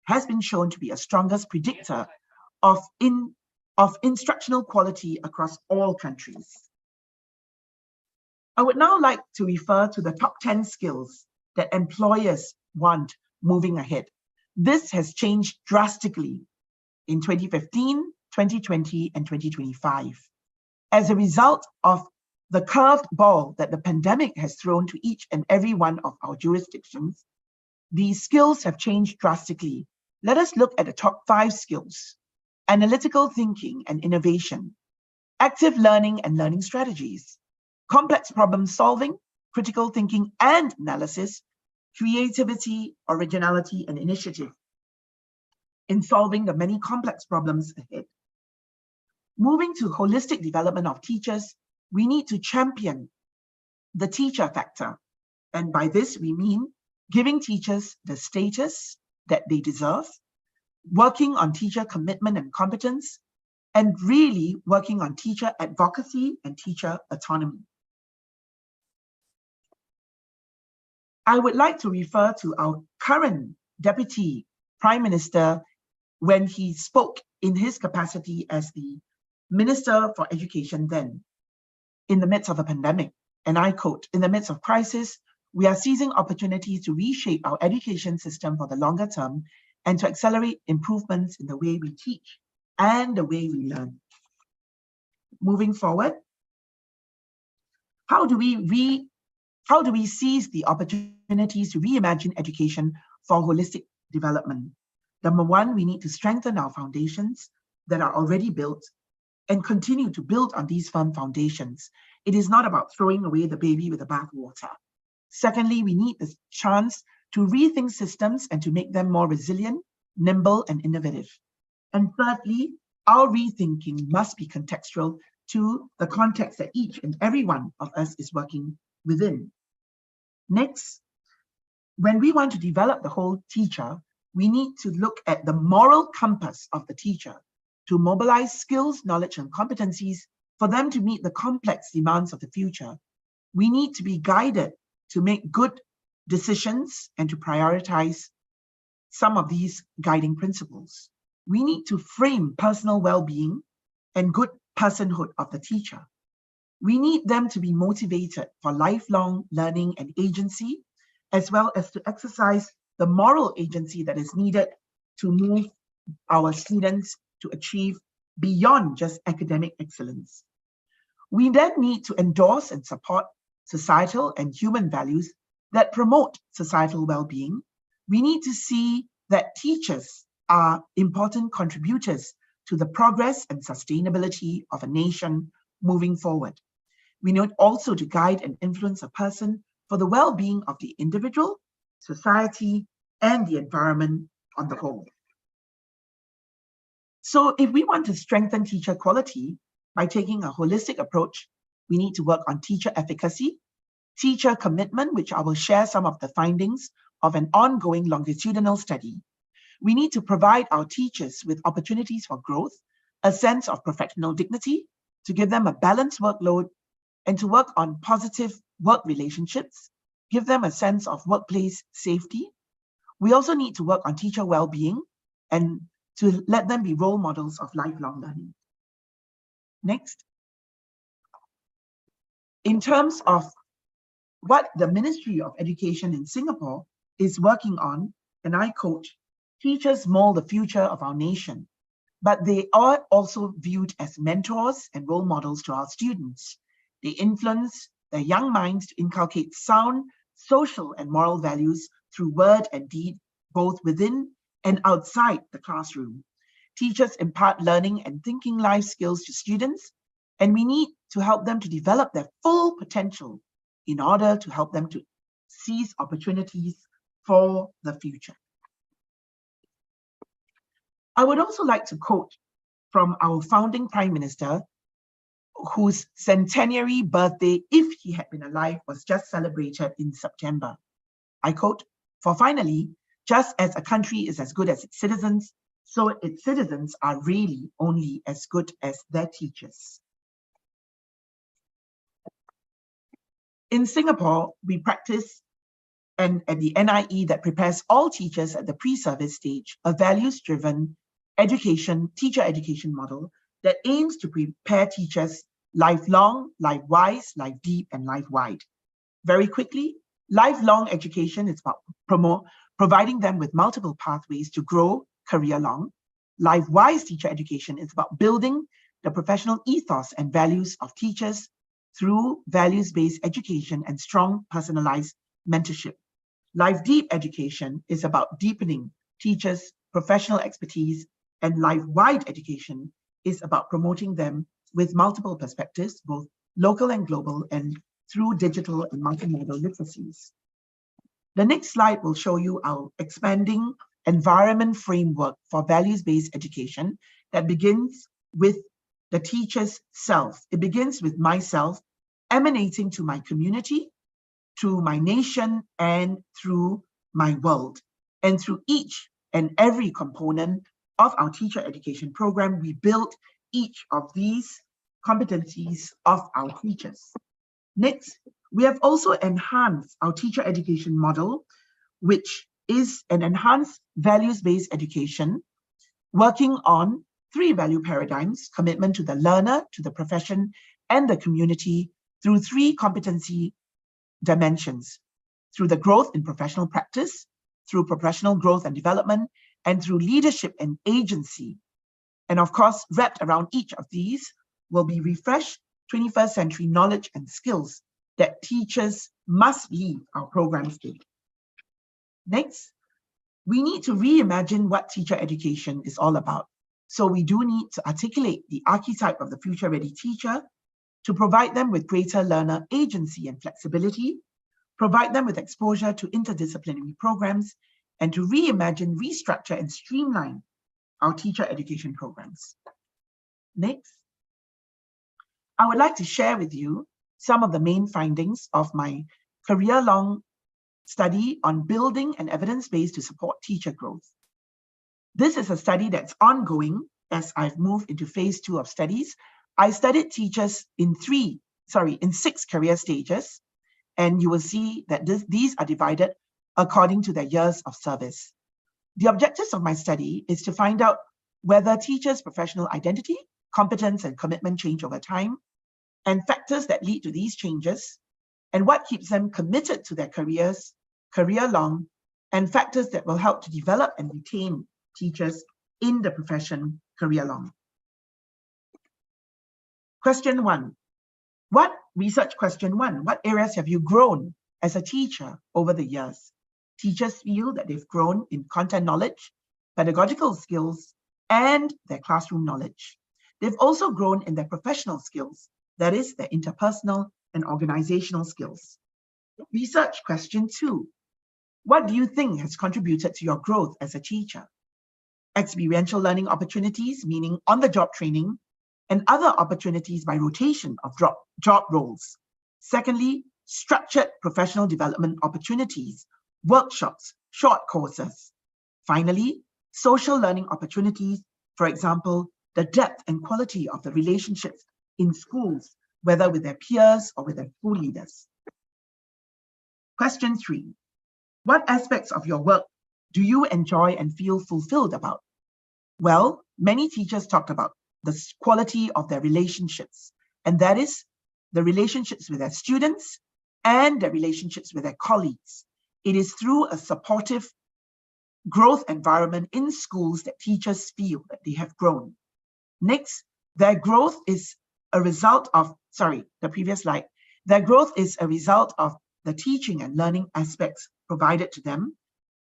has been shown to be a strongest predictor of instructional quality across all countries. I would now like to refer to the top 10 skills that employers want moving ahead. This has changed drastically in 2015, 2020, and 2025. As a result of the curved ball that the pandemic has thrown to each and every one of our jurisdictions, these skills have changed drastically. Let us look at the top 5 skills: analytical thinking and innovation, active learning and learning strategies, complex problem solving, critical thinking and analysis, creativity, originality, and initiative in solving the many complex problems ahead. Moving to holistic development of teachers, we need to champion the teacher factor. And by this, we mean giving teachers the status that they deserve, working on teacher commitment and competence, and really working on teacher advocacy and teacher autonomy. I would like to refer to our current Deputy Prime Minister when he spoke in his capacity as the Minister for Education then, in the midst of a pandemic. And I quote, "In the midst of crisis, we are seizing opportunities to reshape our education system for the longer term and to accelerate improvements in the way we teach and the way we learn." Moving forward, how do we seize the opportunities to reimagine education for holistic development? Number one, we need to strengthen our foundations that are already built and continue to build on these firm foundations. It is not about throwing away the baby with the bathwater. Secondly, we need the chance to rethink systems and to make them more resilient, nimble, and innovative. And thirdly, our rethinking must be contextual to the context that each and every one of us is working within. Next, when we want to develop the whole teacher, we need to look at the moral compass of the teacher to mobilize skills, knowledge, and competencies for them to meet the complex demands of the future. We need to be guided to make good decisions and to prioritize some of these guiding principles. We need to frame personal well-being and good personhood of the teacher. We need them to be motivated for lifelong learning and agency, as well as to exercise the moral agency that is needed to move our students to achieve beyond just academic excellence. We then need to endorse and support societal and human values that promote societal well-being. We need to see that teachers are important contributors to the progress and sustainability of a nation moving forward. We need also to guide and influence a person for the well-being of the individual, society, and the environment on the whole. So if we want to strengthen teacher quality by taking a holistic approach, we need to work on teacher efficacy, teacher commitment, which I will share some of the findings of an ongoing longitudinal study. We need to provide our teachers with opportunities for growth, a sense of professional dignity, to give them a balanced workload, and to work on positive work relationships, give them a sense of workplace safety. We also need to work on teacher well-being and to let them be role models of lifelong learning. Next. In terms of what the Ministry of Education in Singapore is working on, and I quote, "Teachers mold the future of our nation, but they are also viewed as mentors and role models to our students. They influence their young minds to inculcate sound social and moral values through word and deed, both within and outside the classroom. Teachers impart learning and thinking life skills to students, and we need to help them to develop their full potential in order to help them to seize opportunities for the future." I would also like to quote from our founding Prime Minister, whose centenary birthday, if he had been alive, was just celebrated in September. I quote, "For finally, just as a country is as good as its citizens, so its citizens are really only as good as their teachers." In Singapore, we practice, and at the NIE that prepares all teachers at the pre-service stage, a values-driven teacher education model that aims to prepare teachers lifelong, life-wise, life-deep, and life-wide. Very quickly, lifelong education is about providing them with multiple pathways to grow career-long. Life-wise teacher education is about building the professional ethos and values of teachers through values-based education and strong personalized mentorship. Life-deep education is about deepening teachers' professional expertise, and life-wide education is about promoting them with multiple perspectives, both local and global, and through digital and multimodal literacies. The next slide will show you our expanding environment framework for values-based education that begins with the teacher's self. It begins with myself, emanating to my community, to my nation, and through my world. And through each and every component of our teacher education program, we build each of these competencies of our teachers. Next, we have also enhanced our teacher education model, which is an enhanced values-based education, working on 3 value paradigms: commitment to the learner, to the profession, and the community, through 3 competency dimensions: through the growth in professional practice, through professional growth and development, and through leadership and agency. And of course, wrapped around each of these will be refreshed 21st century knowledge and skills that teachers must leave our programs with. Next, we need to reimagine what teacher education is all about. So we do need to articulate the archetype of the future-ready teacher to provide them with greater learner agency and flexibility, provide them with exposure to interdisciplinary programs, and to reimagine, restructure, and streamline our teacher education programs. Next, I would like to share with you some of the main findings of my career-long study on building an evidence base to support teacher growth. This is a study that's ongoing as I've moved into phase 2 of studies. I studied teachers in 6 career stages, and you will see that these are divided according to their years of service. The objectives of my study is to find out whether teachers' professional identity, competence, and commitment change over time, and factors that lead to these changes, and what keeps them committed to their careers, career-long, and factors that will help to develop and retain teachers in the profession career-long. Question 1. Research question 1. What areas have you grown as a teacher over the years? Teachers feel that they've grown in content knowledge, pedagogical skills, and their classroom knowledge. They've also grown in their professional skills, that is, their interpersonal and organizational skills. Research question 2. What do you think has contributed to your growth as a teacher? Experiential learning opportunities, meaning on-the-job training, and other opportunities by rotation of job roles. Secondly, structured professional development opportunities, workshops, short courses. Finally, social learning opportunities, for example, the depth and quality of the relationships in schools, whether with their peers or with their school leaders. Question 3. What aspects of your work do you enjoy and feel fulfilled about? Well, many teachers talked about the quality of their relationships, and that is the relationships with their students and their relationships with their colleagues. It is through a supportive growth environment in schools that teachers feel that they have grown. Next, their growth is a result of, the previous slide. Their growth is a result of the teaching and learning aspects provided to them,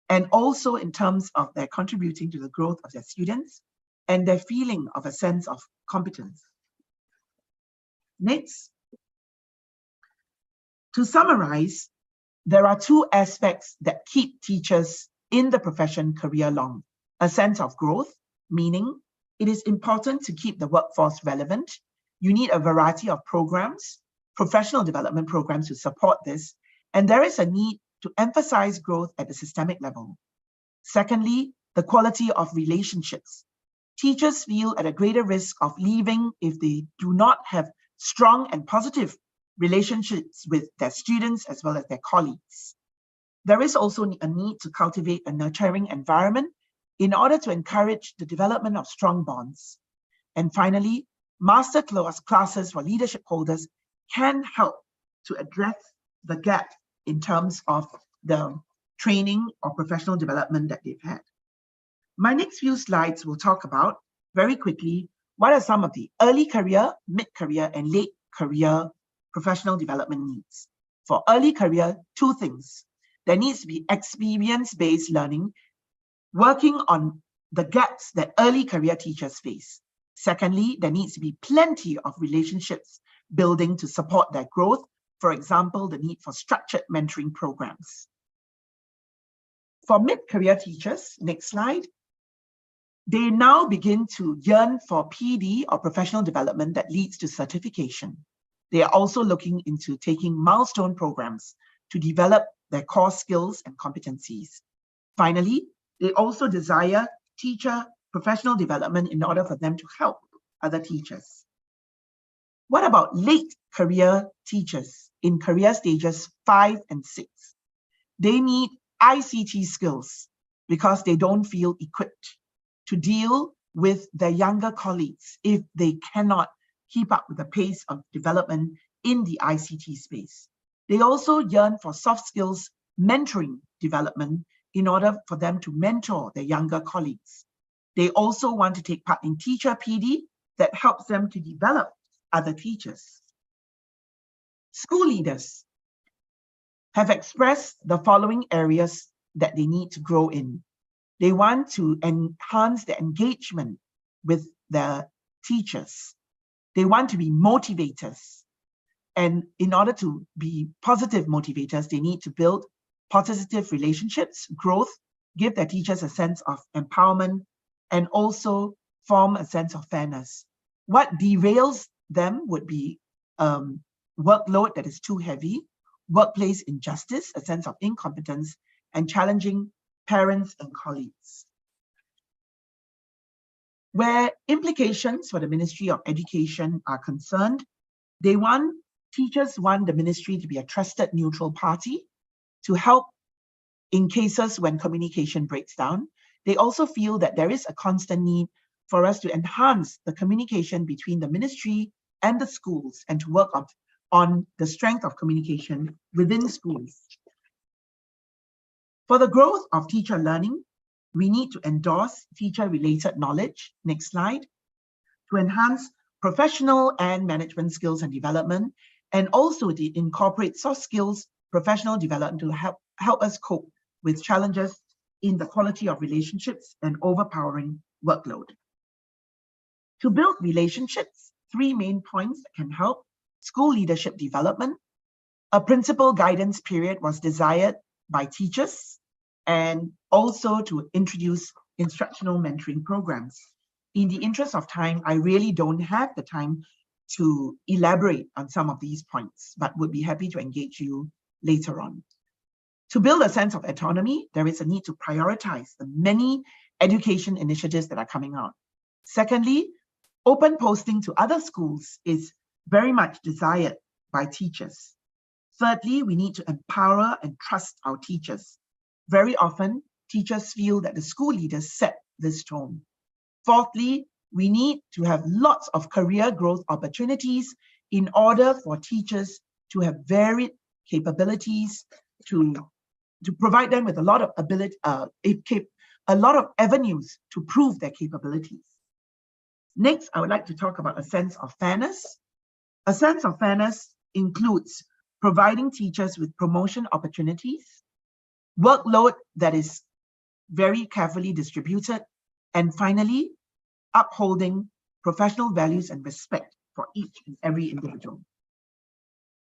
and also in terms of their contributing to the growth of their students and their feeling of a sense of competence. Next, to summarize, there are 2 aspects that keep teachers in the profession career-long. A sense of growth, meaning it is important to keep the workforce relevant. You need a variety of programs, professional development programs to support this, and there is a need to emphasize growth at the systemic level. Secondly, the quality of relationships. Teachers feel at a greater risk of leaving if they do not have strong and positive relationships with their students as well as their colleagues. There is also a need to cultivate a nurturing environment in order to encourage the development of strong bonds. And finally, master classes for leadership holders can help to address the gap in terms of the training or professional development that they've had. My next few slides will talk about, very quickly, what are some of the early career, mid-career, and late career professional development needs. For early career, 2 things. There needs to be experience-based learning, working on the gaps that early career teachers face. Secondly, there needs to be plenty of relationships building to support their growth. For example, the need for structured mentoring programs. For mid-career teachers, next slide, they now begin to yearn for PD or professional development that leads to certification. They are also looking into taking milestone programs to develop their core skills and competencies. Finally, they also desire teacher professional development in order for them to help other teachers. What about late career teachers in career stages 5 and 6? They need ICT skills because they don't feel equipped to deal with their younger colleagues if they cannot keep up with the pace of development in the ICT space. They also yearn for soft skills mentoring development in order for them to mentor their younger colleagues. They also want to take part in teacher PD that helps them to develop other teachers. School leaders have expressed the following areas that they need to grow in. They want to enhance the engagement with their teachers. They want to be motivators. And in order to be positive motivators, they need to build positive relationships, growth, give their teachers a sense of empowerment, and also form a sense of fairness. What derails them would be workload that is too heavy, workplace injustice, a sense of incompetence, and challenging parents and colleagues. Where implications for the Ministry of Education are concerned, teachers want the ministry to be a trusted neutral party to help in cases when communication breaks down. They also feel that there is a constant need for us to enhance the communication between the ministry and the schools and to work on the strength of communication within schools. For the growth of teacher learning, we need to endorse teacher-related knowledge, next slide, to enhance professional and management skills and development, and also to incorporate soft skills, professional development to help us cope with challenges in the quality of relationships and overpowering workload. To build relationships, 3 main points that can help: school leadership development. A principal guidance period was desired by teachers, and also to introduce instructional mentoring programs. In the interest of time, I really don't have the time to elaborate on some of these points, but would be happy to engage you later on. To build a sense of autonomy, there is a need to prioritize the many education initiatives that are coming out. Secondly, open posting to other schools is very much desired by teachers. Thirdly, we need to empower and trust our teachers. Very often, teachers feel that the school leaders set this tone. Fourthly, we need to have lots of career growth opportunities in order for teachers to have varied capabilities, to provide them with a lot of ability, a lot of avenues to prove their capabilities. Next, I would like to talk about a sense of fairness. A sense of fairness includes providing teachers with promotion opportunities, workload that is very carefully distributed, and finally, upholding professional values and respect for each and every individual.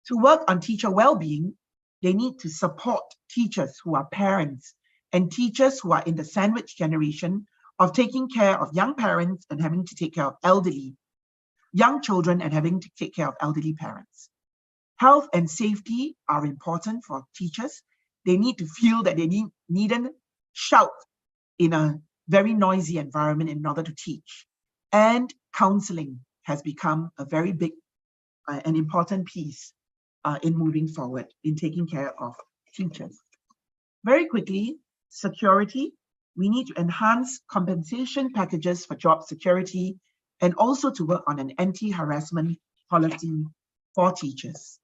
To work on teacher well-being, they need to support teachers who are parents and teachers who are in the sandwich generation of taking care of young parents and having to take care of elderly, young children and having to take care of elderly parents. Health and safety are important for teachers. They need to feel that they needn't shout in a very noisy environment in order to teach. And counseling has become a very big and important piece in moving forward in taking care of teachers. Very quickly, security. We need to enhance compensation packages for job security and also to work on an anti-harassment policy for teachers.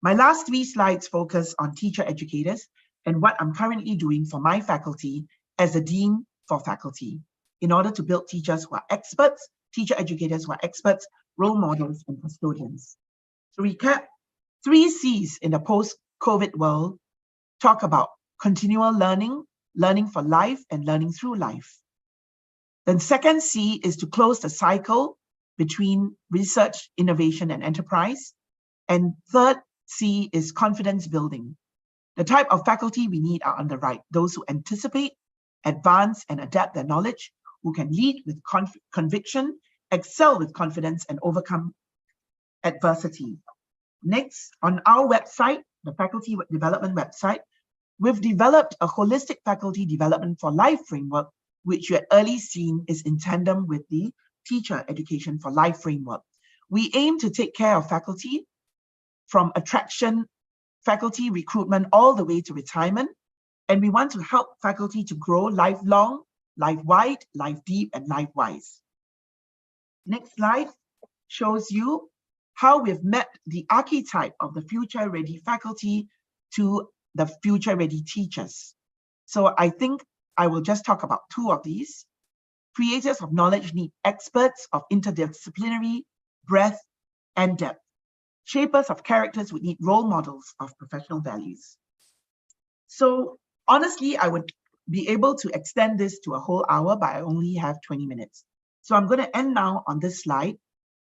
My last 3 slides focus on teacher educators and what I'm currently doing for my faculty as a dean for faculty in order to build teachers who are experts, teacher educators who are experts, role models, and custodians. To recap, 3 C's in the post-COVID world talk about continual learning, learning for life, and learning through life. The second C is to close the cycle between research, innovation, and enterprise. And third C is confidence building. The type of faculty we need are on the right: those who anticipate, advance, and adapt their knowledge, who can lead with conviction, excel with confidence, and overcome adversity. Next, on our website, the Faculty Development website, we've developed a holistic faculty development for life framework, which you had early seen is in tandem with the Teacher Education for Life framework. We aim to take care of faculty from attraction, faculty recruitment, all the way to retirement. And we want to help faculty to grow lifelong, life-wide, life-deep, and life-wise. Next slide shows you how we've mapped the archetype of the future-ready faculty to the future-ready teachers. So I think I will just talk about 2 of these. Creators of knowledge need experts of interdisciplinary breadth and depth. Shapers of characters would need role models of professional values. So honestly, I would be able to extend this to a whole hour, but I only have 20 minutes. So I'm going to end now on this slide.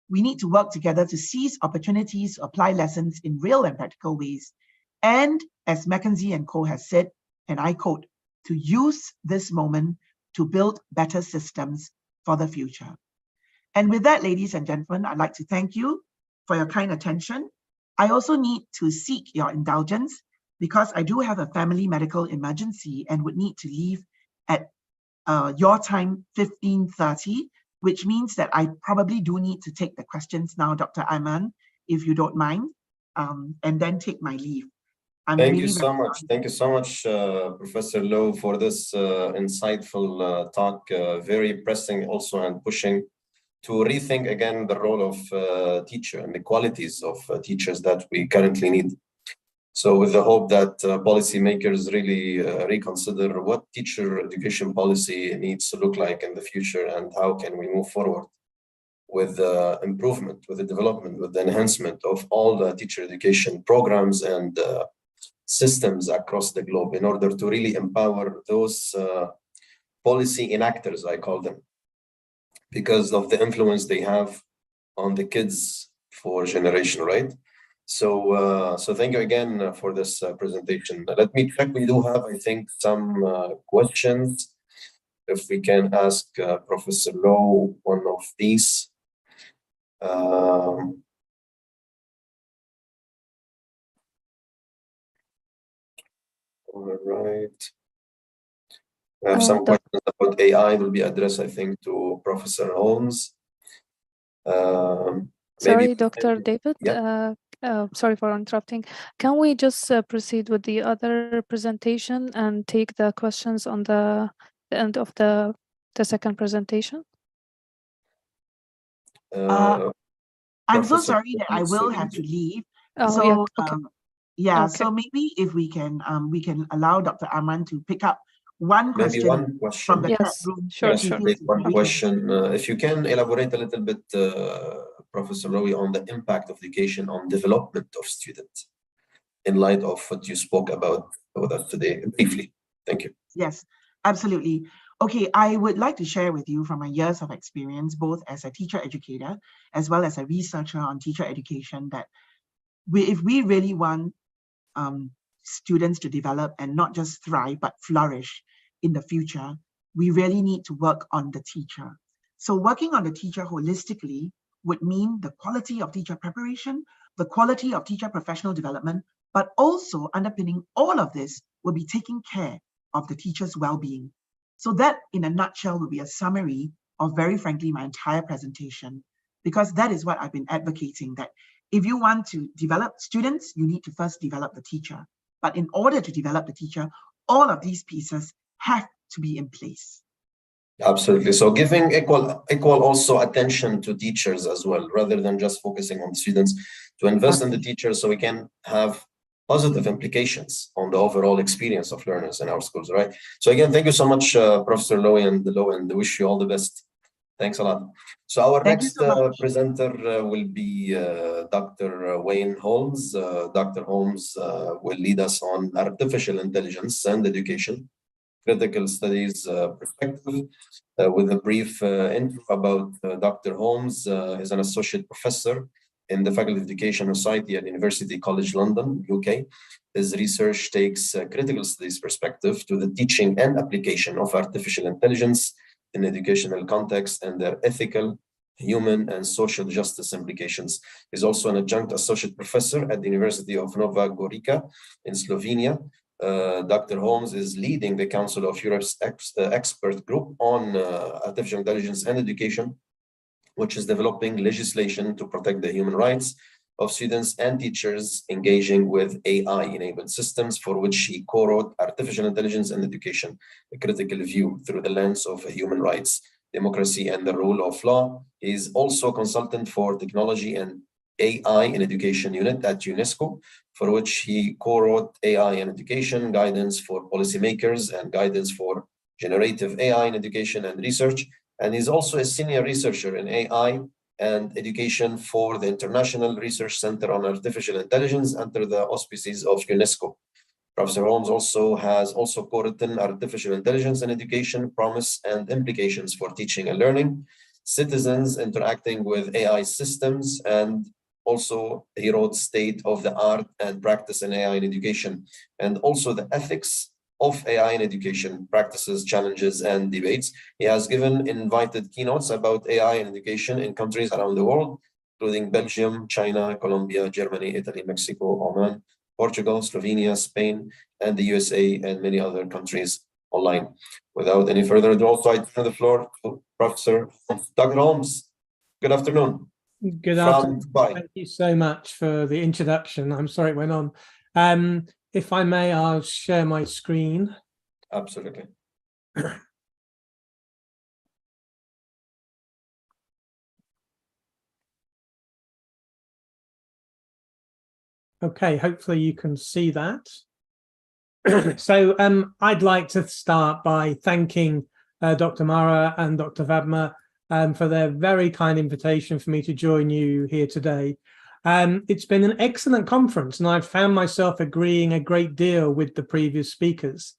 we need to work together to seize opportunities to apply lessons in real and practical ways. And as McKinsey & Co. has said, and I quote, to use this moment to build better systems for the future. And with that, ladies and gentlemen, I'd like to thank you for your kind attention. I also need to seek your indulgence because I do have a family medical emergency and would need to leave at your time, 15:30, which means that I probably do need to take the questions now, Dr. Aiman, if you don't mind, and then take my leave. Thank you so much. Thank you so much, Professor Low, for this insightful talk, very pressing also and pushing to rethink again the role of teacher and the qualities of teachers that we currently need. So with the hope that policymakers really reconsider what teacher education policy needs to look like in the future and how can we move forward with the improvement, with the development, with the enhancement of all the teacher education programs and systems across the globe in order to really empower those policy enactors, I call them, because of the influence they have on the kids for generation, right? So, so thank you again for this presentation. Let me check. We do have, I think, some questions. If we can ask Professor Low one of these. All right. We have some questions about AI will be addressed, I think, to Professor Holmes. Sorry, Dr. David. Yeah. Sorry for interrupting. Can we just proceed with the other presentation and take the questions on the end of the second presentation? I'm so sorry that I will have to leave. Oh, so yeah, okay. Okay. So maybe if we can allow Dr. Arman to pick up one question, maybe one question from the chat room. Sure. One question. If you can elaborate a little bit, Professor Lowy, on the impact of education on development of students in light of what you spoke about with us today, briefly. Thank you. Yes, absolutely. Okay, I would like to share with you from my years of experience, both as a teacher educator, as well as a researcher on teacher education, that if we really want students to develop and not just thrive, but flourish in the future, we really need to work on the teacher. So working on the teacher holistically would mean the quality of teacher preparation, the quality of teacher professional development, but also underpinning all of this will be taking care of the teacher's well-being. So that, in a nutshell, will be a summary of, very frankly, my entire presentation, because that is what I've been advocating, that if you want to develop students, you need to first develop the teacher. But in order to develop the teacher, all of these pieces have to be in place. Absolutely. So giving equal also attention to teachers as well, rather than just focusing on students, to invest in the teachers so we can have positive implications on the overall experience of learners in our schools, right? So again, thank you so much, Professor Lowy, and wish you all the best. Thanks a lot. So our next presenter will be Dr. Wayne Holmes. Dr. Holmes will lead us on artificial intelligence and education, critical studies perspective, with a brief intro about Dr. Holmes. Is an associate professor in the Faculty of Education and Society at University College London, UK. His research takes critical studies perspective to the teaching and application of artificial intelligence in educational context and their ethical, human, and social justice implications. He's also an adjunct associate professor at the University of Nova Gorica in Slovenia. Dr. Holmes is leading the Council of Europe's expert group on artificial intelligence and education, which is developing legislation to protect the human rights of students and teachers engaging with AI-enabled systems, for which he co-wrote Artificial Intelligence and Education, a critical view through the lens of human rights, democracy, and the rule of law. He is also a consultant for technology and AI in Education Unit at UNESCO, for which he co-wrote AI in Education, guidance for policymakers and guidance for generative AI in education and research. And he's also a senior researcher in AI and education for the International Research Center on Artificial Intelligence under the auspices of UNESCO. Professor Holmes has co-written Artificial Intelligence and Education, Promise and Implications for Teaching and Learning, citizens interacting with AI systems, and also he wrote State of the Art and Practice in AI in Education, and also the ethics of AI in education, practices, challenges, and debates. He has given invited keynotes about AI in education in countries around the world, including Belgium, China, Colombia, Germany, Italy, Mexico, Oman, Portugal, Slovenia, Spain, and the USA, and many other countries online. Without any further ado, I turn the floor to Professor Dr. Holmes. Good afternoon. Good afternoon. Thank you so much for the introduction. I'm sorry it went on. If I may, I'll share my screen. Absolutely. Okay, hopefully you can see that. So I'd like to start by thanking Dr. Mara and Dr. Vadma for their very kind invitation for me to join you here today. It's been an excellent conference, and I've found myself agreeing a great deal with the previous speakers.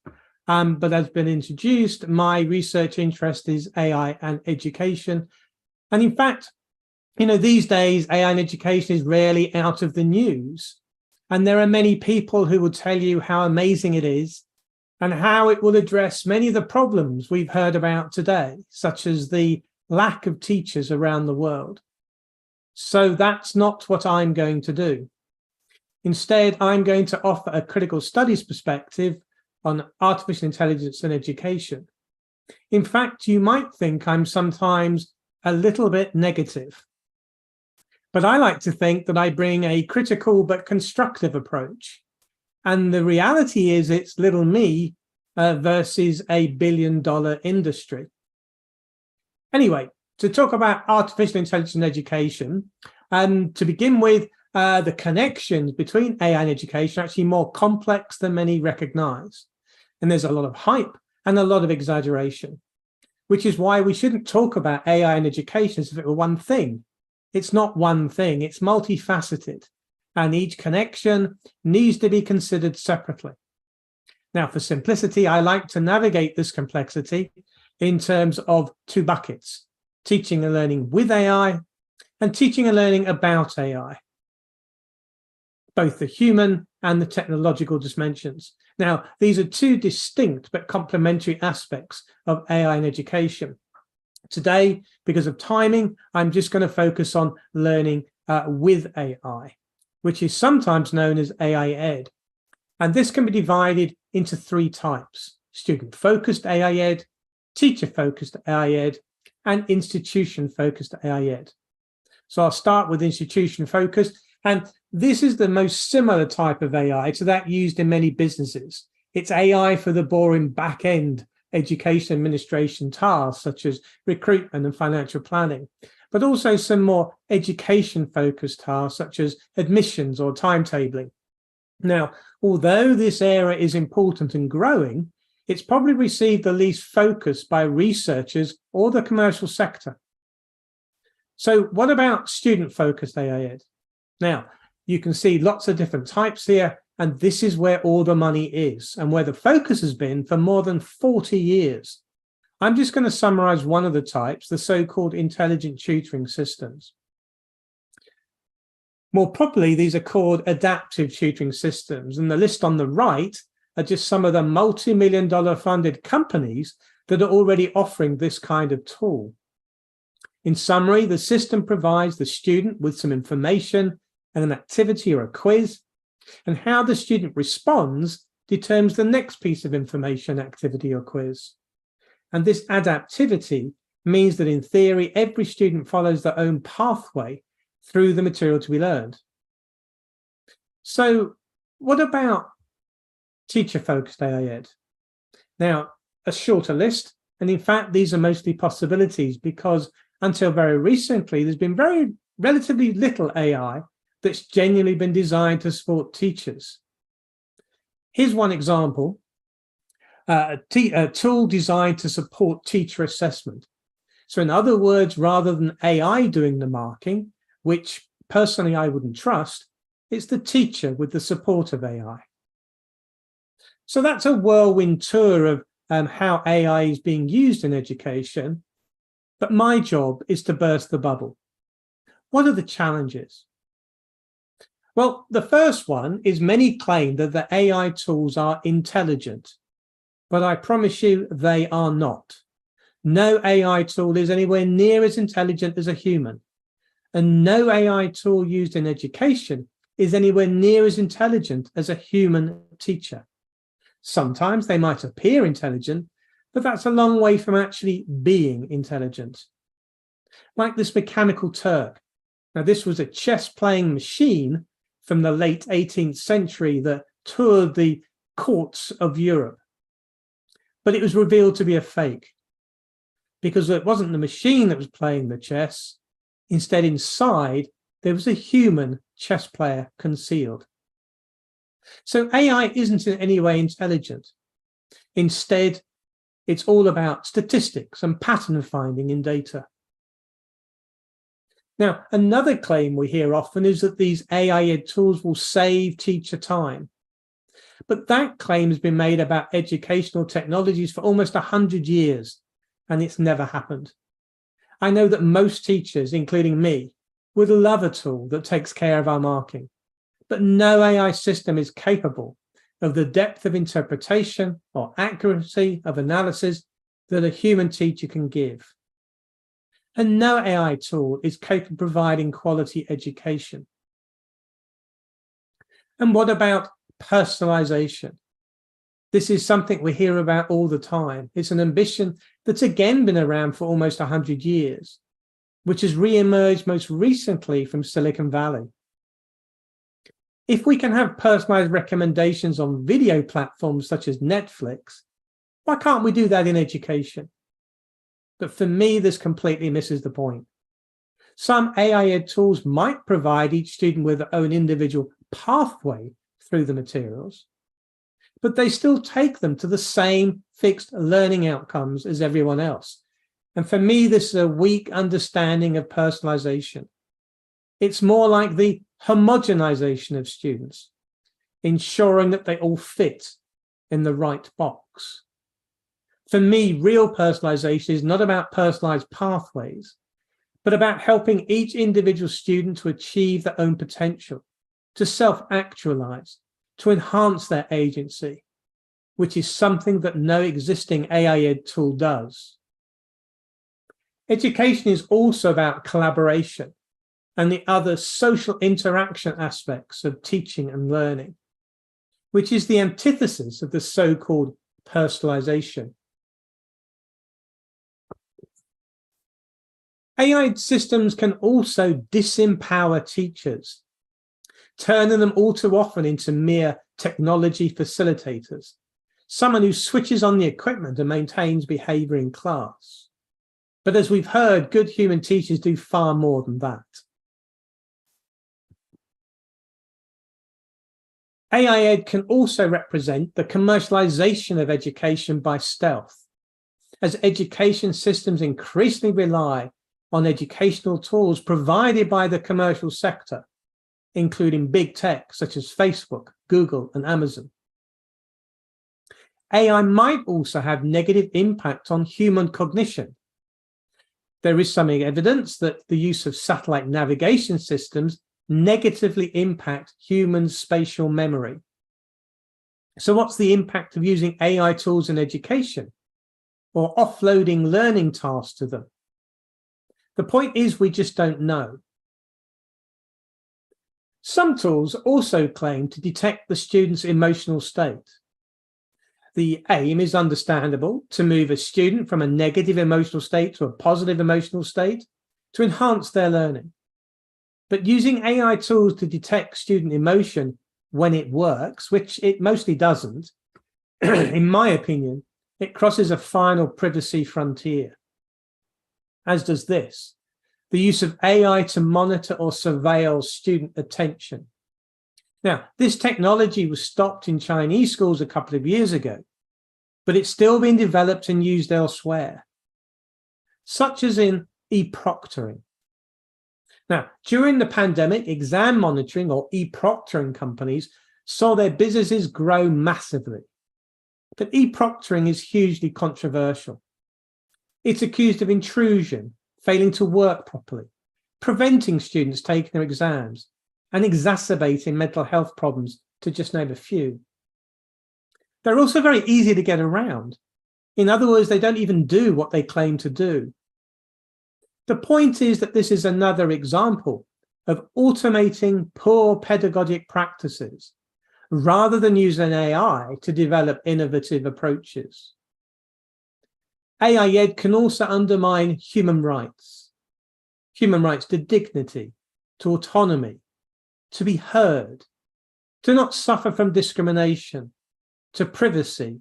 But as been introduced, my research interest is AI and education. And in fact, you know, these days, AI and education is rarely out of the news. And there are many people who will tell you how amazing it is and how it will address many of the problems we've heard about today, such as the lack of teachers around the world. So that's not what I'm going to do. Instead, I'm going to offer a critical studies perspective on artificial intelligence and education. In fact, you might think I'm sometimes a little bit negative, but I like to think that I bring a critical but constructive approach. And the reality is it's little me versus $1 billion industry. Anyway, to talk about artificial intelligence and education, to begin with, the connections between AI and education are actually more complex than many recognize. And there's a lot of hype and a lot of exaggeration, which is why we shouldn't talk about AI and education as if it were one thing. It's not one thing, it's multifaceted, and each connection needs to be considered separately. Now, for simplicity, I like to navigate this complexity in terms of two buckets: teaching and learning with AI and teaching and learning about AI, both the human and the technological dimensions. Now, these are two distinct but complementary aspects of AI in education. Today, because of timing, I'm just going to focus on learning with AI, which is sometimes known as AI Ed. And this can be divided into three types: student-focused AI Ed, teacher-focused AI Ed, and institution-focused AI Ed. So I'll start with institution-focused, and this is the most similar type of AI to that used in many businesses. It's AI for the boring back-end education administration tasks, such as recruitment and financial planning, but also some more education-focused tasks, such as admissions or timetabling. Now, although this area is important and growing, it's probably received the least focus by researchers or the commercial sector. So what about student-focused AI Ed? Now, you can see lots of different types here, and this is where all the money is and where the focus has been for more than 40 years. I'm just going to summarize one of the types, the so-called intelligent tutoring systems. More properly, these are called adaptive tutoring systems, and the list on the right are just some of the multi-million-dollar funded companies that are already offering this kind of tool. In summary, the system provides the student with some information and an activity or a quiz, and how the student responds determines the next piece of information, activity, or quiz. And this adaptivity means that in theory, every student follows their own pathway through the material to be learned. So what about teacher-focused AI Ed? Now, a shorter list, and in fact, these are mostly possibilities because until very recently, there's been relatively little AI that's genuinely been designed to support teachers. Here's one example, a tool designed to support teacher assessment. So in other words, rather than AI doing the marking, which personally I wouldn't trust, it's the teacher with the support of AI. So that's a whirlwind tour of how AI is being used in education. But my job is to burst the bubble. What are the challenges? Well, the first one is many claim that the AI tools are intelligent, but I promise you they are not. No AI tool is anywhere near as intelligent as a human, and no AI tool used in education is anywhere near as intelligent as a human teacher. Sometimes they might appear intelligent, but that's a long way from actually being intelligent. Like this Mechanical Turk. Now, this was a chess-playing machine from the late 18th century that toured the courts of Europe. But it was revealed to be a fake, because it wasn't the machine that was playing the chess. Instead, inside, there was a human chess player concealed. So AI isn't in any way intelligent. Instead, it's all about statistics and pattern finding in data. Now, another claim we hear often is that these AI-ed tools will save teacher time. But that claim has been made about educational technologies for almost 100 years, and it's never happened. I know that most teachers, including me, would love a tool that takes care of our marking, but no AI system is capable of the depth of interpretation or accuracy of analysis that a human teacher can give. And no AI tool is capable of providing quality education. And what about personalization? This is something we hear about all the time. It's an ambition that's again been around for almost 100 years, which has re-emerged most recently from Silicon Valley. If we can have personalized recommendations on video platforms such as Netflix, why can't we do that in education? But for me, this completely misses the point. Some AI-ed tools might provide each student with their own individual pathway through the materials, but they still take them to the same fixed learning outcomes as everyone else. And for me, this is a weak understanding of personalization. It's more like the homogenization of students, ensuring that they all fit in the right box. For me, real personalization is not about personalized pathways, but about helping each individual student to achieve their own potential, to self-actualize, to enhance their agency, which is something that no existing AI-ed tool does. Education is also about collaboration and the other social interaction aspects of teaching and learning, which is the antithesis of the so-called personalization. AI systems can also disempower teachers, turning them all too often into mere technology facilitators, someone who switches on the equipment and maintains behavior in class. But as we've heard, good human teachers do far more than that. AI-ed can also represent the commercialization of education by stealth, as education systems increasingly rely on educational tools provided by the commercial sector, including big tech such as Facebook, Google, and Amazon. AI might also have negative impact on human cognition. There is some evidence that the use of satellite navigation systems negatively impact human spatial memory. So what's the impact of using AI tools in education or offloading learning tasks to them? The point is, we just don't know. Some tools also claim to detect the student's emotional state. The aim is understandable, to move a student from a negative emotional state to a positive emotional state to enhance their learning. But using AI tools to detect student emotion when it works, which it mostly doesn't, in my opinion, it crosses a final privacy frontier. As does this, the use of AI to monitor or surveil student attention. Now, this technology was stopped in Chinese schools a couple of years ago, but it's still being developed and used elsewhere, such as in e-proctoring. Now, during the pandemic, exam monitoring or e-proctoring companies saw their businesses grow massively. But e-proctoring is hugely controversial. It's accused of intrusion, failing to work properly, preventing students taking their exams, and exacerbating mental health problems, to just name a few. They're also very easy to get around. In other words, they don't even do what they claim to do. The point is that this is another example of automating poor pedagogic practices rather than using AI to develop innovative approaches. AI Ed can also undermine human rights to dignity, to autonomy, to be heard, to not suffer from discrimination, to privacy,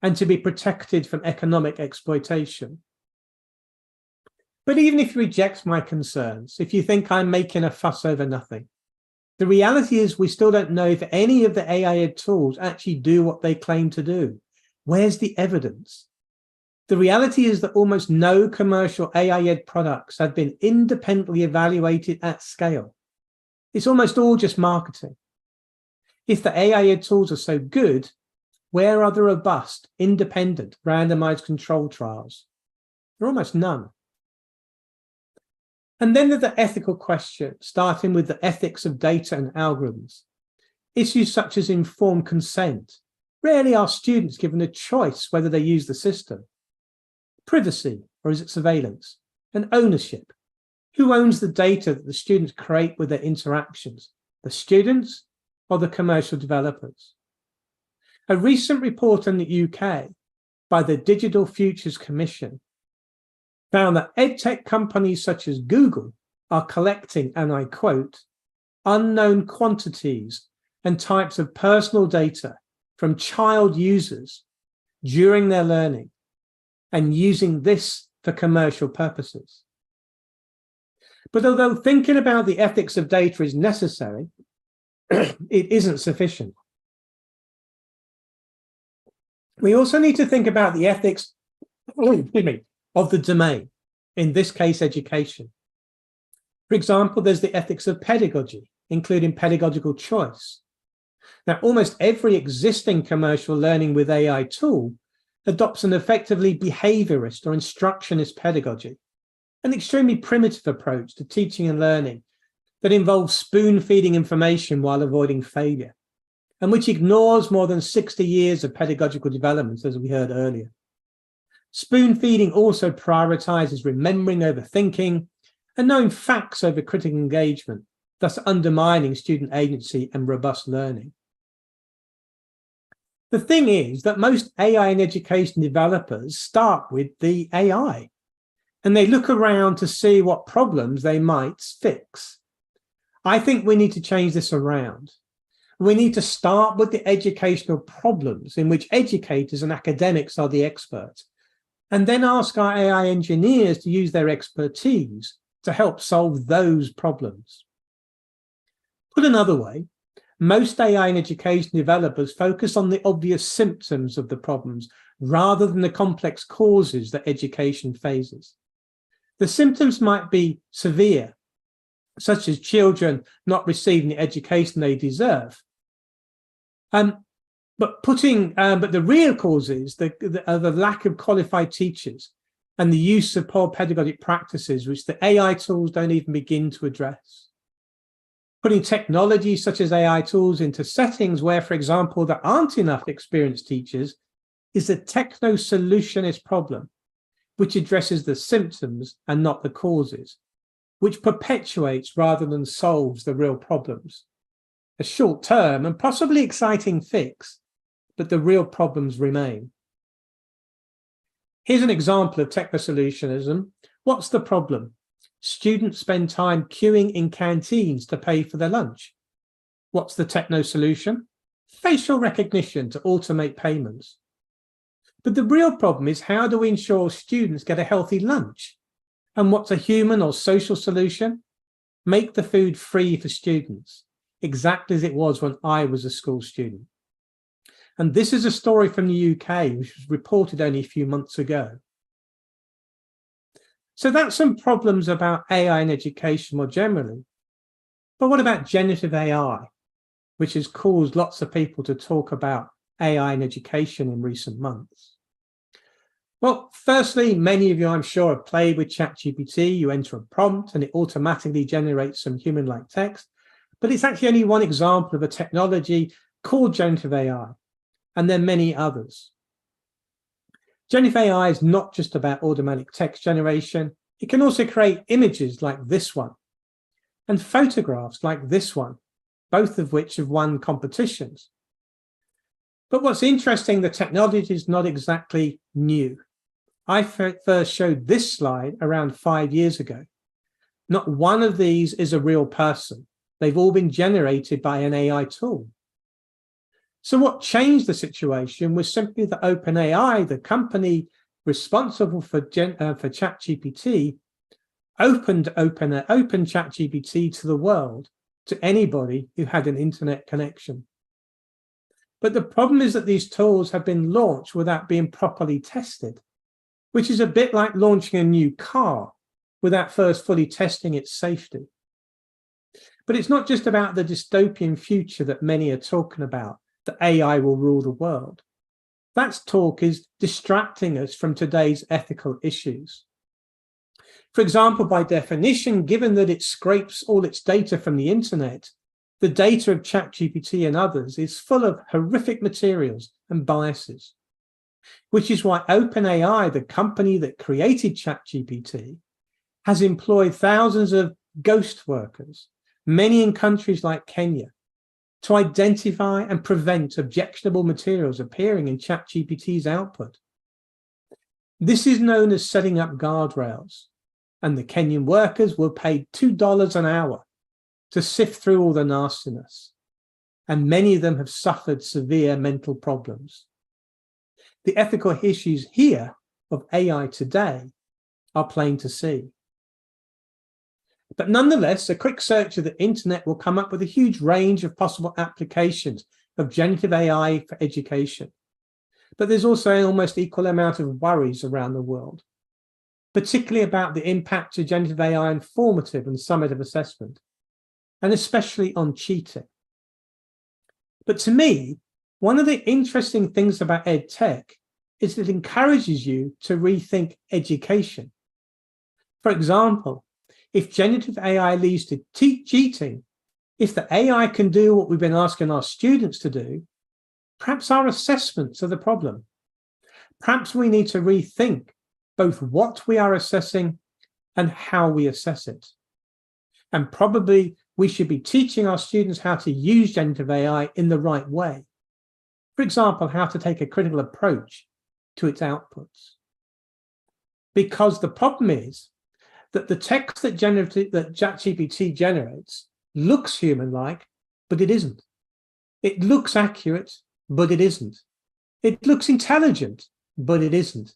and to be protected from economic exploitation. But even if you reject my concerns, if you think I'm making a fuss over nothing, the reality is we still don't know if any of the AI Ed tools actually do what they claim to do. Where's the evidence? The reality is that almost no commercial AI Ed products have been independently evaluated at scale. It's almost all just marketing. If the AI Ed tools are so good, where are the robust, independent, randomized control trials? There are almost none. And then there's the ethical question, starting with the ethics of data and algorithms. Issues such as informed consent. Rarely are students given a choice whether they use the system. Privacy, or is it surveillance? And ownership. Who owns the data that the students create with their interactions? The students or the commercial developers? A recent report in the UK by the Digital Futures Commission found that edtech companies such as Google are collecting, and I quote, unknown quantities and types of personal data from child users during their learning and using this for commercial purposes. But although thinking about the ethics of data is necessary, it isn't sufficient. We also need to think about the ethics of the domain, in this case, education. For example, there's the ethics of pedagogy, including pedagogical choice. Now, almost every existing commercial learning with AI tool adopts an effectively behaviorist or instructionist pedagogy, an extremely primitive approach to teaching and learning that involves spoon-feeding information while avoiding failure, and which ignores more than 60 years of pedagogical development, as we heard earlier. Spoon-feeding also prioritizes remembering over thinking and knowing facts over critical engagement, thus undermining student agency and robust learning. The thing is that most AI and education developers start with the AI, and they look around to see what problems they might fix. I think we need to change this around. We need to start with the educational problems in which educators and academics are the experts, and then ask our AI engineers to use their expertise to help solve those problems. Put another way, most AI and education developers focus on the obvious symptoms of the problems rather than the complex causes that education faces. The symptoms might be severe, such as children not receiving the education they deserve. But the real causes are the lack of qualified teachers and the use of poor pedagogic practices, which the AI tools don't even begin to address. Putting technology such as AI tools into settings where, for example, there aren't enough experienced teachers is a techno-solutionist problem, which addresses the symptoms and not the causes, which perpetuates rather than solves the real problems. A short-term and possibly exciting fix, but the real problems remain. Here's an example of techno-solutionism. What's the problem? Students spend time queuing in canteens to pay for their lunch. What's the techno solution? Facial recognition to automate payments. But the real problem is, how do we ensure students get a healthy lunch? And what's a human or social solution? Make the food free for students, exactly as it was when I was a school student. And this is a story from the UK, which was reported only a few months ago. So that's some problems about AI in education more generally. But what about generative AI, which has caused lots of people to talk about AI in education in recent months? Well, firstly, many of you, I'm sure, have played with ChatGPT. You enter a prompt and it automatically generates some human-like text. But it's actually only one example of a technology called generative AI, and there are many others. Generative AI is not just about automatic text generation. It can also create images like this one and photographs like this one, both of which have won competitions. But what's interesting, the technology is not exactly new. I first showed this slide around 5 years ago. Not one of these is a real person. They've all been generated by an AI tool. So what changed the situation was simply that OpenAI, the company responsible for ChatGPT, opened ChatGPT to the world, to anybody who had an internet connection. But the problem is that these tools have been launched without being properly tested, which is a bit like launching a new car without first fully testing its safety. But it's not just about the dystopian future that many are talking about, that AI will rule the world. That talk is distracting us from today's ethical issues. For example, by definition, given that it scrapes all its data from the internet, the data of ChatGPT and others is full of horrific materials and biases, which is why OpenAI, the company that created ChatGPT, has employed thousands of ghost workers, many in countries like Kenya, to identify and prevent objectionable materials appearing in ChatGPT's output. This is known as setting up guardrails, and the Kenyan workers were paid $2 an hour to sift through all the nastiness, and many of them have suffered severe mental problems. The ethical issues here of AI today are plain to see. But nonetheless, a quick search of the internet will come up with a huge range of possible applications of generative AI for education. But there's also an almost equal amount of worries around the world, particularly about the impact of generative AI on formative and summative assessment, and especially on cheating. But to me, one of the interesting things about EdTech is that it encourages you to rethink education. For example, if generative AI leads to cheating, if the AI can do what we've been asking our students to do, perhaps our assessments are the problem. Perhaps we need to rethink both what we are assessing and how we assess it. And probably we should be teaching our students how to use generative AI in the right way. For example, how to take a critical approach to its outputs. Because the problem is that the text that ChatGPT generates looks human-like, but it isn't. It looks accurate, but it isn't. It looks intelligent, but it isn't.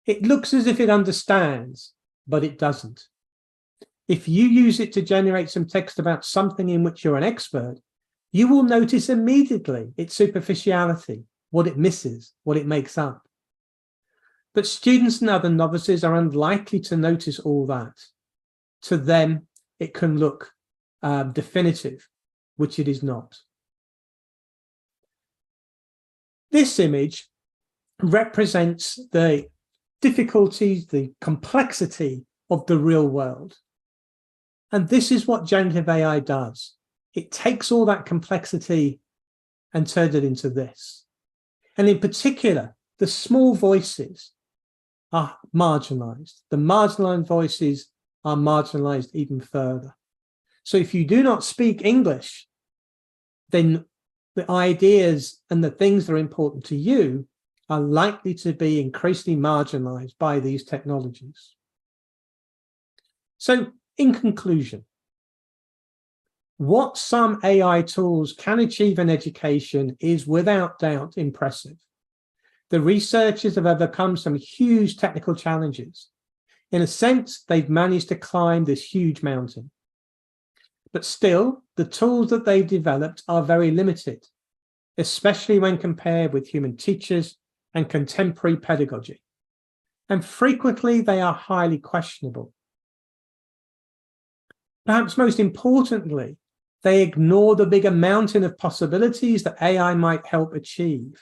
It looks as if it understands, but it doesn't. If you use it to generate some text about something in which you're an expert, you will notice immediately its superficiality, what it misses, what it makes up. But students and other novices are unlikely to notice all that. To them, it can look definitive, which it is not. This image represents the difficulties, the complexity of the real world. And this is what generative AI does. It takes all that complexity and turns it into this. And in particular, the small voices are marginalized. The marginalized voices are marginalized even further. So if you do not speak English, then the ideas and the things that are important to you are likely to be increasingly marginalized by these technologies. So in conclusion, what some AI tools can achieve in education is without doubt impressive. The researchers have overcome some huge technical challenges. In a sense, they've managed to climb this huge mountain. But still, the tools that they've developed are very limited, especially when compared with human teachers and contemporary pedagogy. And frequently, they are highly questionable. Perhaps most importantly, they ignore the bigger mountain of possibilities that AI might help achieve.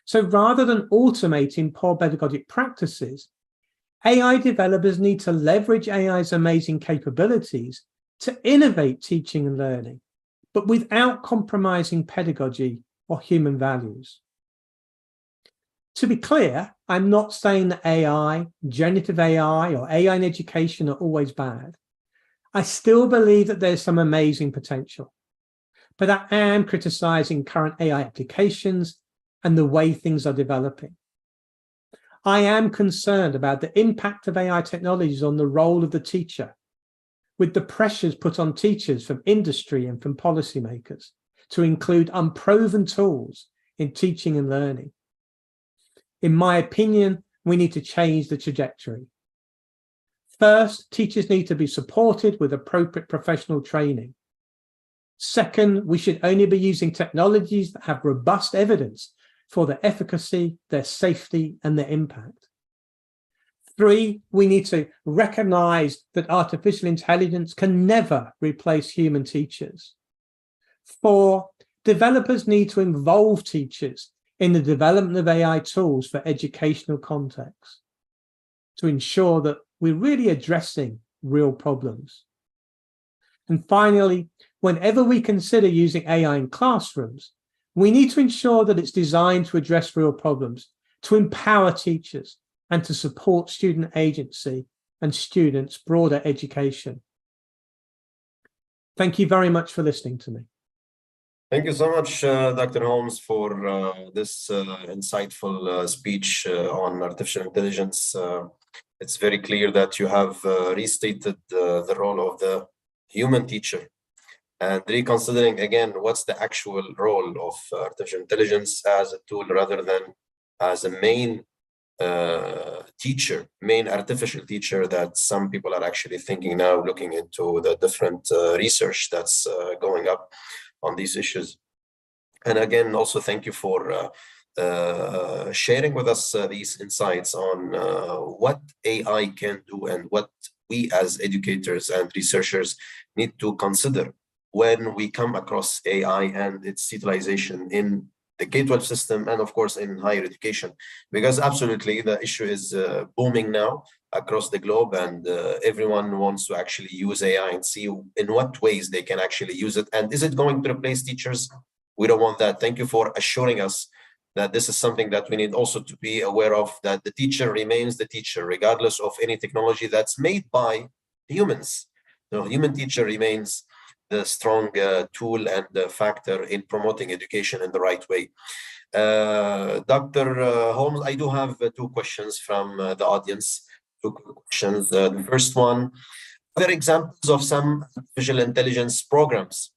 So rather than automating poor pedagogic practices, AI developers need to leverage AI's amazing capabilities to innovate teaching and learning, but without compromising pedagogy or human values. To be clear, I'm not saying that AI, generative AI, or AI in education are always bad. I still believe that there's some amazing potential, but I am criticizing current AI applications and the way things are developing. I am concerned about the impact of AI technologies on the role of the teacher, with the pressures put on teachers from industry and from policymakers to include unproven tools in teaching and learning. In my opinion, we need to change the trajectory. First, teachers need to be supported with appropriate professional training. Second, we should only be using technologies that have robust evidence for their efficacy, their safety, and their impact. 3, we need to recognize that artificial intelligence can never replace human teachers. 4, developers need to involve teachers in the development of AI tools for educational contexts to ensure that we're really addressing real problems. And finally, whenever we consider using AI in classrooms, we need to ensure that it's designed to address real problems, to empower teachers, and to support student agency and students' broader education. Thank you very much for listening to me. Thank you so much, Dr. Holmes, for this insightful speech on artificial intelligence. It's very clear that you have restated the role of the human teacher and reconsidering again what's the actual role of artificial intelligence as a tool rather than as a main main artificial teacher that some people are actually thinking now, looking into the different research that's going up on these issues. And again, also thank you for sharing with us these insights on what AI can do and what we as educators and researchers need to consider when we come across AI and its utilization in the K-12 system and of course in higher education, because absolutely the issue is booming now across the globe, and everyone wants to actually use AI and see in what ways they can actually use it. And is it going to replace teachers? We don't want that. Thank you for assuring us that this is something that we need also to be aware of, that the teacher remains the teacher, regardless of any technology that's made by humans. The human teacher remains the strong tool and the factor in promoting education in the right way. Dr. Holmes, I do have 2 questions from the audience. 2 questions. The first one, are there examples of some artificial intelligence programs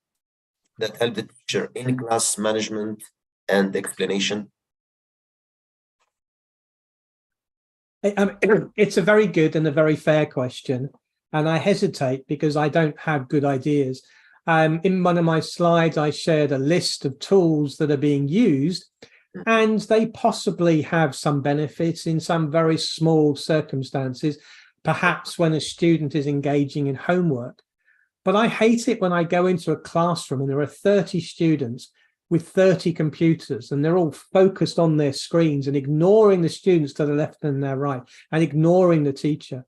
that help the teacher in class management and explanation? It's a very good and a very fair question, and I hesitate because I don't have good ideas. In one of my slides, I shared a list of tools that are being used, and they possibly have some benefits in some very small circumstances, perhaps when a student is engaging in homework. But I hate it when I go into a classroom and there are 30 students with 30 computers and they're all focused on their screens and ignoring the students to the left and their right and ignoring the teacher.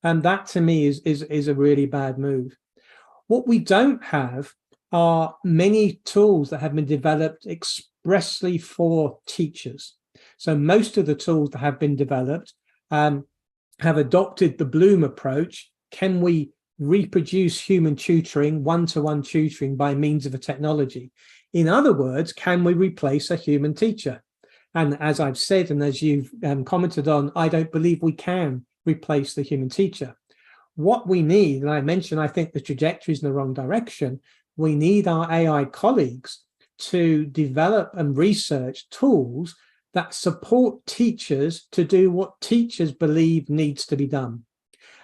And that to me is a really bad move. What we don't have are many tools that have been developed expressly for teachers. So most of the tools that have been developed have adopted the Bloom approach. Can we reproduce human tutoring, one-to-one tutoring by means of a technology? In other words, can we replace a human teacher? And as I've said, and as you've commented on, I don't believe we can replace the human teacher. What we need, and I mentioned, I think the trajectory is in the wrong direction. We need our AI colleagues to develop and research tools that support teachers to do what teachers believe needs to be done.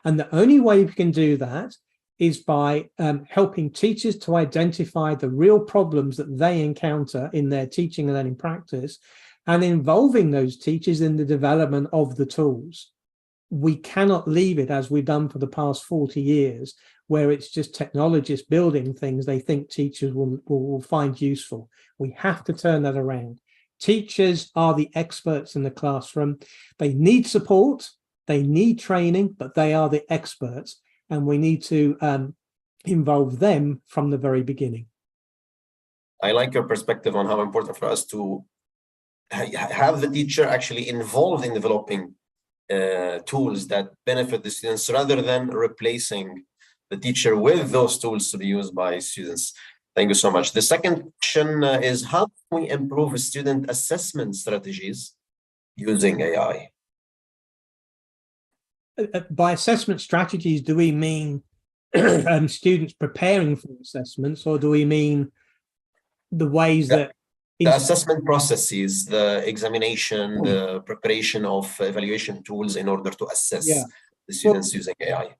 And the only way we can do that is by helping teachers to identify the real problems that they encounter in their teaching and learning practice and involving those teachers in the development of the tools. We cannot leave it as we've done for the past 40 years, where it's just technologists building things they think teachers will find useful. We have to turn that around. Teachers are the experts in the classroom. They need support, they need training, but they are the experts, and we need to involve them from the very beginning. I like your perspective on how important for us to have the teacher actually involved in developing tools that benefit the students rather than replacing the teacher with those tools to be used by students. Thank you so much. The second question is, how can we improve student assessment strategies using AI? By assessment strategies, do we mean students preparing for assessments, or do we mean the ways that the assessment processes, the examination, the preparation of evaluation tools in order to assess the students using AI?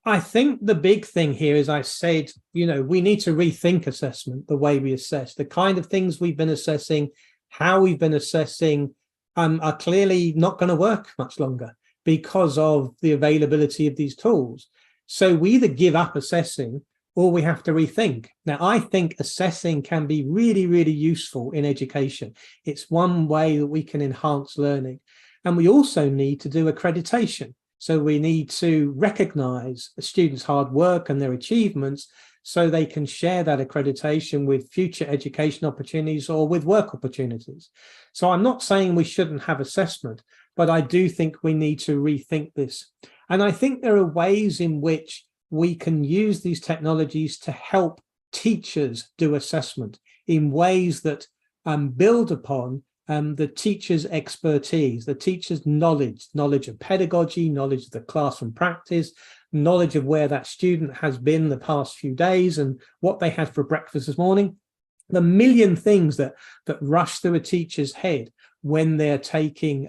I think the big thing here, as I said, we need to rethink assessment, the way we assess. The kind of things we've been assessing, how we've been assessing, are clearly not going to work much longer because of the availability of these tools. So we either give up assessing or we have to rethink. Now, I think assessing can be really, really useful in education. It's one way that we can enhance learning. And we also need to do accreditation. So we need to recognize a student's hard work and their achievements so they can share that accreditation with future education opportunities or with work opportunities. So I'm not saying we shouldn't have assessment, but I do think we need to rethink this. And I think there are ways in which we can use these technologies to help teachers do assessment in ways that build upon the teacher's expertise, the teacher's knowledge of pedagogy, knowledge of the classroom practice, knowledge of where that student has been the past few days and what they had for breakfast this morning. The million things that rush through a teacher's head when they're taking,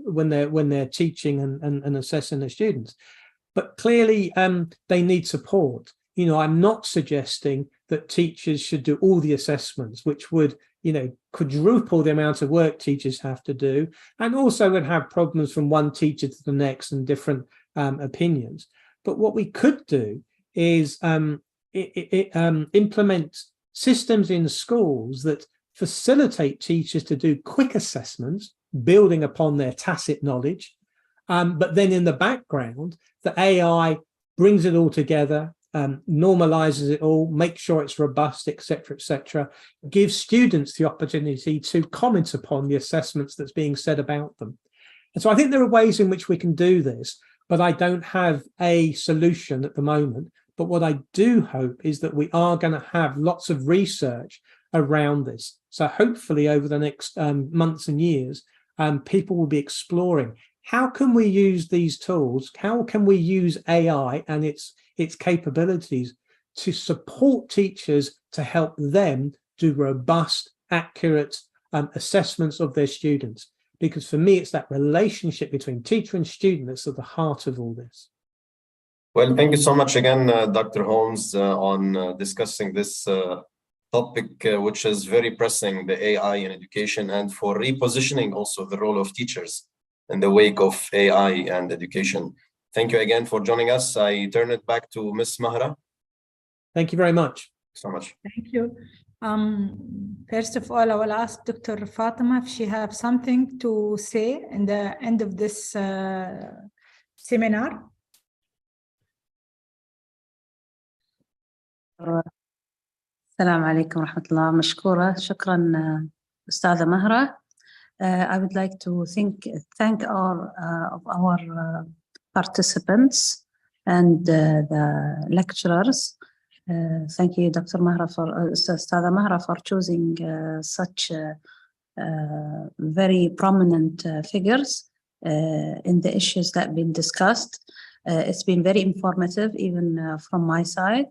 when they're teaching and assessing their students. But clearly, they need support. I'm not suggesting that teachers should do all the assessments, which would, quadruple the amount of work teachers have to do, and also would have problems from one teacher to the next and different opinions. But what we could do is implement systems in schools that facilitate teachers to do quick assessments, building upon their tacit knowledge. But then in the background, the AI brings it all together, normalizes it all, makes sure it's robust, etc., gives students the opportunity to comment upon the assessments that's being said about them. And so I think there are ways in which we can do this, but I don't have a solution at the moment. But what I do hope is that we are going to have lots of research around this. So hopefully over the next months and years, people will be exploring, how can we use these tools? How can we use AI and its capabilities to support teachers to help them do robust, accurate assessments of their students? Because for me, it's that relationship between teacher and student that's at the heart of all this. Well, thank you so much again, Dr. Holmes, on discussing this topic, which is very pressing, the AI in education, and for repositioning also the role of teachers in the wake of AI and education. Thank you again for joining us. I turn it back to Ms. Mahra. Thank you very much. So much. Thank you. First of all, I will ask Dr. Fatima if she has something to say in the end of this seminar. السلام عليكم ورحمة الله. مشكورة. شكرا أستاذة مهرة. I would like to thank all of our participants and the lecturers. Thank you, Dr. Mahra, Ustadha Mahra, for choosing such very prominent figures in the issues that have been discussed. It's been very informative, even from my side.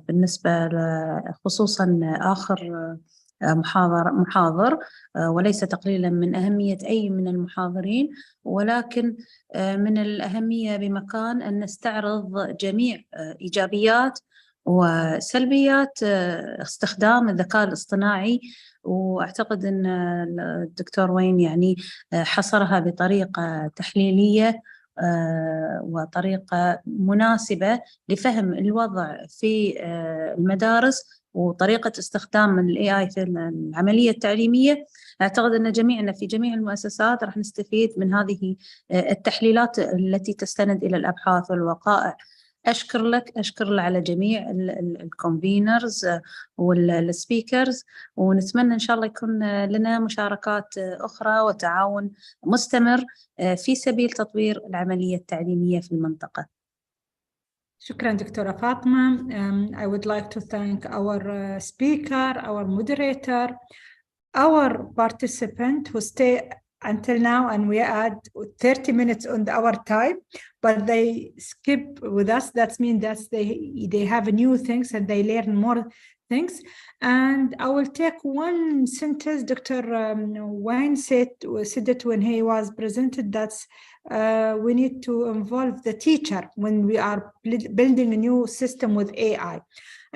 بالنسبة خصوصا آخر محاضر وليس تقليلا من أهمية أي من المحاضرين، ولكن من الأهمية بمكان أن نستعرض جميع إيجابيات وسلبيات استخدام الذكاء الاصطناعي. وأعتقد أن الدكتور وين يعني حصرها بطريقة تحليلية وطريقة مناسبة لفهم الوضع في المدارس وطريقة استخدام ال AI في العملية التعليمية، أعتقد أن جميعنا في جميع المؤسسات راح نستفيد من هذه التحليلات التي تستند إلى الأبحاث والوقائع. أشكر على جميع الكونفينرز والسبيكرز، ونتمنى إن شاء الله يكون لنا مشاركات أخرى وتعاون مستمر في سبيل تطوير العملية التعليمية في المنطقة. شكرا دكتورة فاطمة. I would like to thank our speaker, our moderator, our participant who stay until now, and we add 30 minutes on our time, but they skip with us. That means that they have new things and they learn more things. And I will take one sentence Dr. Wayne said it when he was presented, that we need to involve the teacher when we are building a new system with AI.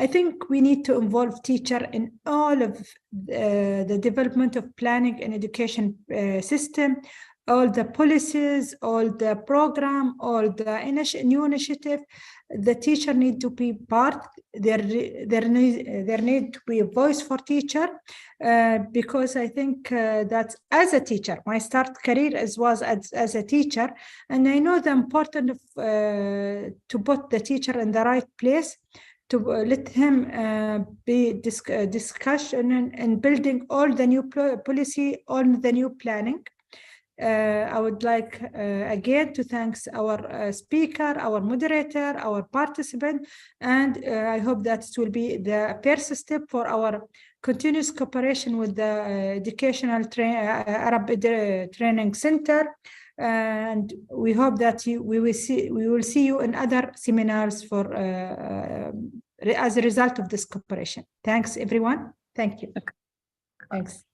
I think we need to involve teacher in all of the development of planning and education system, all the policies, all the program, all the new initiative. The teacher need to be part. There need to be a voice for teacher, because I think that as a teacher, my start career was as a teacher, and I know the importance of to put the teacher in the right place, to let him be discussion and building all the new policy, all the new planning. I would like again to thank our speaker, our moderator, our participant, and I hope that it will be the first step for our continuous cooperation with the Educational Arab Training Center. And we hope that we will see you in other seminars for as a result of this cooperation. Thanks, everyone. Thank you. Thanks.